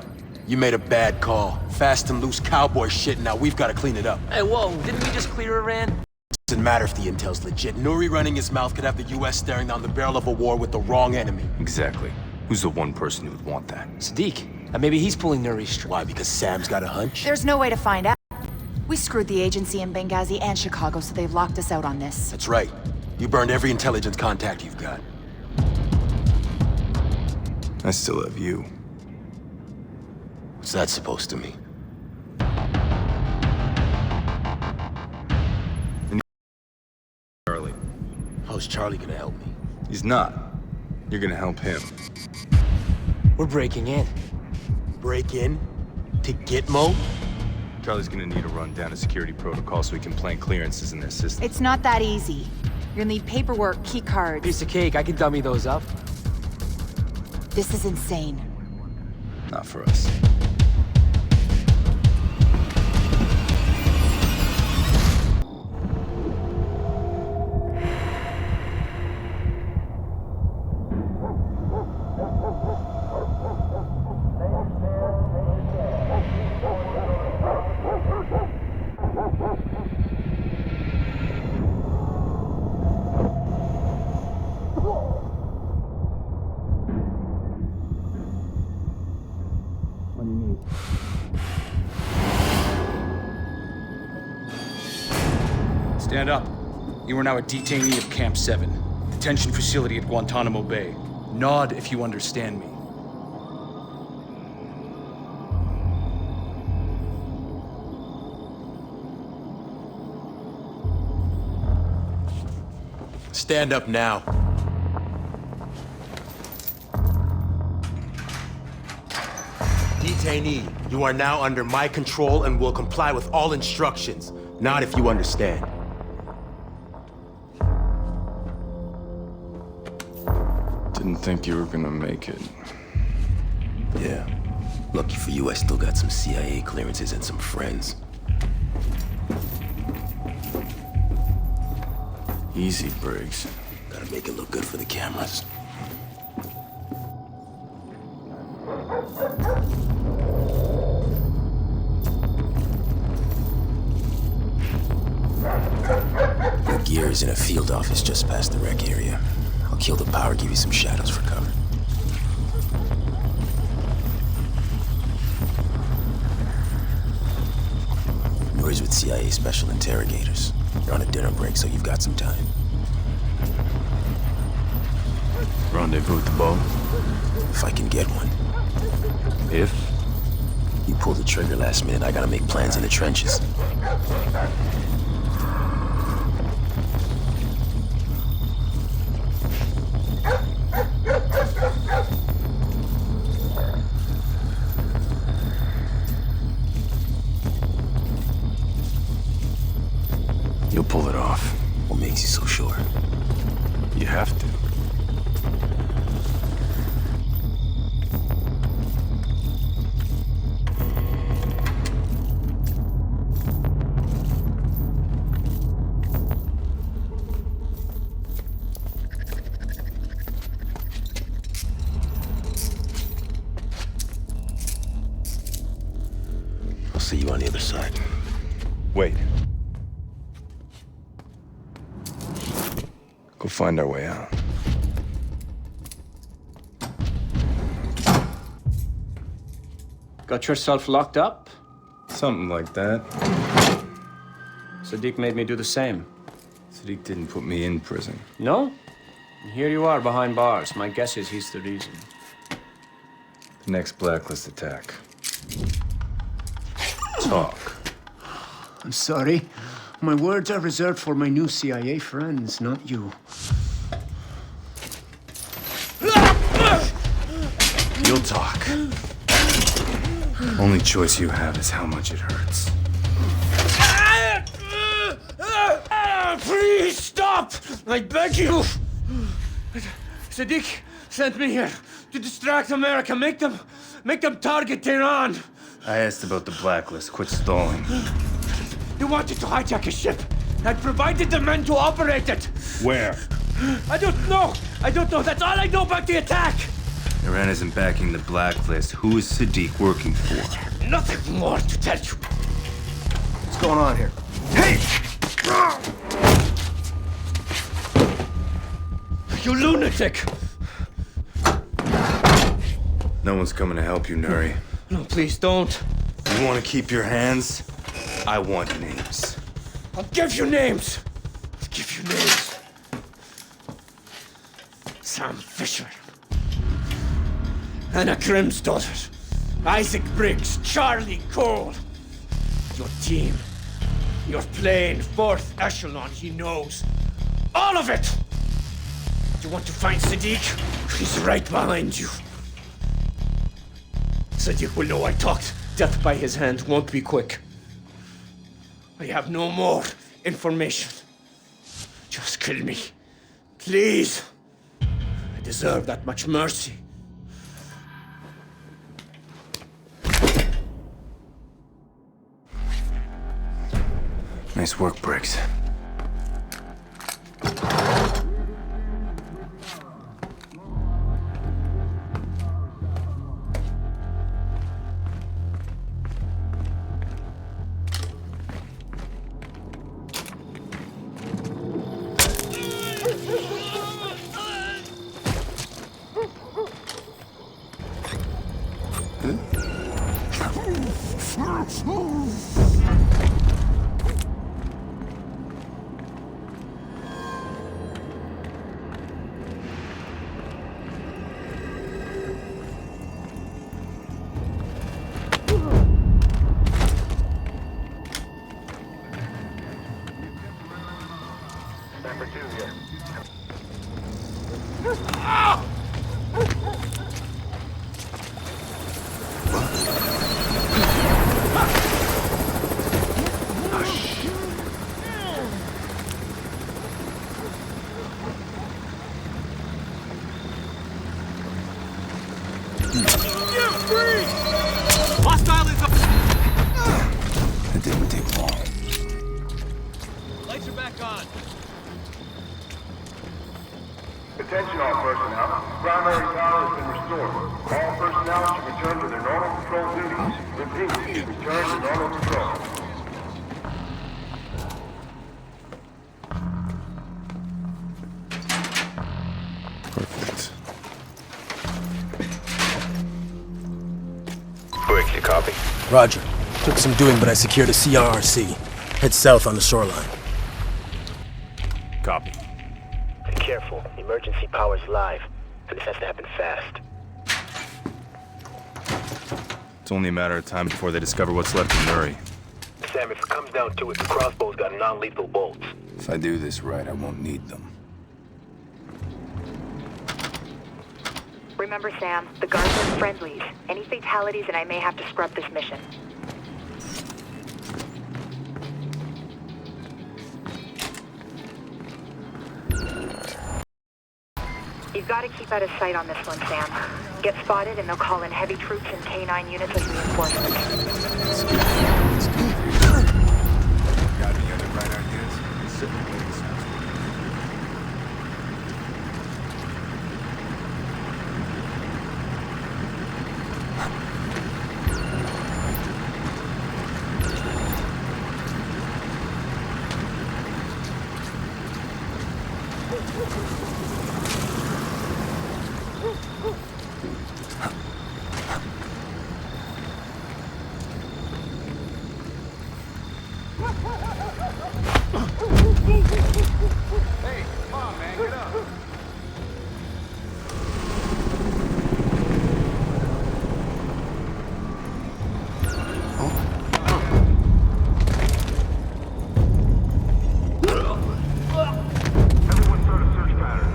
You made a bad call. Fast and loose cowboy shit, now we've got to clean it up.
Hey, whoa, didn't we just clear Iran?
Doesn't matter if the intel's legit. Nuri running his mouth could have the US staring down the barrel of a war with the wrong enemy.
Exactly. Who's the one person who would want that?
Sadiq. Maybe he's pulling Nuri's string.
Why, because Sam's got a hunch?
There's no way to find out. We screwed the agency in Benghazi and Chicago, so they've locked us out on this.
That's right. You burned every intelligence contact you've got.
I still have you.
What's that supposed to mean?
Charlie.
How's Charlie gonna help me?
He's not. You're gonna help him.
We're breaking in.
Break in? To Gitmo?
Charlie's gonna need to run down a security protocol so he can plant clearances in their system.
It's not that easy. You're gonna need paperwork, key cards.
Piece of cake, I can dummy those up.
This is insane.
Not for us.
Stand up. You are now a detainee of Camp 7, detention facility at Guantanamo Bay. Nod if you understand me.
Stand up now. Detainee, you are now under my control and will comply with all instructions. Not if you understand.
Didn't think you were gonna make it.
Yeah. Lucky for you, I still got some CIA clearances and some friends.
Easy, Briggs.
Gotta make it look good for the cameras. Your gear is in a field office just past the rec area. I'll kill the power, give you some shadows for cover. Nuri's with CIA special interrogators. They're on a dinner break, so you've got some time.
Rendezvous at the boat?
If I can get one.
If?
You pull the trigger last minute, I gotta make plans in the trenches.
You'll pull it off.
What makes you so sure?
You have to.
I'll see you on the other side.
Wait. Go find our way out.
Got yourself locked up?
Something like that.
Sadiq made me do the same.
Sadiq didn't put me in prison.
No? And here you are behind bars. My guess is he's the reason.
The next Blacklist attack. Talk.
I'm sorry. My words are reserved for my new CIA friends, not you.
You'll talk. Only choice you have is how much it hurts.
Please stop! I beg you! Sadiq sent me here to distract America. Make them target Tehran.
I asked about the blacklist. Quit stalling.
You wanted to hijack a ship. I'd provided the men to operate it.
Where?
I don't know. That's all I know about the attack.
Iran isn't backing the blacklist. Who is Sadiq working for?
Nothing more to tell you.
What's going on here?
Hey! You lunatic!
No one's coming to help you, Nuri.
No, please don't.
You want to keep your hands? I want names.
I'll give you names. Sam Fisher. Anna Grimm's daughter. Isaac Briggs. Charlie Cole. Your team. Your plane. Fourth Echelon. He knows. All of it! You want to find Sadiq? He's right behind you. Sadiq will know I talked. Death by his hand won't be quick. I have no more information. Just kill me. Please. I deserve that much mercy.
Nice work, Briggs.
Hostile is up.
It didn't take long.
Lights are back on.
Attention all personnel. Primary power has been restored. All personnel should return to their normal patrol duties. Repeat, return to normal patrol.
Perfect.
Brick, you copy?
Roger. Took some doing, but I secured a CRRC. Head south on the shoreline.
Copy.
Be careful. Emergency power's live. So this has to happen fast.
It's only a matter of time before they discover what's left of Nuri.
Sam, if it comes down to it, the crossbow's got non-lethal bolts.
If I do this right, I won't need them.
Remember, Sam, the guards are friendlies. Any fatalities and I may have to scrub this mission. You've got to keep out of sight on this one, Sam. Get spotted and they'll call in heavy troops and K-9 units as reinforcements.
Got any other bright ideas? Sit and wait.
Hey, come on, man, get up. Everyone start a search pattern.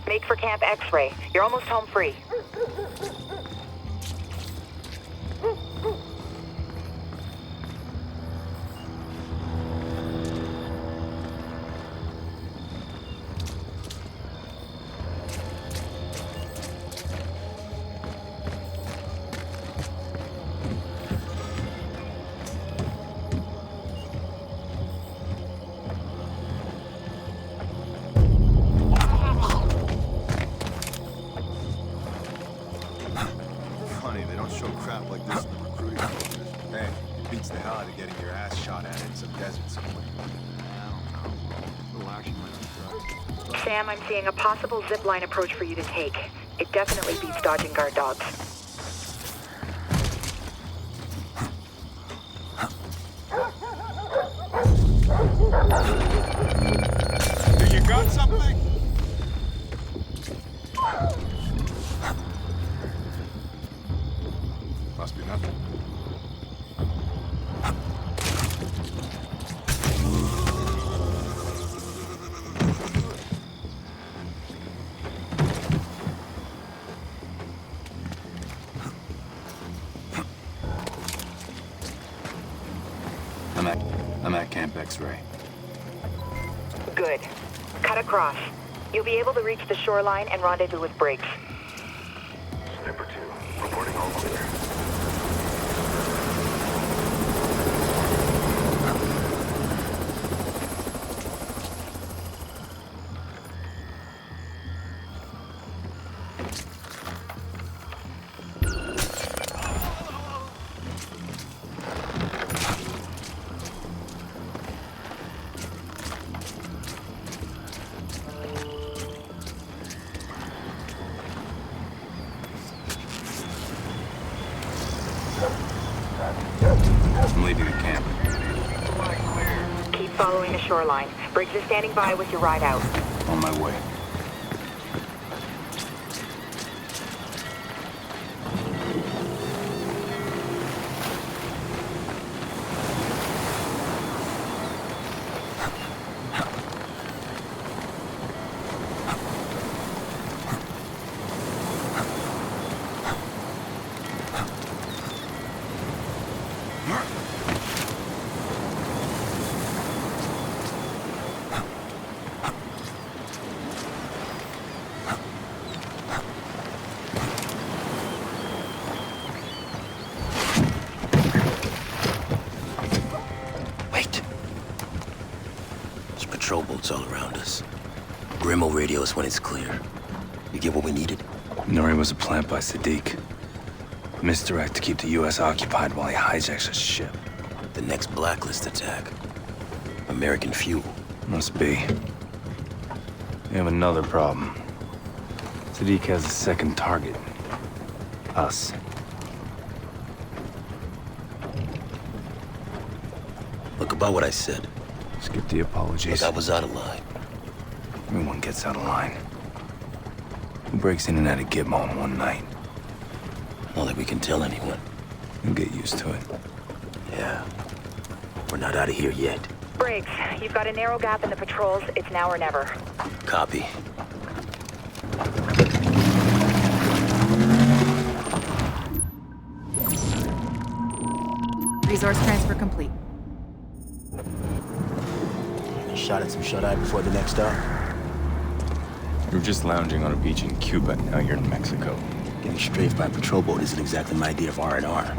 Make for Camp X-Ray. You're almost home free.
Funny, they don't show crap like this in the recruiting courses. Hey, it beats the hell out of getting your ass shot at in some desert somewhere. I don't know. Little action might be done.
Sam, I'm seeing a possible zipline approach for you to take. It definitely beats dodging guard dogs.
Do you got something? Must be nothing.
I'm at Camp X-Ray.
Good. Cut across. You'll be able to reach the shoreline and rendezvous with Briggs.
Sniper 2, reporting all clear.
I'm leaving the camp.
Keep following the shoreline. Briggs is standing by with your ride out.
On my way.
Patrol boats all around us. Grim will radio us when it's clear. You get what we needed?
Nuri was a plant by Sadiq. Misdirect to keep the U.S. occupied while he hijacks a ship.
The next Blacklist attack. American fuel.
Must be. We have another problem. Sadiq has a second target. Us.
Look, about what I said.
Skip the apologies.
Look, I was out of line.
Everyone gets out of line. Who breaks in and out of Gitmo in one night?
Not that we can tell anyone.
You'll get used to it.
Yeah. We're not out of here yet.
Briggs, you've got a narrow gap in the patrols. It's now or never.
Copy.
Resource transfer complete.
Shot at some shut-eye before the next stop.
You were just lounging on a beach in Cuba, now you're in Mexico.
Getting strafed by a patrol boat isn't exactly my idea of R&R.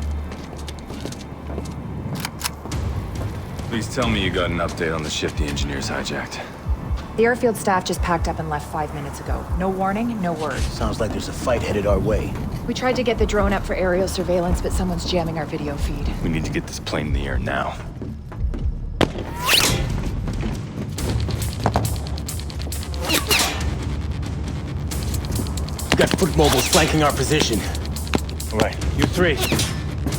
Please tell me you got an update on the ship the engineers hijacked.
The airfield staff just packed up and left 5 minutes ago. No warning, no word.
Sounds like there's a fight headed our way.
We tried to get the drone up for aerial surveillance, but someone's jamming our video feed.
We need to get this plane in the air now.
We got foot mobiles flanking our position.
All right, you three.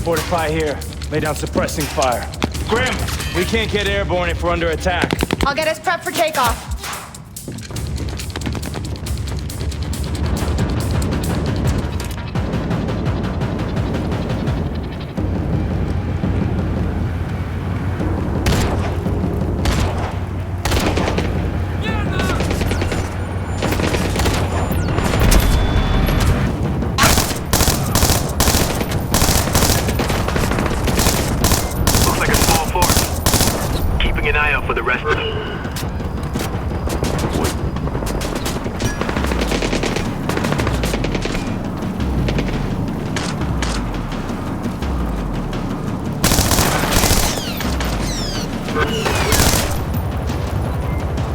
Fortify here. Lay down suppressing fire. Grim, we can't get airborne if we're under attack.
I'll get us prepped for takeoff.
For the rest of them.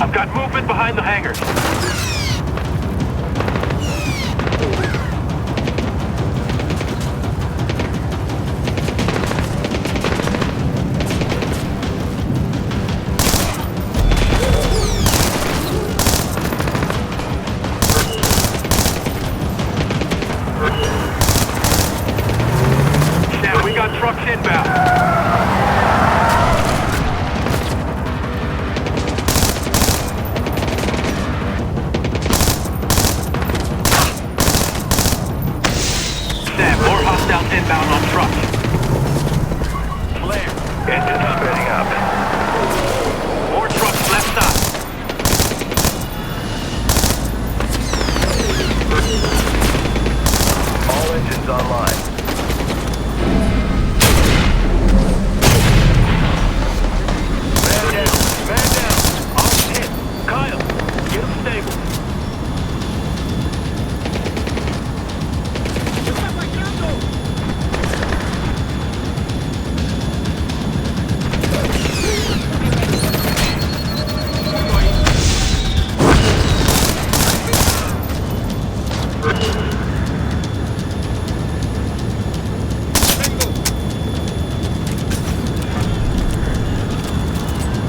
I've got movement behind the hangars. Trucks inbound. Sam, more hostiles inbound on trucks. Flare. Engines spinning up. More trucks left side. All engines online.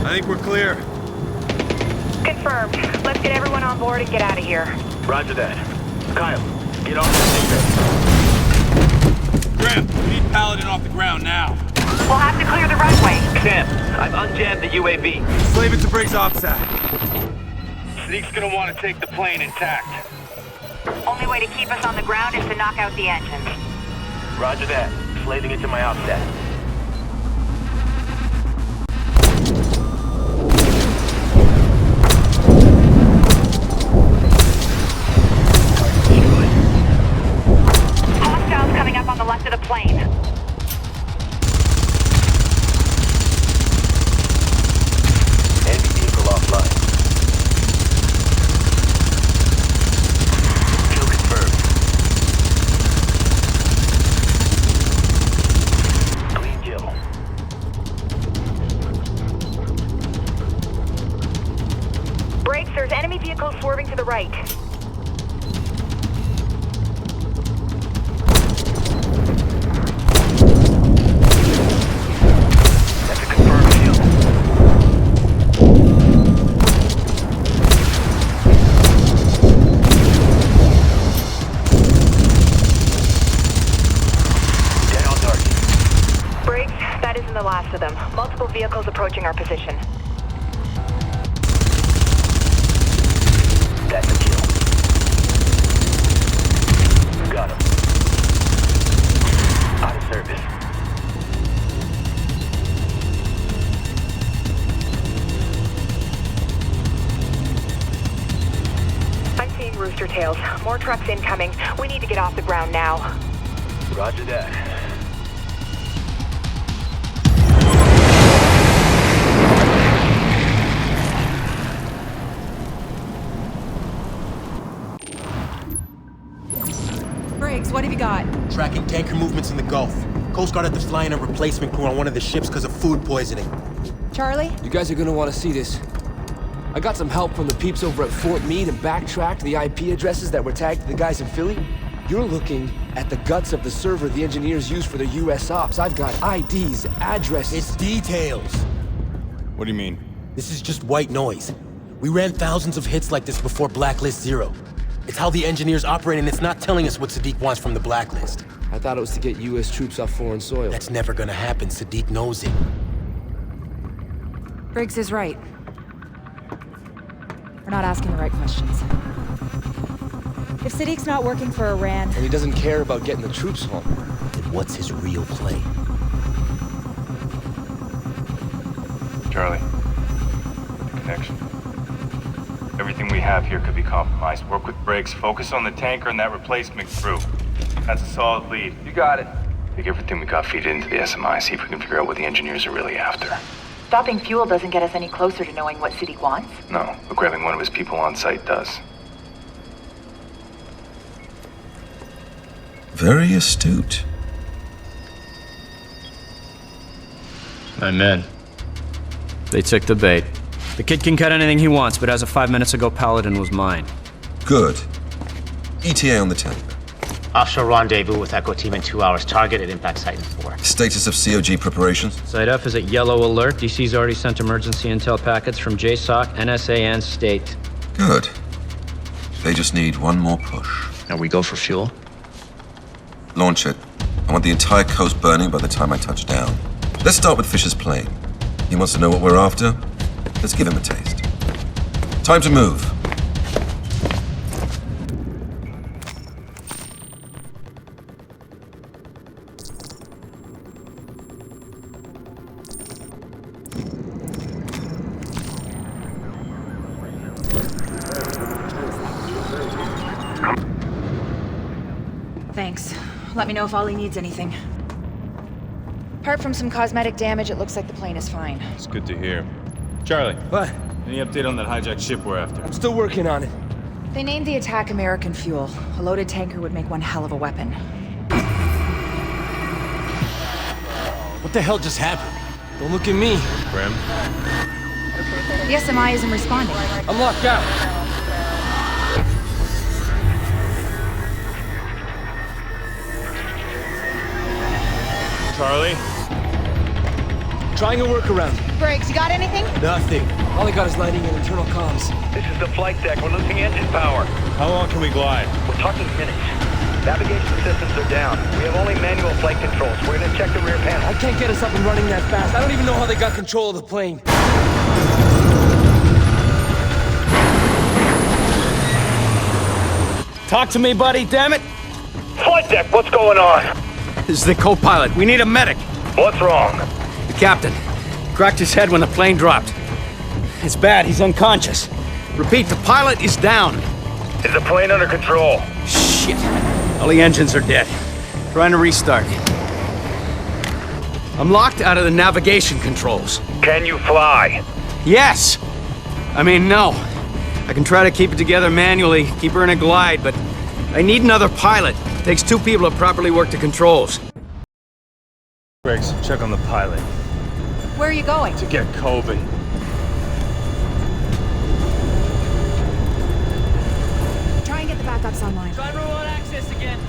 I think we're clear.
Confirmed. Let's get everyone on board and get out of here.
Roger that. Kyle, get on the thing.
Grim, we need Paladin off the ground now.
We'll have to clear the runway.
Sam, I've unjammed the UAV.
Slave it to Briggs OPSAT.
Sneak's gonna want to take the plane intact.
Only way to keep us on the ground is to knock out the engines.
Roger that. Slaving it to my OPSAT.
Hostiles coming up on the left of the plane.
Enemy vehicle offline. Kill confirmed. Clean kill.
Brakes, there's enemy vehicles swerving to the right.
That's a confirmed kill. Dead on target.
Brakes, that isn't the last of them. Multiple vehicles approaching our position.
That's a kill. Got him. Out of service.
I'm seeing rooster tails. More trucks incoming. We need to get off the ground now.
Roger that.
Briggs, what have you got?
Tracking tanker movements in the Gulf. Coast Guard had to fly in a replacement crew on one of the ships because of food poisoning.
Charlie?
You guys are gonna want to see this. I got some help from the peeps over at Fort Meade and backtracked the IP addresses that were tagged to the guys in Philly. You're looking at the guts of the server the engineers use for their US ops. I've got IDs, addresses...
It's details.
What do you mean?
This is just white noise. We ran thousands of hits like this before Blacklist 0. It's how the engineers operate, and it's not telling us what Sadiq wants from the Blacklist.
I thought it was to get US troops off foreign soil.
That's never gonna happen. Sadiq knows it.
Briggs is right. We're not asking the right questions. If Sadiq's not working for Iran...
And he doesn't care about getting the troops home.
Then what's his real play?
Charlie, the connection. Everything we have here could be compromised. Work with Briggs, focus on the tanker and that replacement crew. That's a solid lead.
You got it.
Take everything we got, feed it into the SMI, see if we can figure out what the engineers are really after.
Stopping fuel doesn't get us any closer to knowing what Sadiq wants.
No, but grabbing one of his people on site does.
Very astute.
My men. They took the bait. The kid can cut anything he wants, but as of 5 minutes ago, Paladin was mine.
Good. ETA on the tanker.
Offshore rendezvous with Echo Team in 2 hours. Target at impact site in 4.
Status of COG preparations?
Site F is at yellow alert. DC's already sent emergency intel packets from JSOC, NSA, and State.
Good. They just need one more push.
Now we go for fuel?
Launch it. I want the entire coast burning by the time I touch down. Let's start with Fisher's plane. He wants to know what we're after. Let's give him a taste. Time to move.
Thanks. Let me know if Ollie needs anything. Apart from some cosmetic damage, it looks like the plane is fine.
It's good to hear. Charlie.
What?
Any update on that hijacked ship we're after?
I'm still working on it.
They named the attack American fuel. A loaded tanker would make one hell of a weapon.
What the hell just happened?
Don't look at me.
Grim?
The SMI isn't responding.
I'm locked out.
Charlie?
Trying a workaround.
Briggs, you got anything?
Nothing.
All I got is lighting and internal comms.
This is the flight deck. We're losing engine power.
How long can we glide?
We're talking minutes. Navigation systems are down. We have only manual flight controls. We're gonna check the rear panel.
I can't get us up and running that fast. I don't even know how they got control of the plane.
Talk to me, buddy, damn it!
Flight deck, what's going on?
This is the co-pilot. We need a medic.
What's wrong?
The captain cracked his head when the plane dropped. It's bad. He's unconscious. Repeat, the pilot is down.
Is the plane under control?
Shit. All the engines are dead. Trying to restart. I'm locked out of the navigation controls.
Can you fly?
Yes! I mean, no. I can try to keep it together manually, keep her in a glide, but I need another pilot. It takes 2 people to properly work the controls.
Briggs, check on the pilot.
Where are you going?
To get Coben.
Try and get the backups online.
Try remote access again.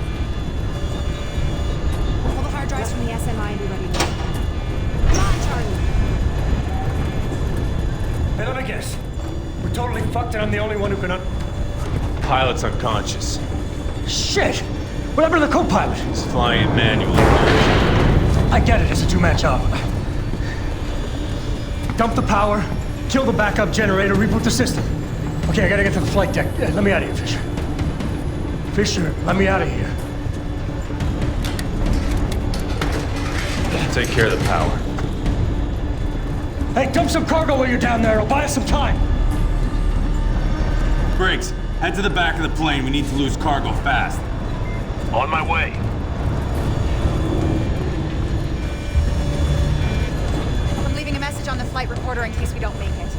Pull the hard drives from the SMI and be ready to go. Come on, Charlie.
Hey, let me guess. We're totally fucked and I'm the only one who can
Pilot's unconscious.
Shit! What happened to the co-pilot?
He's flying manually.
I get it, it's a 2-man job. Dump the power, kill the backup generator, reboot the system. Okay, I gotta get to the flight deck. Let me out of here, Fisher. Fisher, let me out of here.
Take care of the power.
Hey, dump some cargo while you're down there. It'll buy us some time.
Briggs, head to the back of the plane. We need to lose cargo fast.
On my way.
I'm leaving a message on the flight recorder in case we don't make it.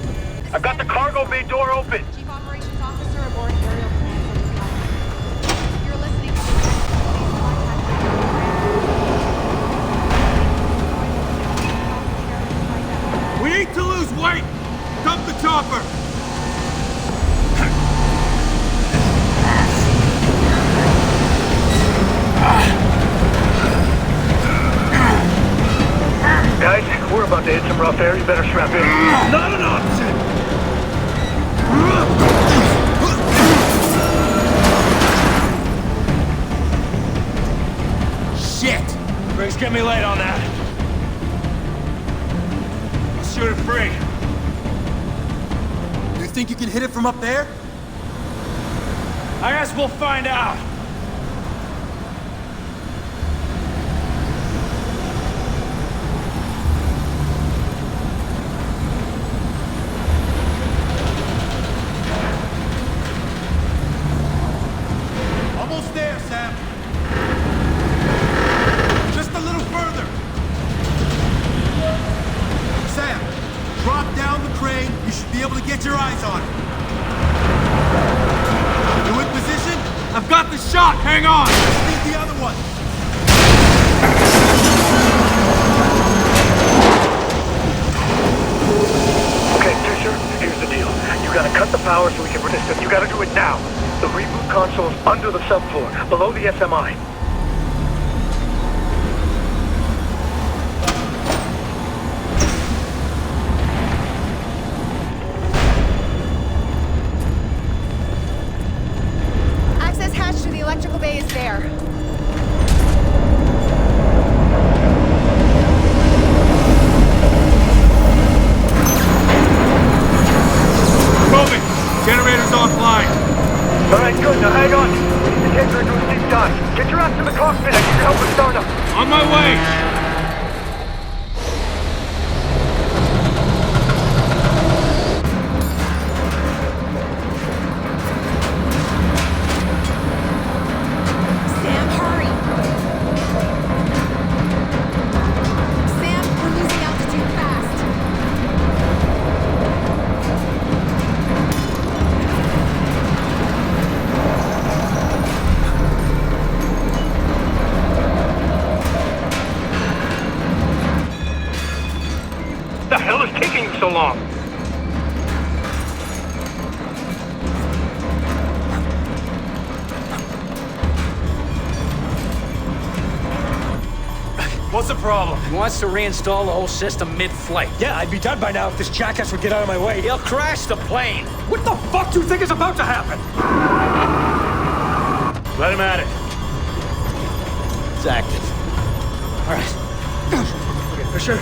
I've got the cargo bay door open.
Chief Operations Officer aboard Aerial Command Center. If you're listening to
We need to lose weight! Dump the chopper!
Guys, we're about to hit some rough air. You better strap in.
Not an option!
Shit!
Briggs, get me late on that.
I'll shoot it free.
You think you can hit it from up there?
I guess we'll find out.
Almost there, Sam. Just a little further. Sam, drop down the crane. You should be able to get your eyes on it. You in position?
I've got the shot! Hang on!
Just need the other one.
Okay, Fisher, here's the deal. You gotta cut the power so we can resist them. You gotta do it now. The reboot console's under the subfloor, below the SMI.
Access hatch to the electrical bay is there.
Kobe! Generator's offline.
Alright, good. Now hang on. We need to take her into a deep dive. Get your ass to the cockpit. I need your help with startup.
On my way!
Sam, hurry! Sam, we're losing altitude fast.
The hell is taking so long?
What's the problem?
He wants to reinstall the whole system mid-flight. Yeah, I'd be done by now if this jackass would get out of my way.
He'll crash the plane.
What the fuck do you think is about to happen?
Let him at it.
It's active. All right. Okay, Fisher,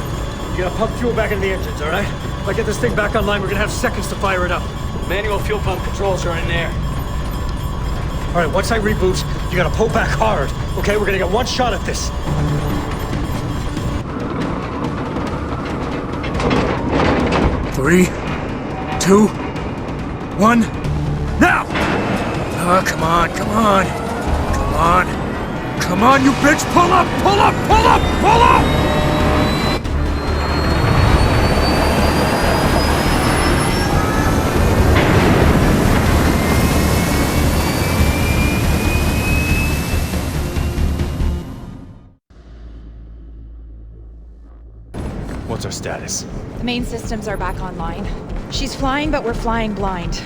you gotta pump fuel back into the engines, all right? If I get this thing back online, we're gonna have seconds to fire it up. Manual fuel pump controls are in there. All right, once I reboot, you gotta pull back hard. Okay, we're gonna get one shot at this. Three, 2, 1, now! Oh, come on, come on. Come on. Come on, you bitch! Pull up, pull up, pull up, pull up!
What's our status?
The main systems are back online. She's flying, but we're flying blind.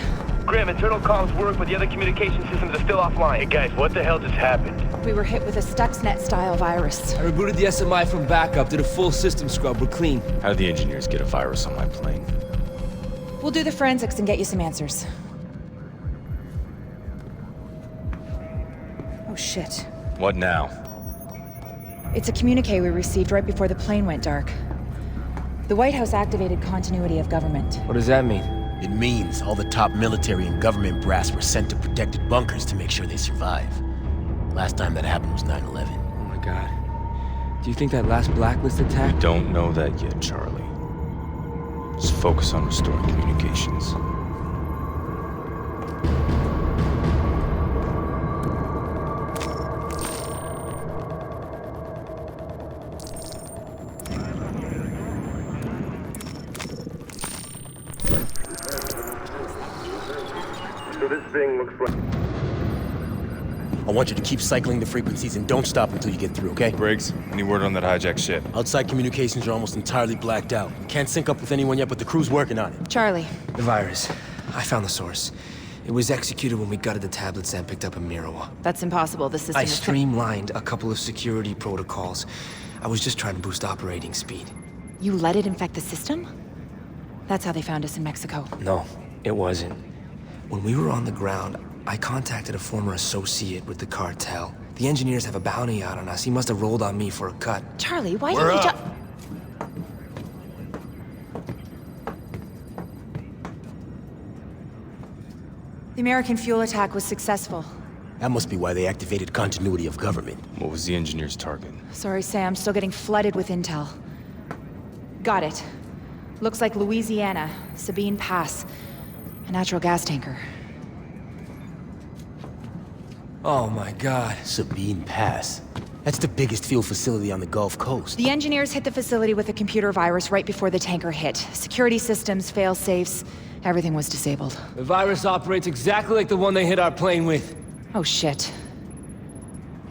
Grim, internal comms work, but the other communication systems are still offline. Hey guys, what the hell just happened?
We were hit with a Stuxnet-style virus.
I rebooted the SMI from backup, did a full system scrub, we're clean.
How did the engineers get a virus on my plane?
We'll do the forensics and get you some answers. Oh shit.
What now?
It's a communique we received right before the plane went dark. The White House activated continuity of government.
What does that mean?
It means all the top military and government brass were sent to protected bunkers to make sure they survive. Last time that happened was 9/11.
Oh my god. Do you think that last Blacklist attack?
We don't know that yet, Charlie. Just focus on restoring communications.
So this thing looks like...
I want you to keep cycling the frequencies and don't stop until you get through, okay?
Briggs, any word on that hijacked ship?
Outside communications are almost entirely blacked out. Can't sync up with anyone yet, but the crew's working on it.
Charlie.
The virus. I found the source. It was executed when we gutted the tablets and picked up a Mirawa.
That's impossible. The system
I
is...
streamlined a couple of security protocols. I was just trying to boost operating speed.
You let it infect the system? That's how they found us in Mexico.
No, it wasn't. When we were on the ground, I contacted a former associate with the cartel. The engineers have a bounty out on us. He must have rolled on me for a cut.
Charlie, why didn't you just... The American fuel attack was successful.
That must be why they activated continuity of government.
What was the engineer's target?
Sorry, Sam. Still getting flooded with intel. Got it. Looks like Louisiana, Sabine Pass. A natural gas tanker.
Oh my God.
Sabine Pass. That's the biggest fuel facility on the Gulf Coast.
The engineers hit the facility with a computer virus right before the tanker hit. Security systems, fail-safes, everything was disabled.
The virus operates exactly like the one they hit our plane with.
Oh shit.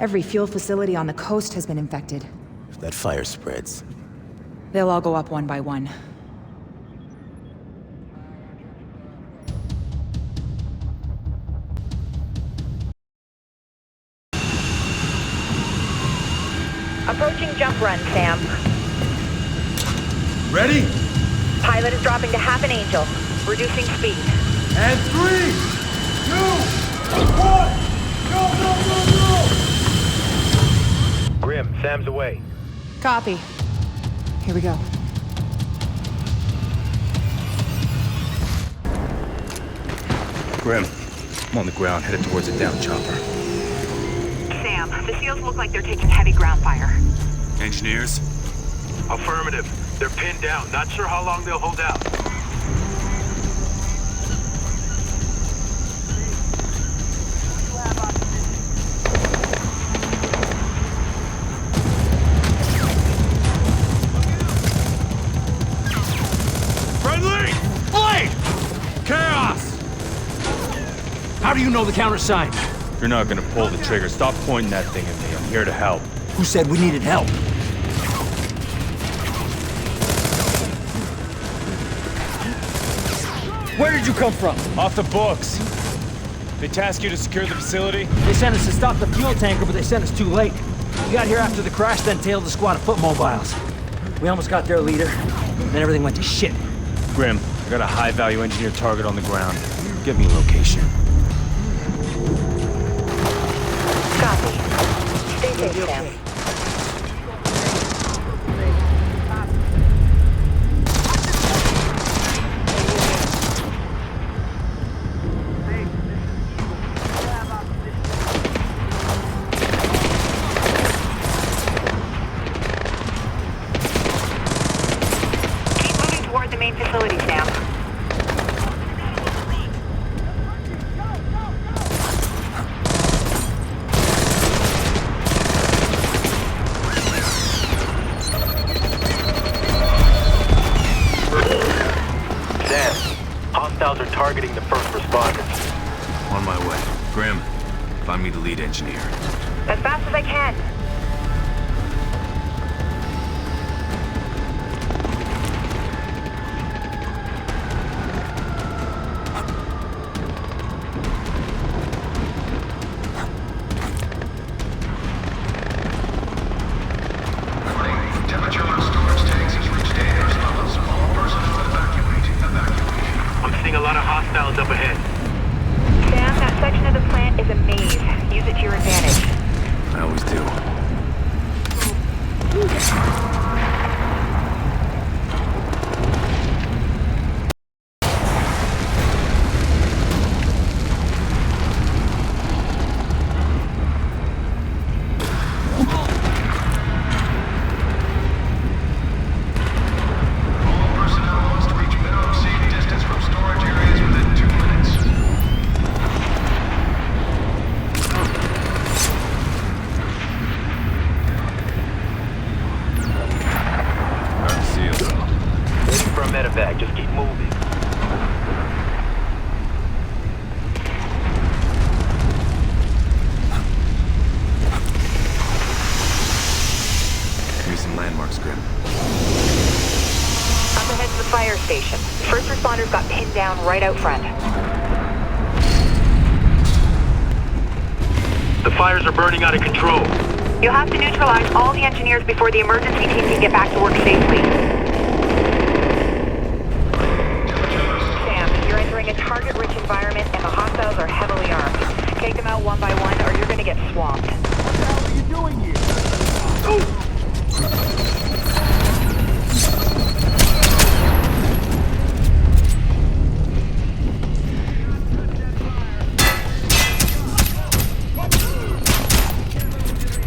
Every fuel facility on the coast has been infected.
If that fire spreads...
They'll all go up one by one.
Approaching jump run, Sam.
Ready?
Pilot is dropping to half an angel, reducing speed.
And 3, 2, 1, go!
Grim, Sam's away.
Copy. Here we go.
Grim, I'm on the ground, headed towards a down chopper.
Sam, the SEALs look like they're taking heavy ground fire.
Engineers?
Affirmative. They're pinned down. Not sure how long they'll hold out.
Friendly! Blade! Chaos! How do you know the countersign?
If you're not gonna pull the trigger, stop pointing that thing at me. I'm here to help.
Who said we needed help? Where did you come from?
Off the books. They task you to secure the facility?
They sent us to stop the fuel tanker, but they sent us too late. We got here after the crash, then tailed a squad of foot mobiles. We almost got their leader, then everything went to shit.
Grim, I got a high-value engineer target on the ground. Give me a location.
Copy. Stay safe, Sam. Keep moving toward the main facility, Sam.
Hostiles are targeting the first responders.
On my way. Grim, find me the lead engineer.
As fast as I can.
I'm seeing a lot of hostiles up ahead.
Sam, that section of the plant is a maze. Use it to your advantage.
I always do.
Medevac, just keep moving.
to the fire station. First responders got pinned down right out front.
The fires are burning out of control.
You'll have to neutralize all the engineers before the emergency team can get back to work safely. Sam, you're entering a target-rich environment and the hostiles are heavily armed. Take them out one by one or you're gonna get swamped.
What the hell are you doing here?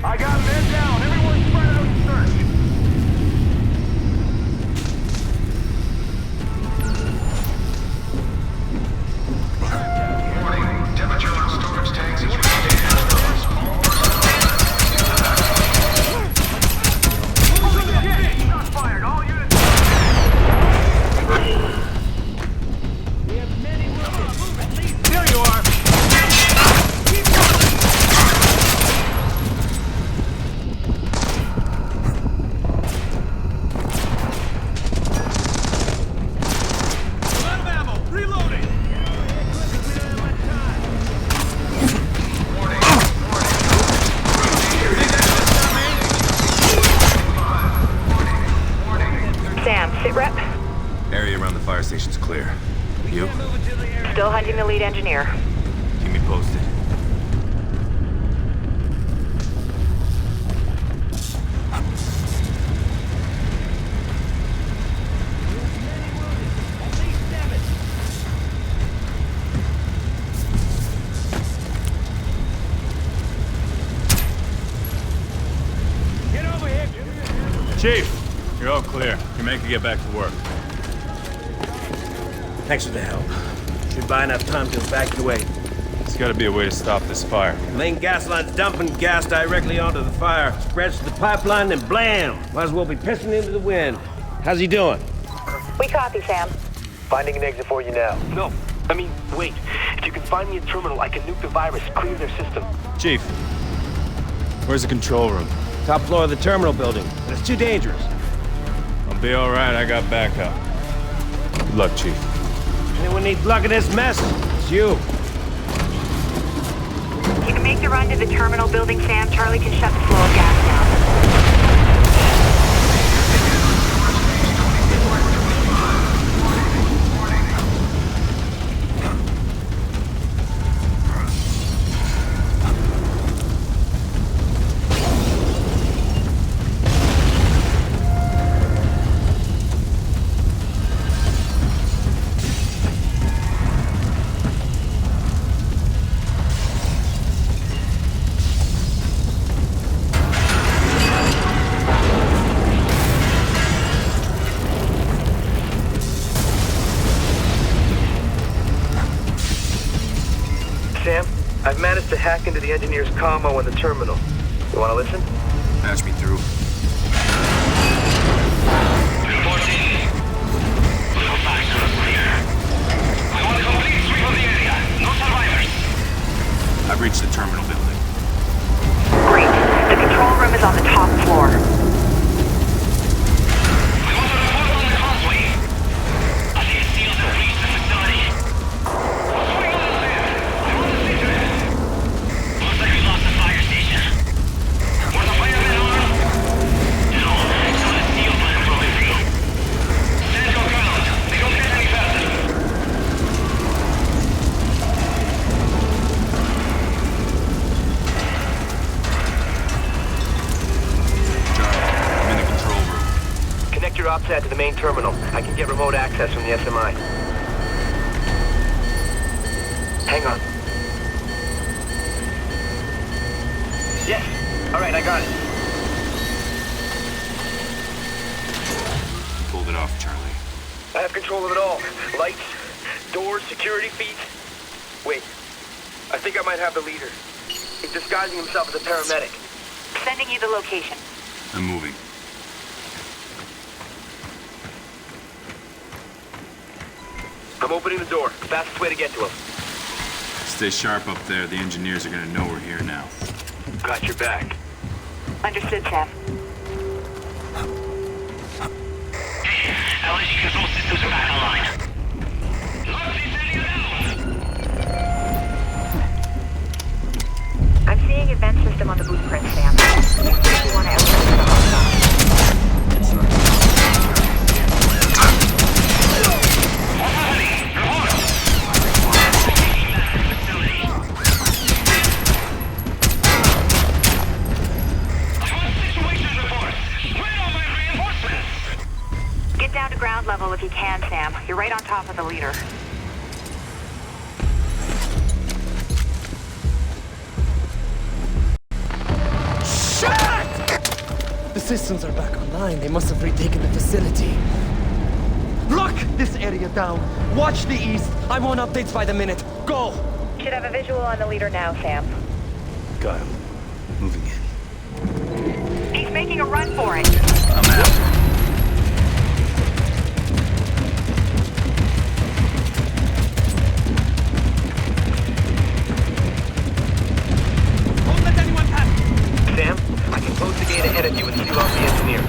I got men down. Everyone spread out and search. Warning. Temperature on storage tanks is reaching 8 hours. Shots fired. All units. We have many wounded. There you are.
Area around the fire station's clear. You?
Still hunting the lead engineer.
Keep me posted.
Get over here.
Chief, you're all clear. Your man can get back to work.
Thanks for the help. Should buy enough time to evacuate.
There's gotta be a way to stop this fire.
Main gas line's dumping gas directly onto the fire. Spreads to the pipeline and blam! Might as well be pissing into the wind. How's he doing?
We copy, Sam.
Finding an exit for you now. No, I mean, wait. If you can find me a terminal, I can nuke the virus, clear their system.
Chief, where's the control room?
Top floor of the terminal building, but it's too dangerous.
I'll be all right. I got backup. Good luck, Chief.
Anyone needs luck in this mess? It's you.
You can make the run to the terminal building, Sam. Charlie can shut the flow of gas down.
I've managed to hack into the engineer's commo in the terminal. You want to listen?
Patch me through. I've reached the terminal building.
Great. The control room is on the top floor.
OPSAT to the main terminal. I can get remote access from the SMI. Hang on. Yes. All right, I got it.
Pulled it off, Charlie.
I have control of it all. Lights, doors, security feeds. Wait. I think I might have the leader. He's disguising himself as a paramedic.
Sending you the location.
I'm moving.
I'm opening the door. Fastest way to get to him.
Stay sharp up there. The engineers are gonna know we're here now.
Got your back.
Understood, Sam.
LSG control systems are back online.
I'm seeing a vent system on the blueprint, Sam. If you want to outlet to the hostile.
That's not...
Get down to ground level if you can, Sam. You're right on top of the leader.
The systems are back online. They must have retaken the facility. Lock this area down. Watch the east. I want updates by the minute. Go!
Should have a visual on the leader now, Sam.
Got him. Moving in.
He's making a run for it.
I'm out.
Don't let anyone pass!
Sam, I can close the gate ahead of you and seal off the engineer.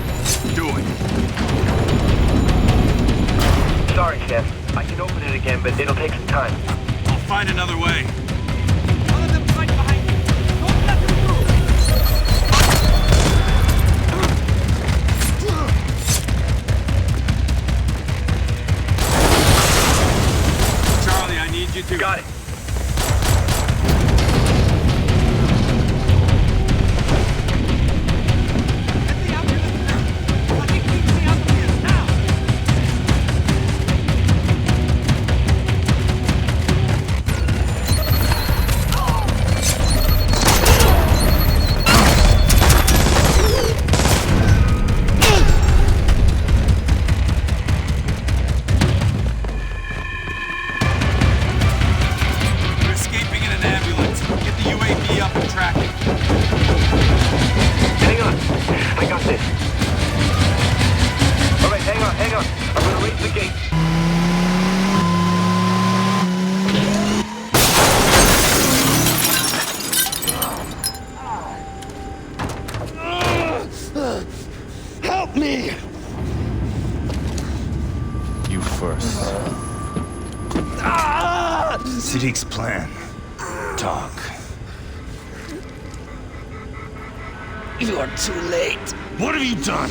Do it.
Sorry, Chef. I can open it again, but it'll take some time.
I'll find another way.
One of them right behind you. Don't let them through!
Charlie, I need you to...
Got it.
Help me!
You first. Siddiq's plan. Talk.
You are too late.
What have you done?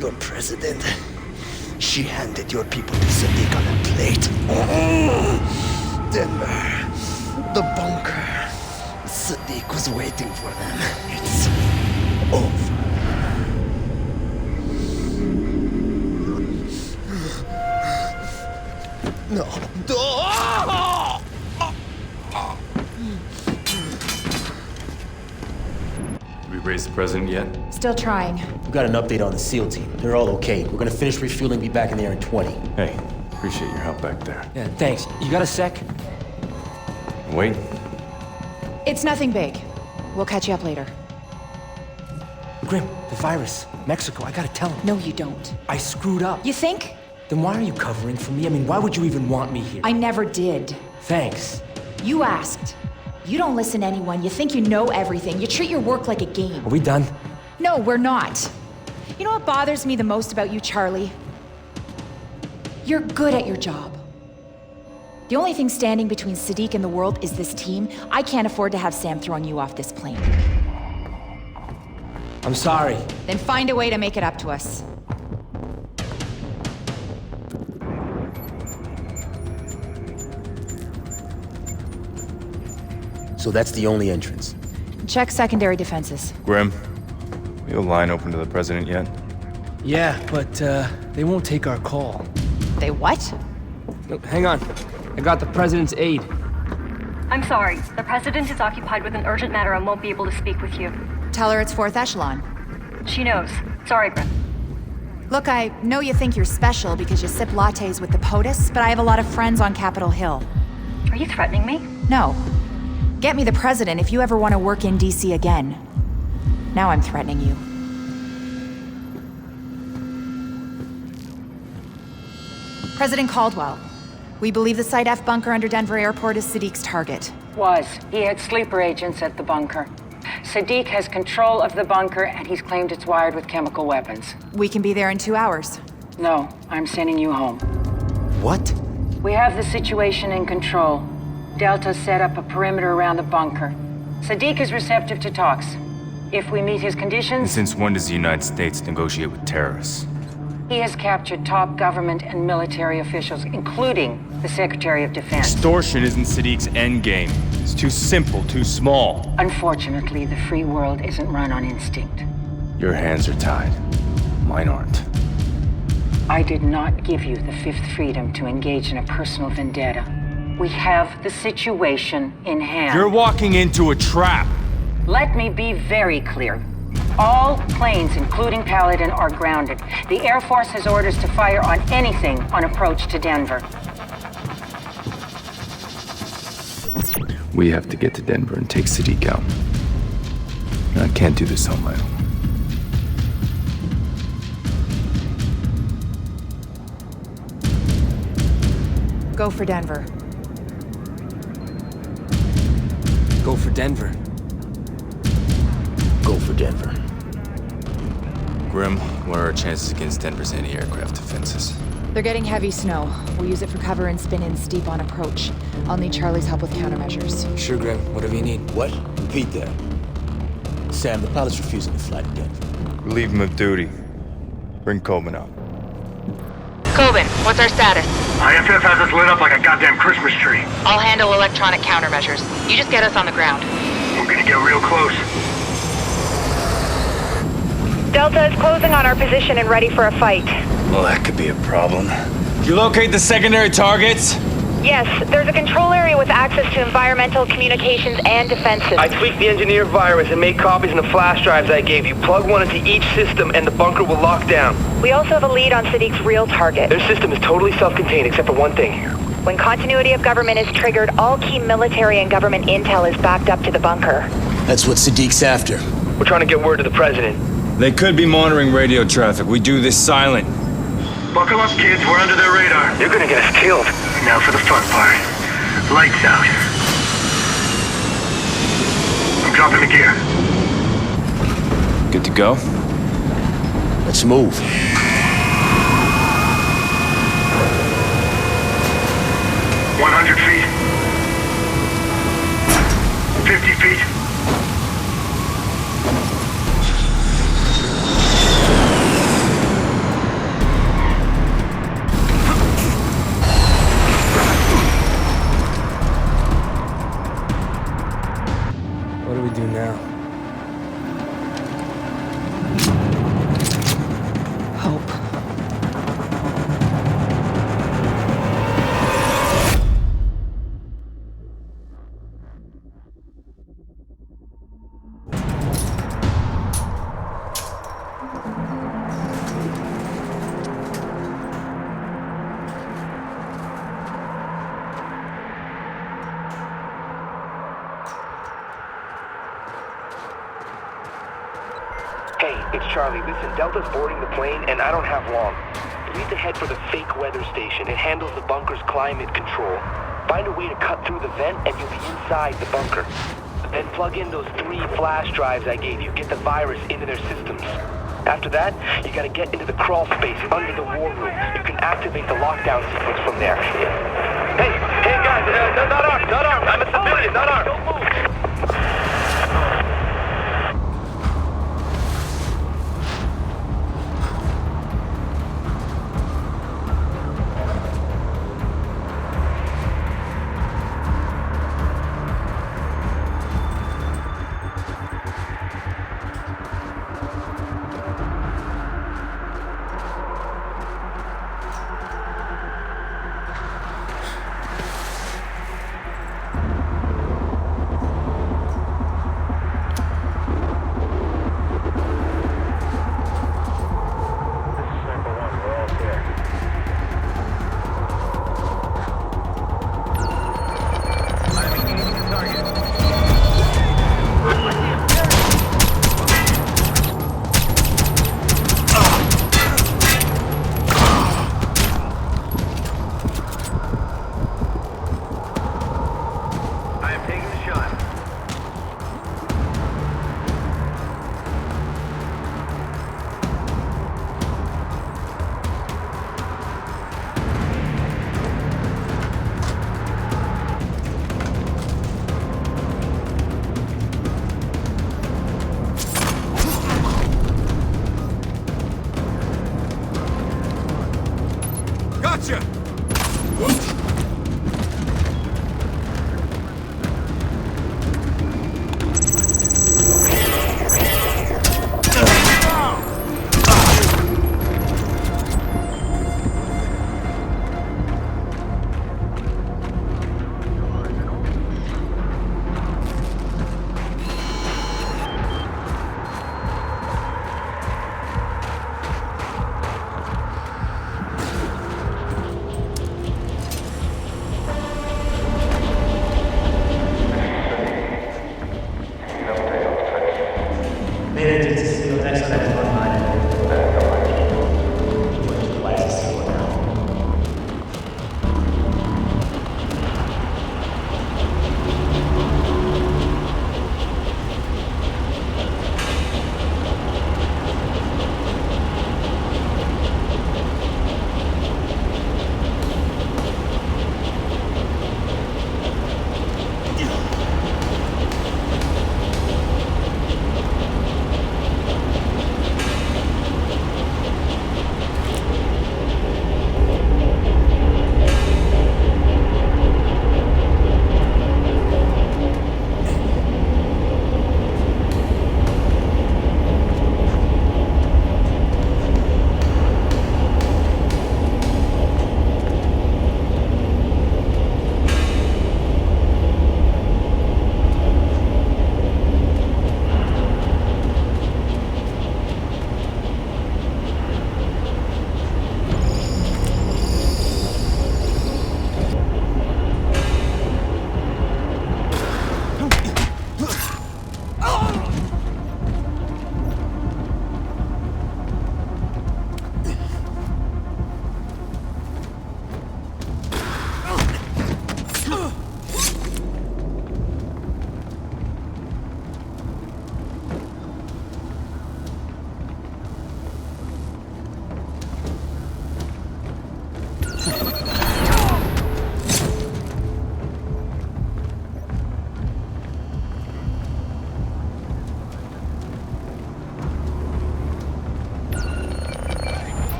Your president. She handed your people to Siddiq on a plate. Denver. The bunker. Siddiq was waiting for them. It's over. No.
Did we raise the president yet?
Still trying.
We got an update on the SEAL team. They're all okay. We're gonna finish refueling, be back in the air in 20.
Hey, appreciate your help back there.
Yeah, thanks. You got a sec?
Wait.
It's nothing big. We'll catch you up later.
Grim, the virus. Mexico, I gotta tell him.
No, you don't.
I screwed up.
You think?
Then why are you covering for me? I mean, why would you even want me here?
I never did.
Thanks.
You asked. You don't listen to anyone. You think you know everything. You treat your work like a game.
Are we done?
No, we're not. You know what bothers me the most about you, Charlie? You're good at your job. The only thing standing between Siddiq and the world is this team. I can't afford to have Sam throwing you off this plane.
I'm sorry.
Then find a way to make it up to us.
So that's the only entrance.
Check secondary defenses.
Grim, we have a line open to the president yet?
Yeah, but they won't take our call.
They what?
No, hang on. I got the president's aide.
I'm sorry. The president is occupied with an urgent matter and won't be able to speak with you.
Tell her it's Fourth Echelon.
She knows. Sorry, Grim.
Look, I know you think you're special because you sip lattes with the POTUS, but I have a lot of friends on Capitol Hill.
Are you threatening me?
No. Get me the president if you ever want to work in DC again. Now I'm threatening you. President Caldwell, we believe the Site F bunker under Denver Airport is Siddiq's target.
He had sleeper agents at the bunker. Siddiq has control of the bunker, and he's claimed it's wired with chemical weapons.
We can be there in 2 hours.
No, I'm sending you home.
What?
We have the situation in control. Delta set up a perimeter around the bunker. Sadiq is receptive to talks. If we meet his
And
conditions,
since when does the United States negotiate with terrorists?
he has captured top government and military officials, including the Secretary of Defense.
Extortion isn't Sadiq's endgame. It's too simple, too small.
Unfortunately, the free world isn't run on instinct.
Your hands are tied. Mine aren't.
I did not give you the fifth freedom to engage in a personal vendetta. We have the situation in hand.
You're walking into a trap.
Let me be very clear. All planes, including Paladin, are grounded. The Air Force has orders to fire on anything on approach to Denver.
We have to get to Denver and take Sadiq out. I can't do this on my own.
Go for Denver.
Go for Denver.
Go for Denver.
Grim, what are our chances against Denver's anti-aircraft defenses?
They're getting heavy snow. We'll use it for cover and spin in steep on approach. I'll need Charlie's help with countermeasures.
Sure, Grim. Whatever you need.
What? Repeat that. Sam, the pilot's refusing to fly to Denver.
Relieve him of duty. Bring Coleman out.
Coben, what's our status?
IFF has us lit up like a goddamn Christmas tree.
I'll handle electronic countermeasures. You just get us on the ground.
We're gonna get real close.
Delta is closing on our position and ready for a fight.
Well, that could be a problem.
Did you locate the secondary targets?
Yes, there's a control area with access to environmental, communications, and defenses.
I tweaked the engineered virus and made copies in the flash drives I gave you. Plug one into each system and the bunker will lock down.
We also have a lead on Sadiq's real target.
Their system is totally self-contained except for one thing.
When continuity of government is triggered, all key military and government intel is backed up to the bunker.
That's what Sadiq's after.
We're trying to get word to the president.
They could be monitoring radio traffic. We do this silent.
Buckle up, kids. We're under their radar.
You're gonna get us killed.
Now for the fun part. Lights out. I'm dropping the gear.
Good to go?
Let's move.
$100 feet. 50 feet.
What do we do now?
Hope.
Hey, it's Charlie. Listen, Delta's boarding the plane and I don't have long. You need to head for the fake weather station. It handles the bunker's climate control. Find a way to cut through the vent and you'll be inside the bunker. Then plug in those 3 flash drives I gave you. Get the virus into their systems. After that, you gotta get into the crawl space under the war room. You can activate the lockdown sequence from there. Hey guys, not armed. I'm a civilian, not armed. Don't move.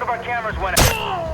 of our cameras went out.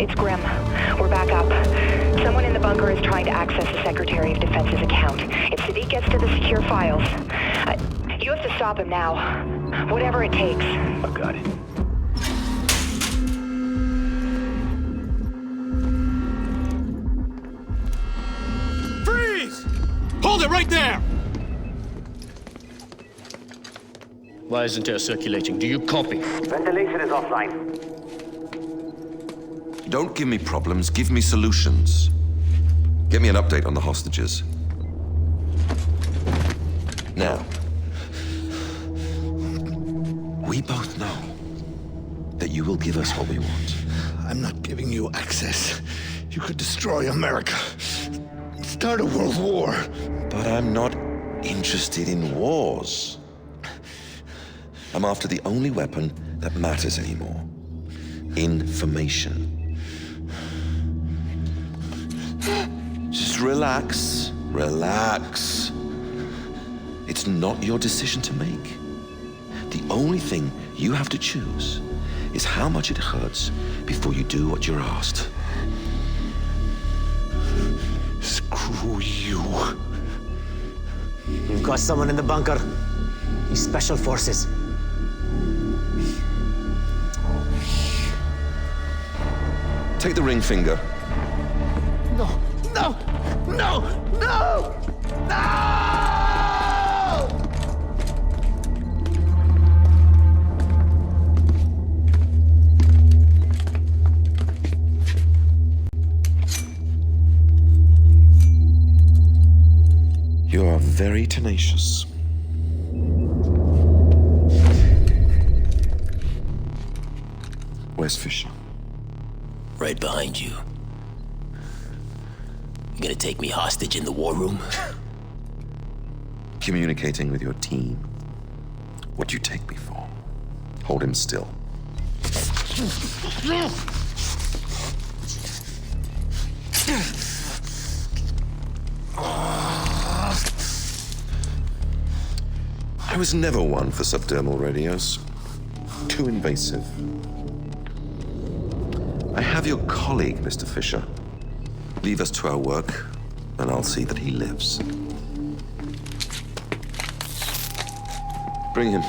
It's Grim. We're back up. Someone in the bunker is trying to access the Secretary of Defense's account. If Sadiq gets to the secure files, you have to stop him now. Whatever it takes.
I've got it.
Freeze! Hold it right there!
Why isn't air circulating? Do you copy?
Ventilation is offline.
Don't give me problems, give me solutions. Get me an update on the hostages. Now, we both know that you will give us what we want.
I'm not giving you access. You could destroy America. Start a world war.
But I'm not interested in wars. I'm after the only weapon that matters anymore. Information. Just relax, relax. It's not your decision to make. The only thing you have to choose is how much it hurts before you do what you're asked.
Screw you.
We've got someone in the bunker. He's Special Forces.
Take the ring finger.
No, no, no, no, no!
You are very tenacious. Where's Fisher?
Right behind you. You gonna take me hostage in the war room?
Communicating with your team. What do you take me for? Hold him still. I was never one for subdermal radios. Too invasive. I have your colleague, Mr. Fisher. Leave us to our work, and I'll see that he lives. Bring him.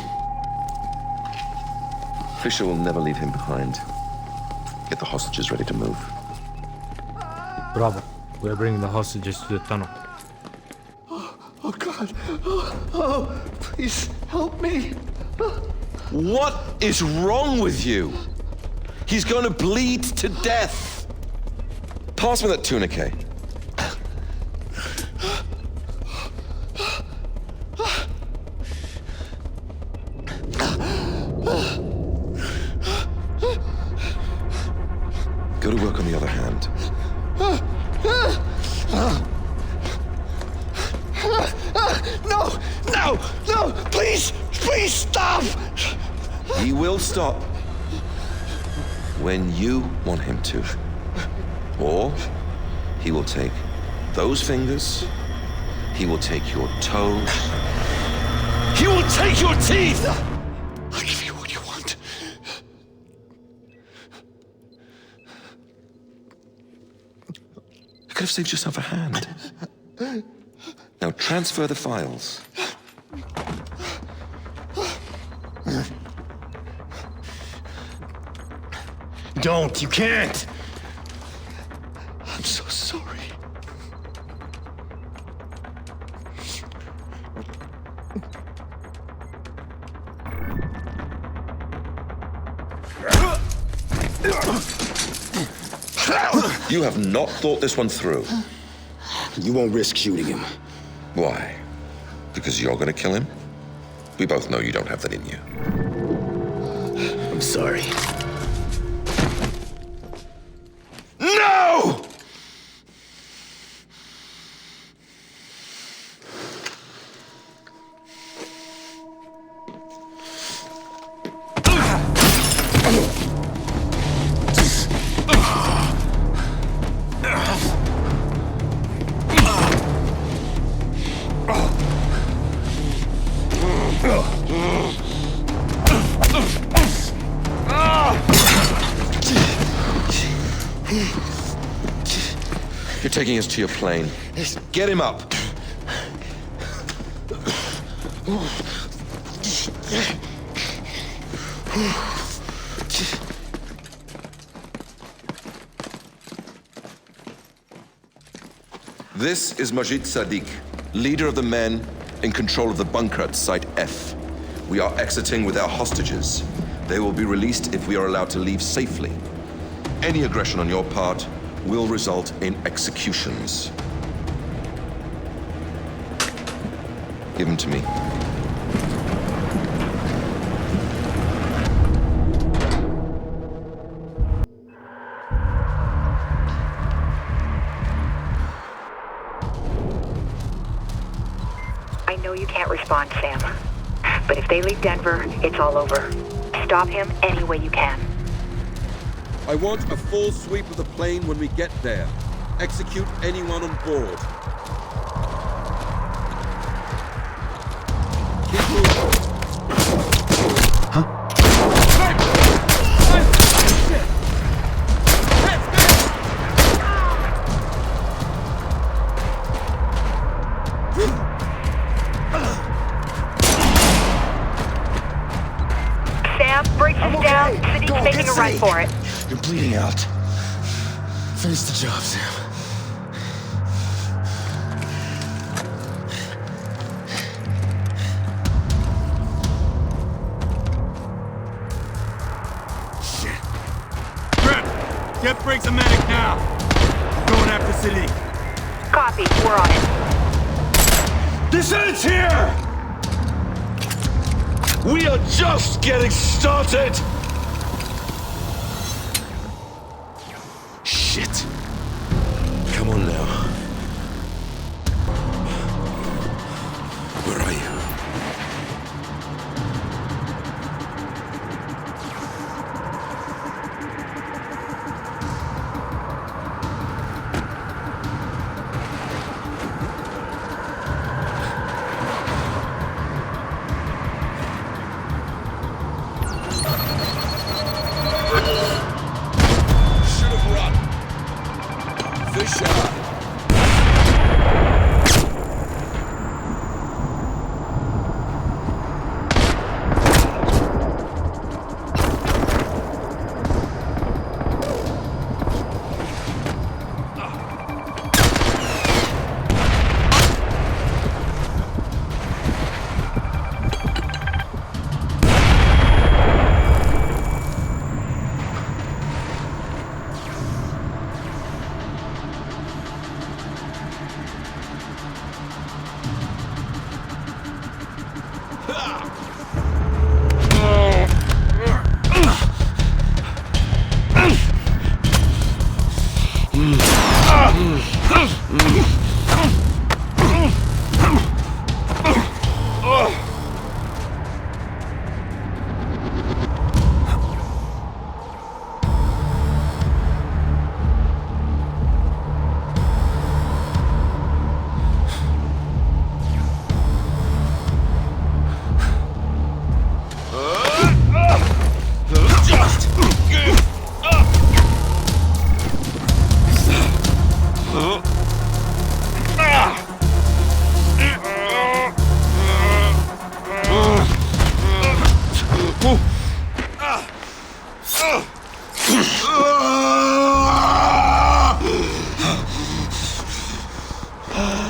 Fisher will never leave him behind. Get the hostages ready to move.
Bravo. We are bringing the hostages to the tunnel.
Oh, God. Oh, please help me.
What is wrong with you? He's going to bleed to death. Pass me that tourniquet. Go to work on the other hand.
No, no, no, please, please stop.
He will stop. when you want him to. Or he will take those fingers, he will take your toes.
He will take your teeth! I'll give you what you want.
You could have saved yourself a hand. Now transfer the files.
Don't, you can't! I'm so sorry.
You have not thought this one through.
You won't risk shooting him.
Why? Because you're gonna kill him? We both know you don't have that in you.
I'm sorry. No!
You're taking us to your plane. Get him up. This is Majid Sadiq, leader of the men in control of the bunker at Site F. We are exiting with our hostages. They will be released if we are allowed to leave safely. Any aggression on your part will result in executions. Give him to me.
I know you can't respond, Sam. But if they leave Denver, it's all over. Stop him any way you can.
I want a full sweep of the plane when we get there. Execute anyone on board. Keep moving.
Sam, brace us down. Sadiq's making a run for it.
You're bleeding out. Finish the job, Sam.
Shit. Grip! Get brakes a medic now! Going after Sadiq.
Copy. We're on it.
Descendants here! We are just getting started! Shit. Come on now. Where are you?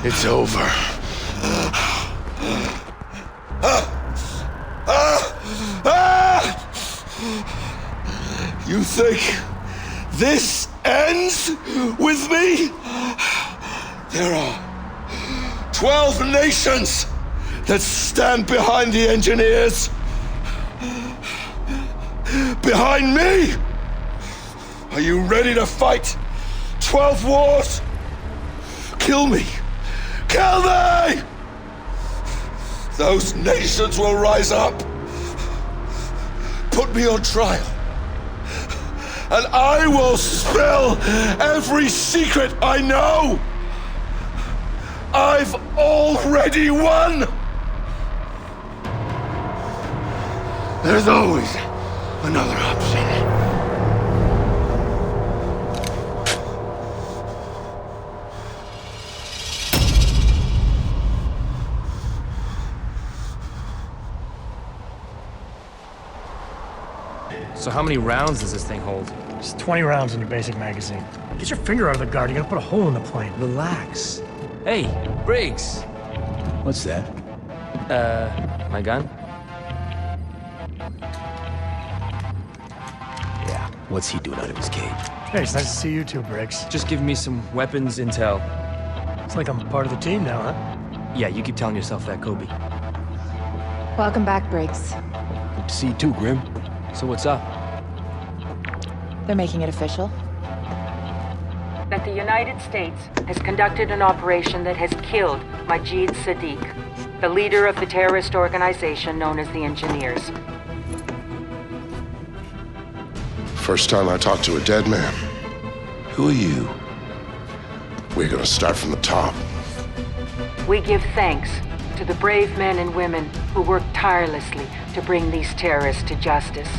It's over. You think this ends with me? There are 12 nations that stand behind the engineers. Behind me! Are you ready to fight 12 wars? Kill me! Kill me! Those nations will rise up, put me on trial, and I will spill every secret I know! I've already won! There's always another option.
So how many rounds does this thing hold?
It's 20 rounds in your basic magazine. Get your finger out of the guard, you gotta put a hole in the plane.
Relax. Hey, Briggs!
What's that?
My gun?
Yeah, what's he doing out of his cage?
Hey, it's nice to see you too, Briggs.
Just give me some weapons intel.
It's like I'm part of the team now, huh?
Yeah, you keep telling yourself that, Kobe.
Welcome back, Briggs.
Good to see you too, Grim.
So what's up?
They're making it official.
That the United States has conducted an operation that has killed Majid Sadiq, the leader of the terrorist organization known as the Engineers.
First time I talked to a dead man.
Who are you?
We're gonna start from the top.
We give thanks to the brave men and women who work tirelessly to bring these terrorists to justice.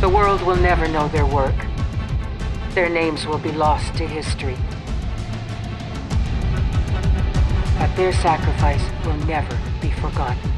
The world will never know their work. Their names will be lost to history. But their sacrifice will never be forgotten.